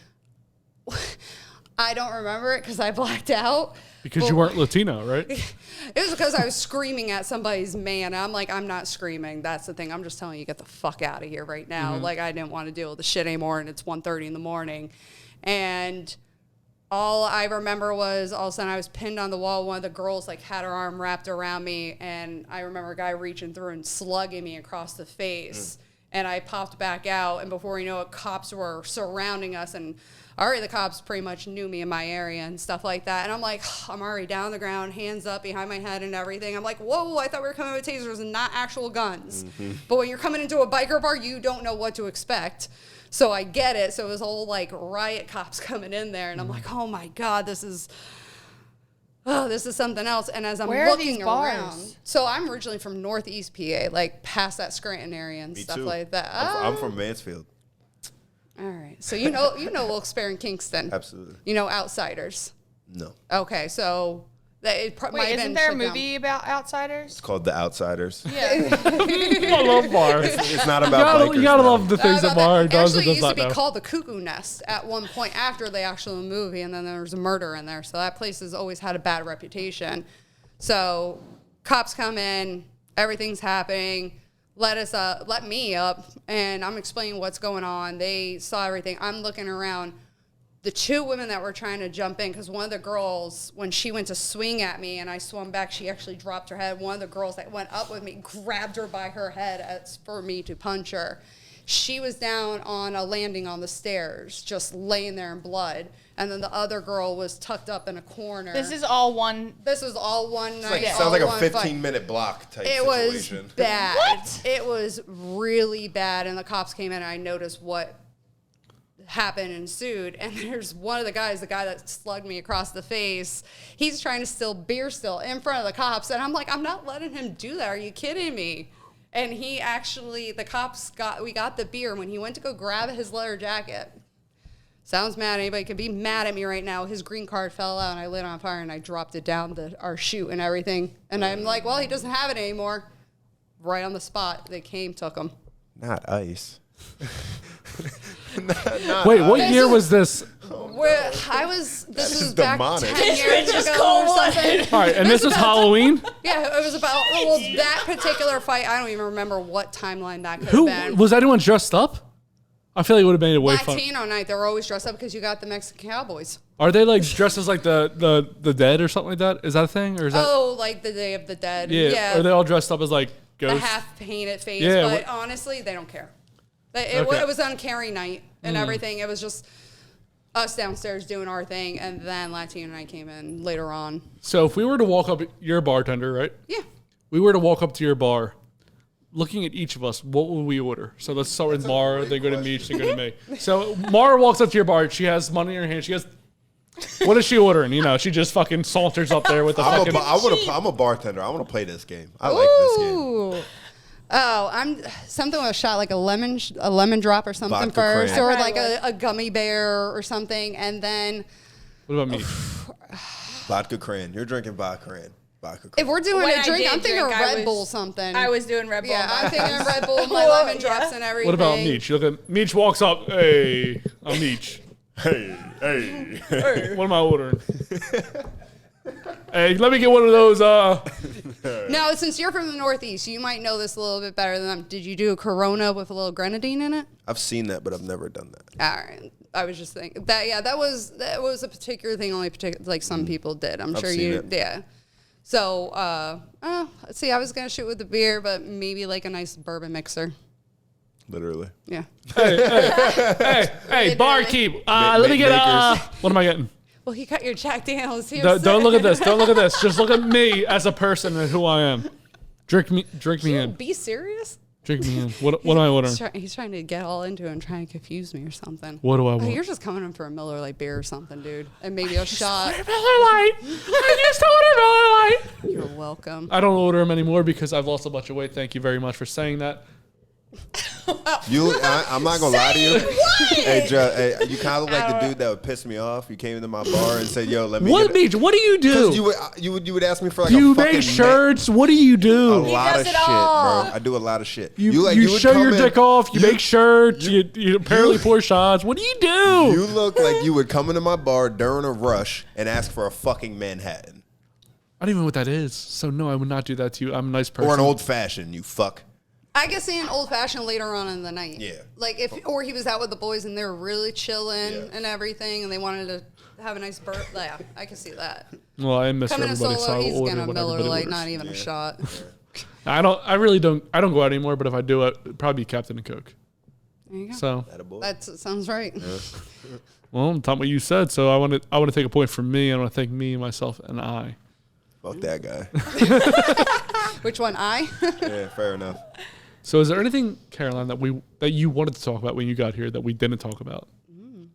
I don't remember it because I blacked out. Because you weren't Latino, right? It was because I was screaming at somebody's man. I'm like, I'm not screaming. That's the thing. I'm just telling you, get the fuck out of here right now. Like, I didn't want to deal with the shit anymore, and it's 1:30 in the morning. And all I remember was all of a sudden I was pinned on the wall. One of the girls like had her arm wrapped around me, and I remember a guy reaching through and slugging me across the face. And I popped back out, and before you know it, cops were surrounding us, and already the cops pretty much knew me in my area and stuff like that. And I'm like, I'm already down on the ground, hands up behind my head and everything. I'm like, whoa, I thought we were coming with tasers and not actual guns. But when you're coming into a biker bar, you don't know what to expect. So I get it. So it was all like riot cops coming in there, and I'm like, oh my God, this is something else. And as I'm looking around, so I'm originally from Northeast PA, like past that Scranton area and stuff like that. I'm from Mansfield. All right. So you know Wilkes-Barre and Kingston. Absolutely. You know Outsiders. No. Okay, so Wait, isn't there a movie about outsiders? It's called The Outsiders. Yeah. I love Maura. It's not about bikers. You gotta no. love the things that Maura does and Actually, it does used to not be know. called the Cuckoo Nest at one point after the actual movie, and then there was a murder in there. So that place has always had a bad reputation. So cops come in, everything's happening. Let me up, and I'm explaining what's going on. They saw everything. I'm looking around. The 2 women that were trying to jump in, because one of the girls, when she went to swing at me and I swung back, she actually dropped her head. One of the girls that went up with me grabbed her by her head for me to punch her. She was down on a landing on the stairs, just laying there in blood. And then the other girl was tucked up in a corner. This was all one night. Sounds like a 15-minute block type situation. It was bad. What? It was really bad. And the cops came in, and I noticed what happened and ensued. And there's one of the guy that slugged me across the face. He's trying to steal beer still in front of the cops. And I'm like, I'm not letting him do that. Are you kidding me? And he actually, we got the beer. When he went to go grab his leather jacket, sounds mad. Anybody could be mad at me right now. His green card fell out, and I lit on fire, and I dropped it down our chute and everything. And I'm like, well, he doesn't have it anymore. Right on the spot. They came, took him. Not ice. Wait, what year was this? This was back demonic. 10 years ago or something. All right, and this was Halloween? Yeah, it was about, that particular fight, I don't even remember what timeline that could have been. Was anyone dressed up? I feel like it would have made it way fun. Latino night, they were always dressed up because you got the Mexican Cowboys. Are they like dressed as like the dead or something like that? Is that a thing? Or is that Like the Day of the Dead. Yeah. Are they all dressed up as like ghosts? The half-painted face, Yeah, but honestly, they don't care. It was uncaring night and everything. It was just us downstairs doing our thing, and then Latino night came in later on. So if we were to walk up, you're a bartender, right? Yeah. We were to walk up to your bar, looking at each of us, what would we order? So let's start with Maura, then go to Meech, then go to me. So Maura walks up to your bar. She has money in her hand. She goes, what is she ordering? You know, she just fucking saunters up there with the fucking... I'm a bartender. I want to play this game. I like this game. Oh, I'm something with a shot, like a lemon drop or something Vodka first, cran. or like a gummy bear or something, and then. What about me? Vodka cran. You're drinking vodka cran. If we're doing When a I drink, did I'm thinking drink, Red Bull something. I was doing Red Bull. Yeah, I'm thinking Red Bull, my lemon drops and everything. What about Meech? You look at Meech walks up. Hey, I'm Meech. Hey. What am I ordering? Hey, let me get one of those. Now, since you're from the Northeast, you might know this a little bit better than them. Did you do a Corona with a little grenadine in it? I've seen that, but I've never done that. All right. I was just thinking that. Yeah, that was a particular thing. Like some people did. I'm sure you. Yeah. So, let's see. I was gonna shoot with the beer, but maybe like a nice bourbon mixer. Literally. Yeah. Hey, barkeep. Let me get what am I getting? Well, he got your Jack Daniels here. Don't look at this. Don't look at this. Just look at me as a person and who I am. Drink me in. Be serious. Drink me in. What am I ordering? He's trying to get all into it and trying to confuse me or something. What do I want? Oh, you're just coming in for a Miller Lite beer or something, dude, and maybe a shot. Miller Lite. I used to order Miller Lite. You're welcome. I don't order them anymore because I've lost a bunch of weight. Thank you very much for saying that. I'm not gonna lie to you. Hey, Joe, you kind of look like the dude that would piss me off. You came into my bar and said, "Yo, let me." What do you do? You would ask me for like you a fucking make shirts. What do you do? A lot of shit, bro. I do a lot of shit. You would show come your in- dick off. You make shirts. You apparently pour shots. What do you do? You look like you would come into my bar during a rush and ask for a fucking Manhattan I don't even know what that is. So no, I would not do that to you. I'm a nice person. or an old fashioned. You fuck. I could see an old fashioned later on in the night. Yeah. Like or he was out with the boys and they were really chilling and everything, and they wanted to have a nice burp. Yeah, I can see that. Well, I miss Coming in everybody, solo, so he's I'll order gonna what Miller everybody Lite, orders. not even a shot. I don't go out anymore, but if I do, it'd probably be Captain and Coke. There you go. So That sounds right. well, I'm talking what you said. So I want to take a point from me. I want to thank me, myself, and I. Fuck that guy. Which one? I? Yeah, fair enough. So is there anything, Caroline, that you wanted to talk about when you got here that we didn't talk about?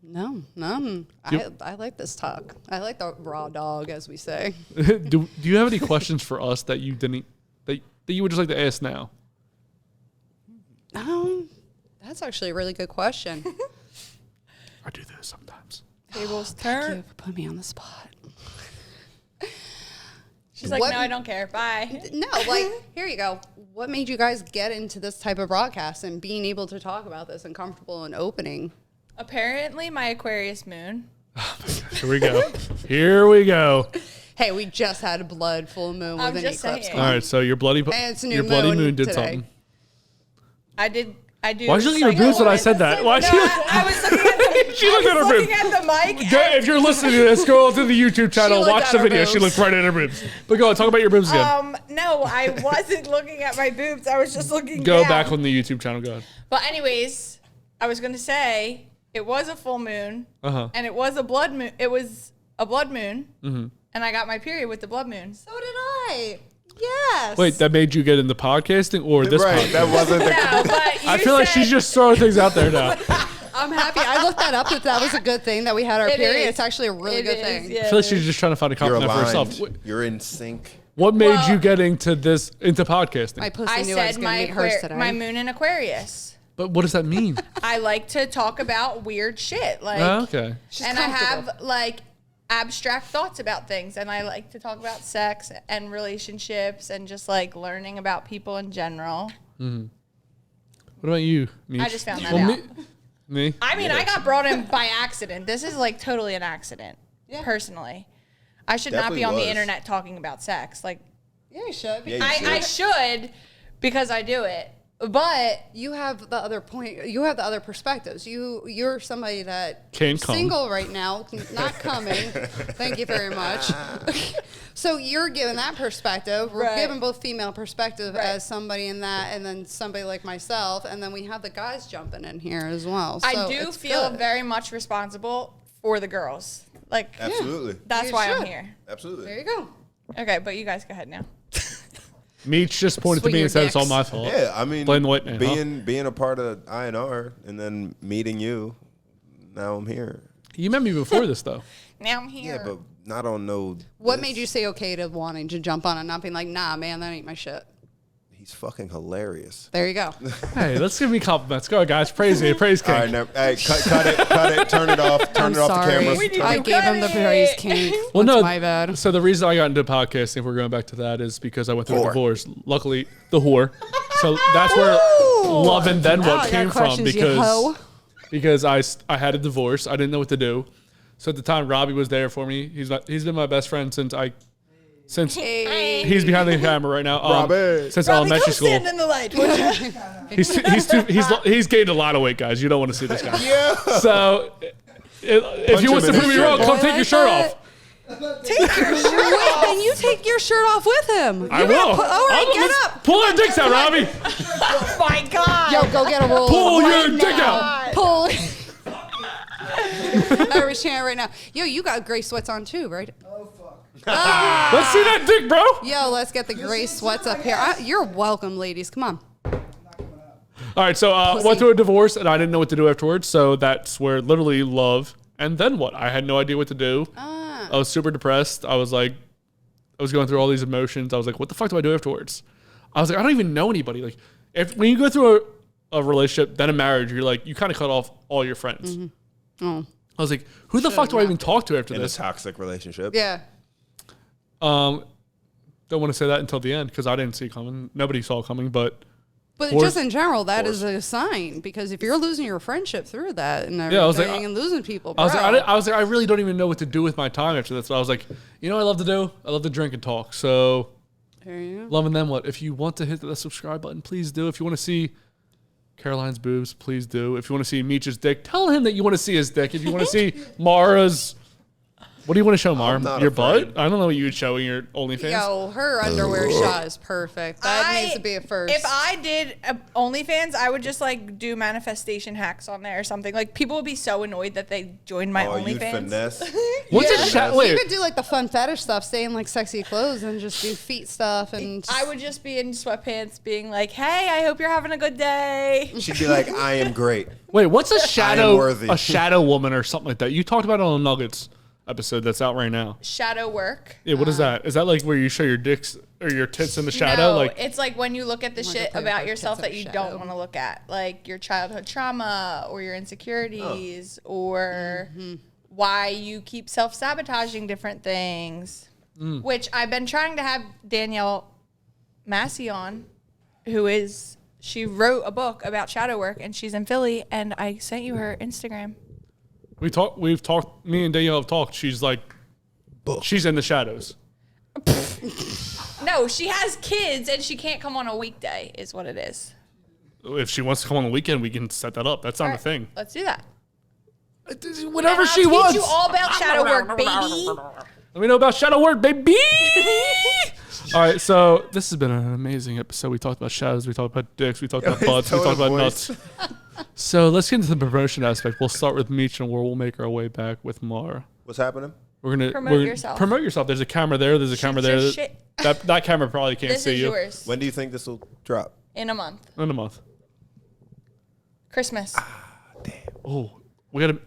No, none. I like this talk. I like the raw dog, as we say. do you have any questions for us that you didn't that you would just like to ask now? That's actually a really good question. I do this sometimes. Tables Thank turn. you for putting me on the spot. She's like, no, I don't care. Bye. No, like, here you go. What made you guys get into this type of broadcast and being able to talk about this and comfortable and opening? Apparently, my Aquarius moon. Here we go. Here we go. Hey, we just had a blood full moon with I'm an just eclipse. saying. All right, so your bloody And it's a new your bloody moon moon did today. something. I do. Why did you look at your boobs when I said that? Why No, she? I was looking at the, She looked at her looking boobs. at the mic. If you're listening to this, go to the YouTube channel, looked watch at the her video. She boobs. looked right at her boobs. But go on, talk about your boobs again. No, I wasn't looking at my boobs. I was just looking Go down. back on the YouTube channel. Go ahead. But anyways, I was going to say it was a full moon, and it was a blood moon. It was a blood moon, and I got my period with the blood moon. So did I. Yes. Wait, that made you get into podcasting or this Right, podcast? that wasn't the. No, but I feel like she's just throwing things out there now. I'm happy. I looked that up. That was a good thing that we had our It period. is. It's actually a really good thing. Yeah, I feel like she's just trying to find a You're compliment for aligned. herself. You're in sync. What made Well, you get into podcasting? My pussy I knew I was said going to meet hers today. my moon in Aquarius. But what does that mean? I like to talk about weird shit, like, Okay. She's and I comfortable. have like abstract thoughts about things, and I like to talk about sex and relationships and just like learning about people in general. What about you, Meech? I just found that out. Me? I mean, I got brought in by accident. This is like totally an accident, personally. I should not be Definitely on was. the internet talking about sex. Like, Yeah, you should. Yeah, you I should because I do it. But You have the other point. You have the other perspectives. You're somebody that Can't come. single right now, not coming. Thank you very much. So you're giving that perspective. We're Right. giving both female perspective Right. as somebody in that, and then somebody like myself, and then we have the guys jumping in here as well. So I do it's feel good. very much responsible for the girls. Like, Absolutely. that's You why I'm should. here. Absolutely. There you go. Okay, but you guys go ahead now. Meech just pointed to Swing me your and said it's all dicks. my fault. Yeah, I mean, Blame the white man, huh? being a part of INR and then meeting you, now I'm here. You met me before this, though. Now I'm here. Yeah, but not on no. What this. made you say okay to wanting to jump on and not being like, nah, man, that ain't my shit? He's fucking hilarious. There you go. Hey, let's give me compliments. Go, guys. Praise me. Praise King. All right, now, hey, cut it, turn it off, turn it off the camera. We need I to gave him the cut praise it. king. Well, That's no, my bad. So the reason I got into podcasting, if we're going back to that, is because I went through a Whore. divorce. Luckily, the whore. So that's where Love and Then Wow, What I got came from questions, you hoe. because I had a divorce. I didn't know what to do. So at the time, Robbie was there for me. He's been my best friend since he's behind the camera right now. Robbie. Since Robbie, elementary come school. stand in the light, would you? He's gained a lot of weight, guys. You don't want to see this guy. Yeah. So if Punch you want him to in prove me his wrong, shirt. come Boy take your like shirt that. off. Take your shirt off. Then you take your shirt off with him. I will. All right, get up. Pull your dicks out, Robbie. Oh my God. Yo, go get a roll. Pull right your dick out. Pull. Every channel right now. Yo, you got gray sweats on too, right? Oh, fuck. Let's see that dick, bro. Yo, let's get the gray sweats up here. You're welcome, ladies. Come on. All right, so went through a divorce, and I didn't know what to do afterwards. So that's where literally love. And then what? I had no idea what to do. I was super depressed. I was going through all these emotions. I was like, what the fuck do I do afterwards? I was like, I don't even know anybody. Like, when you go through a relationship, then a marriage, you're like, you kind of cut off all your friends. Mm-hmm. Oh. I was like, who the fuck do I even talk to after this? In a toxic relationship. Yeah. Don't want to say that until the end because I didn't see it coming. Nobody saw it coming, but just in general, that is a sign because if you're losing your friendship through that and everything and losing people, bro. I was like, I really don't even know what to do with my time after this. So I was like, you know what I love to do? I love to drink and talk. So there you go. Loving them what? If you want to hit the subscribe button, please do. If you want to see Caroline's boobs, please do. If you want to see Meech's dick, tell him that you want to see his dick. If you want to see Maura's... What do you want to show, Maura? Your butt? I don't know what you would show in your OnlyFans. Yo, her underwear shot is perfect. That needs to be a first. If I did OnlyFans, I would just like do manifestation hacks on there or something. Like people would be so annoyed that they joined my OnlyFans. You'd finesse. What's a chat? Wait. You could do like the fun fetish stuff, stay in like sexy clothes and just do feet stuff. And I would just be in sweatpants being like, hey, I hope you're having a good day. She'd be like, I am great. Wait, what's a shadow woman or something like that? You talked about it on the Nuggets episode that's out right now. Shadow work. Yeah, what is that? Is that like where you show your dicks or your tits in the shadow? No, like it's like when you look at the shit about yourself that you don't want to look at, like your childhood trauma or your insecurities or why you keep self-sabotaging different things, which I've been trying to have Danielle Massey on, she wrote a book about shadow work and she's in Philly and I sent you her Instagram. We've talked, me and Danielle have talked. She's like, she's in the shadows. No, she has kids and she can't come on a weekday is what it is. If she wants to come on the weekend, we can set that up. That's not a thing. Let's do that. Whatever she wants. Teach you all about shadow work, baby. Let me know about shadow work, baby. All right, so this has been an amazing episode. We talked about shadows. We talked about dicks. We talked about butts. We talked about nuts. So let's get into the promotion aspect. We'll start with Meech and we'll make our way back with Maura. What's happening? We're gonna promote yourself. There's a camera there. There's a camera there. That camera probably can't see you. Yours. When do you think this will drop? In a month. Christmas. Damn. Oh,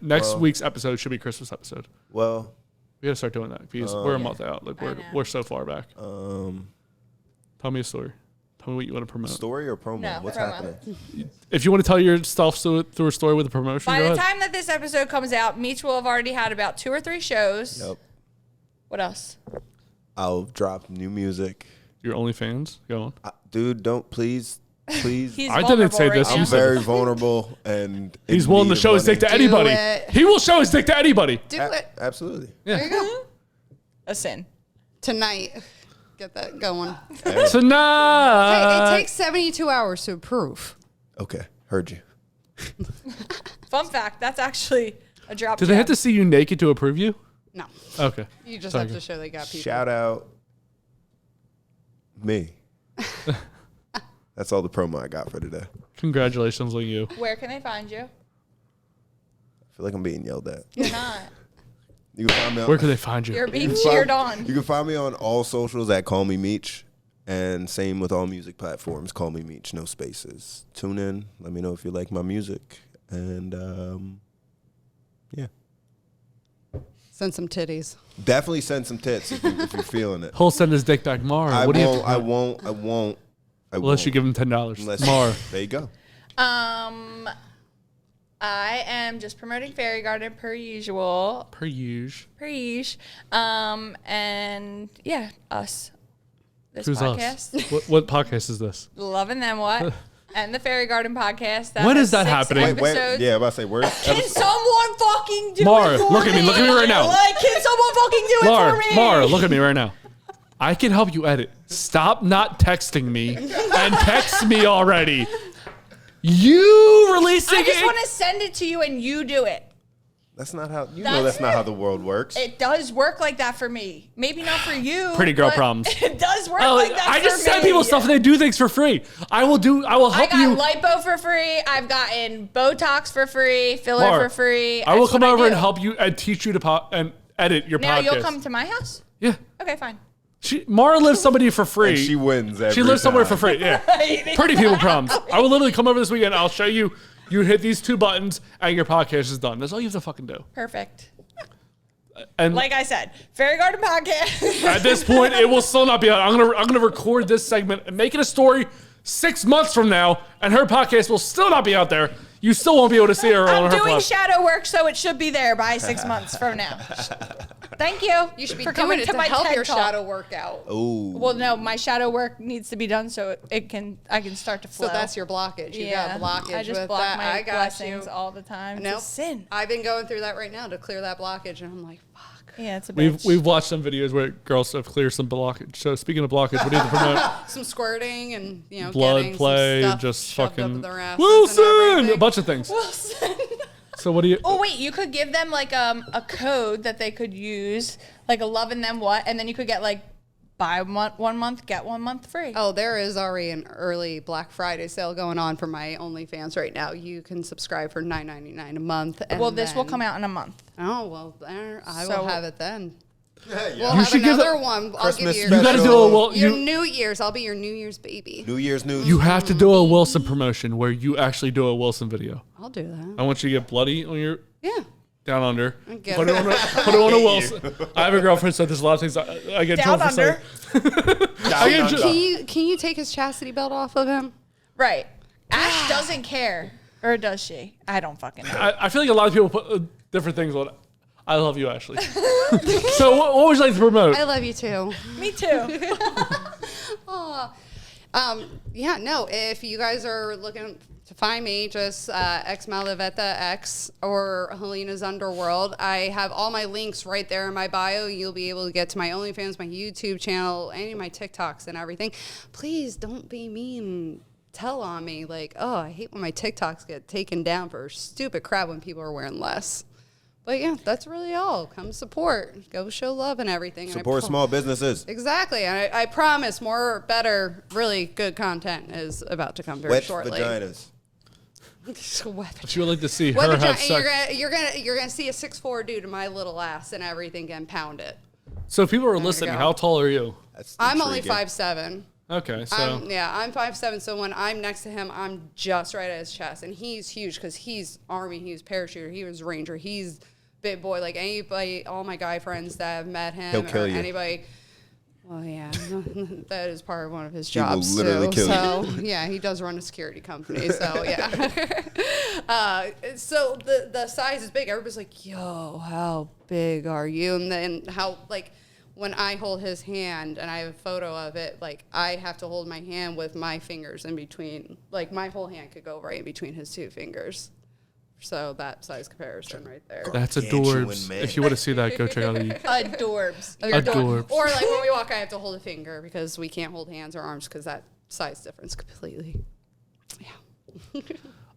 next week's episode should be Christmas episode. Well, we gotta start doing that because we're a month out. Like we're so far back. Tell me a story. Tell me what you want to promote. Story or promo? No, What's promo. happening? If you want to tell your stuff through a story with a promotion, By go the ahead. time that this episode comes out, Meech will have already had about 2 or 3 shows. Yep. What else? I'll drop new music. Your OnlyFans, go on. Dude, don't please. He's I didn't say this. Right I'm very vulnerable and he's willing to show his dick to anybody. He will show his dick to anybody. do it Absolutely. Yeah. There you go. A sin. Tonight. Get that going. Tonight. Hey, it takes 72 hours to approve. Okay, heard you. Fun fact, that's actually a drop. Do they have to see you naked to approve you? No. Okay. You just have to show they got people. Shout out me. That's all the promo I got for today. Congratulations on you. Where can they find you? I feel like I'm being yelled at. You're not. You can find me on, Where can they find you? You're being cheered on. You can find me on all socials at Call Me Meech. And same with all music platforms. Call Me Meech, no spaces. Tune in. Let me know if you like my music. And yeah. Send some titties. Definitely send some tits if you're feeling it. He'll send his dick back, Maura. I won't. Unless you give him $10. Maura. There you go. I am just promoting Fairy Garden per usual. Per usual. And yeah, us. This Who's podcast. Us? What podcast is this? Loving Them What? And the Fairy Garden podcast. When is that happening? Wait, yeah, I'm about to say, where's Can someone fucking do Maura, it for look at me. Look at me right now. Like, can someone fucking do it for me? Maura, look at me right now. I can help you edit. Stop not texting me and text me already. You releasing it? I just want to send it to you and you do it. That's not how that's not how the world works. It does work like that for me. Maybe not for you. Pretty girl but problems. It does work like that I just for send me. people stuff and they do things for free. I will help you. I got lipo for free. I've gotten Botox for free, filler Maura, for free. I will come over and do. help you and teach you to and edit your Now podcast. you'll come to my house? Yeah. Okay, fine. Maura lives somebody for free. And she wins every She lives somewhere for time. free. Yeah. Pretty people problems. I will literally come over this weekend. I'll show you. You hit these 2 buttons and your podcast is done. That's all you have to fucking do. Perfect. And Like I said, Fairy Garden Podcast. at this point, it will still not be out. I'm gonna record this segment and make it a story 6 months from now, and her podcast will still not be out there. You still won't be able to see her on I'm her doing platform. shadow work, so it should be there by 6 months from now. Thank you. You should be for doing coming it to to my help TED your Talk. shadow workout. Ooh. Well, no, my shadow work needs to be done so I can start to flow. So that's your blockage. You got blockage I just with block that. my I got blessings you. all the time. Nope. It's a sin. I've been going through that right now to clear that blockage, and I'm like, fuck. Yeah, it's a bitch. We've watched some videos where girls have cleared some blockage. So speaking of blockage, what do you have to promote? Some squirting and Blood getting play, some stuff just shoved fucking up their asses Wilson, and everything. a bunch of things. Wilson. So what do you? Oh wait, you could give them like a code that they could use, like a loving them what, and then you could get like buy 1 month, get 1 month free. Oh, there is already an early Black Friday sale going on for my OnlyFans right now. You can subscribe for $9.99 a month. And Well, this will then- come out in a month. Oh well, there, I So- will have it then. Yeah. We'll You have should give another it- one. I'll Christmas give you. You got to do special. a well. Your You New Year's. I'll be your New Year's baby. New Year's news. you have to do a Wilson promotion where you actually do a Wilson video. I'll do that. I want you to get bloody on your Yeah. down under. Get Put it it. on a Wilson. I have a girlfriend, so there's a lot of things I get in Down trouble for saying. under. I get in Can you take his chastity belt off of him? Right. Ash doesn't care, or does she? I don't fucking know. I feel like a lot of people put different things on it. I love you, Ashley. So what would you like to promote? I love you too. Me too. Yeah, no, if you guys are looking to find me, just X Malaveta X or Helena's Underworld. I have all my links right there in my bio. You'll be able to get to my OnlyFans, my YouTube channel, any of my TikToks and everything. Please don't be mean. Tell on me like, oh, I hate when my TikToks get taken down for stupid crap when people are wearing less. But yeah, that's really all. Come support. Go show love and everything. Support small businesses. Exactly. And I promise more, better, really good content is about to come very Wet shortly. vaginas. She would like to see Wet her vagina, have sex. you're gonna see a 6'4" dude in my little ass and everything and pound it. So if people are we listening, go. how tall are you? That's I'm only intriguing. 5'7". Okay, so I'm 5'7", so when I'm next to him, I'm just right at his chest, and he's huge because he's Army, he was parachuter, he was Ranger, he's big boy. Like anybody, all my guy friends that have met him, He'll kill or you. anybody. Well, yeah, that is part of one of his He will jobs literally too. kill So yeah, he does run a security company. So yeah. So the size is big. Everybody's like, "Yo, how big are you?" And then how like. When I hold his hand, and I have a photo of it, like, I have to hold my hand with my fingers in between. Like, my whole hand could go right in between his 2 fingers. So that size comparison right there. that's Gargantuan adorbs. man. If you want to see that, go check out the. Adorbs. Adorbs. Or, like, when we walk, I have to hold a finger because we can't hold hands or arms because that size difference completely. Yeah.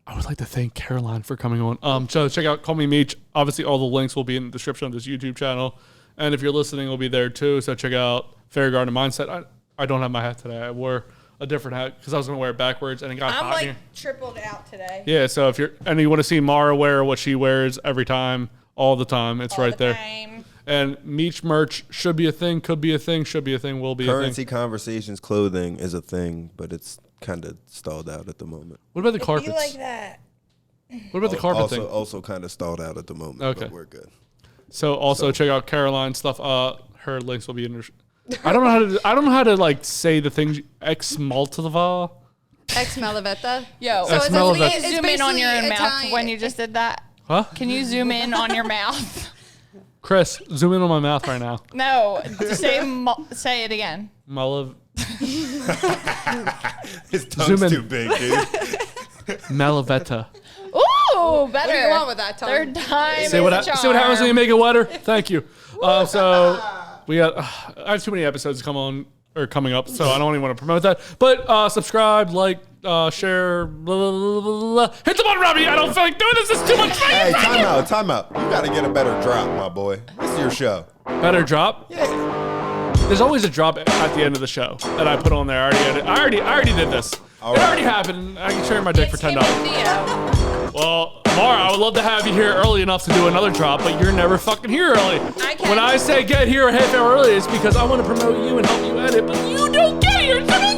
I would like to thank Caroline for coming on. So check out Call Me Meech. Obviously, all the links will be in the description of this YouTube channel. And if you're listening, it'll be there too. So check out Fairy Garden Mindset. I don't have my hat today. I wore a different hat because I was going to wear it backwards and it got I'm hot like here. tripled out today. Yeah, so if you're and you want to see Maura wear what she wears every time, all the time, it's All right the there. time. And Meech merch should be a thing, could be a thing, should be a thing, will be Currency a thing. Conversations clothing is a thing, but it's kind of stalled out at the moment. What about the Be carpets? like that. What about the carpet also, thing? Also kind of stalled out at the moment, Okay. but we're good. So also check out Caroline's stuff. Her links will be in. I don't know how to like say the things. Ex Maltava. Ex Malaveta. Yo, Ex can Malaveta. you zoom in on your mouth when you just did that? Huh? Can you zoom in on your mouth? Chris, zoom in on my mouth right now. No, just say it again. Malav. His Zoom tongue's in. too big, dude. Malaveta. Ooh, better. What do you want with that tongue? Third time. See what happens when you make it wetter? Thank you. So we got I have too many episodes coming up, so I don't even want to promote that. But subscribe, like, share, blah, blah, blah, blah, blah. Hit the button, Robbie. I don't feel like doing this. This is too much fun. Hey, time out. You gotta get a better drop, my boy. This is your show. Better drop? Yeah. There's always a drop at the end of the show that I put on there. I already did this. All It right. already happened. I can share my dick for $10. Theo. Well, Maura, I would love to have you here early enough to do another drop, but you're never fucking here early. I can. When I say get here a half hour early, it's because I want to promote you and help you edit, but you don't get here. Son of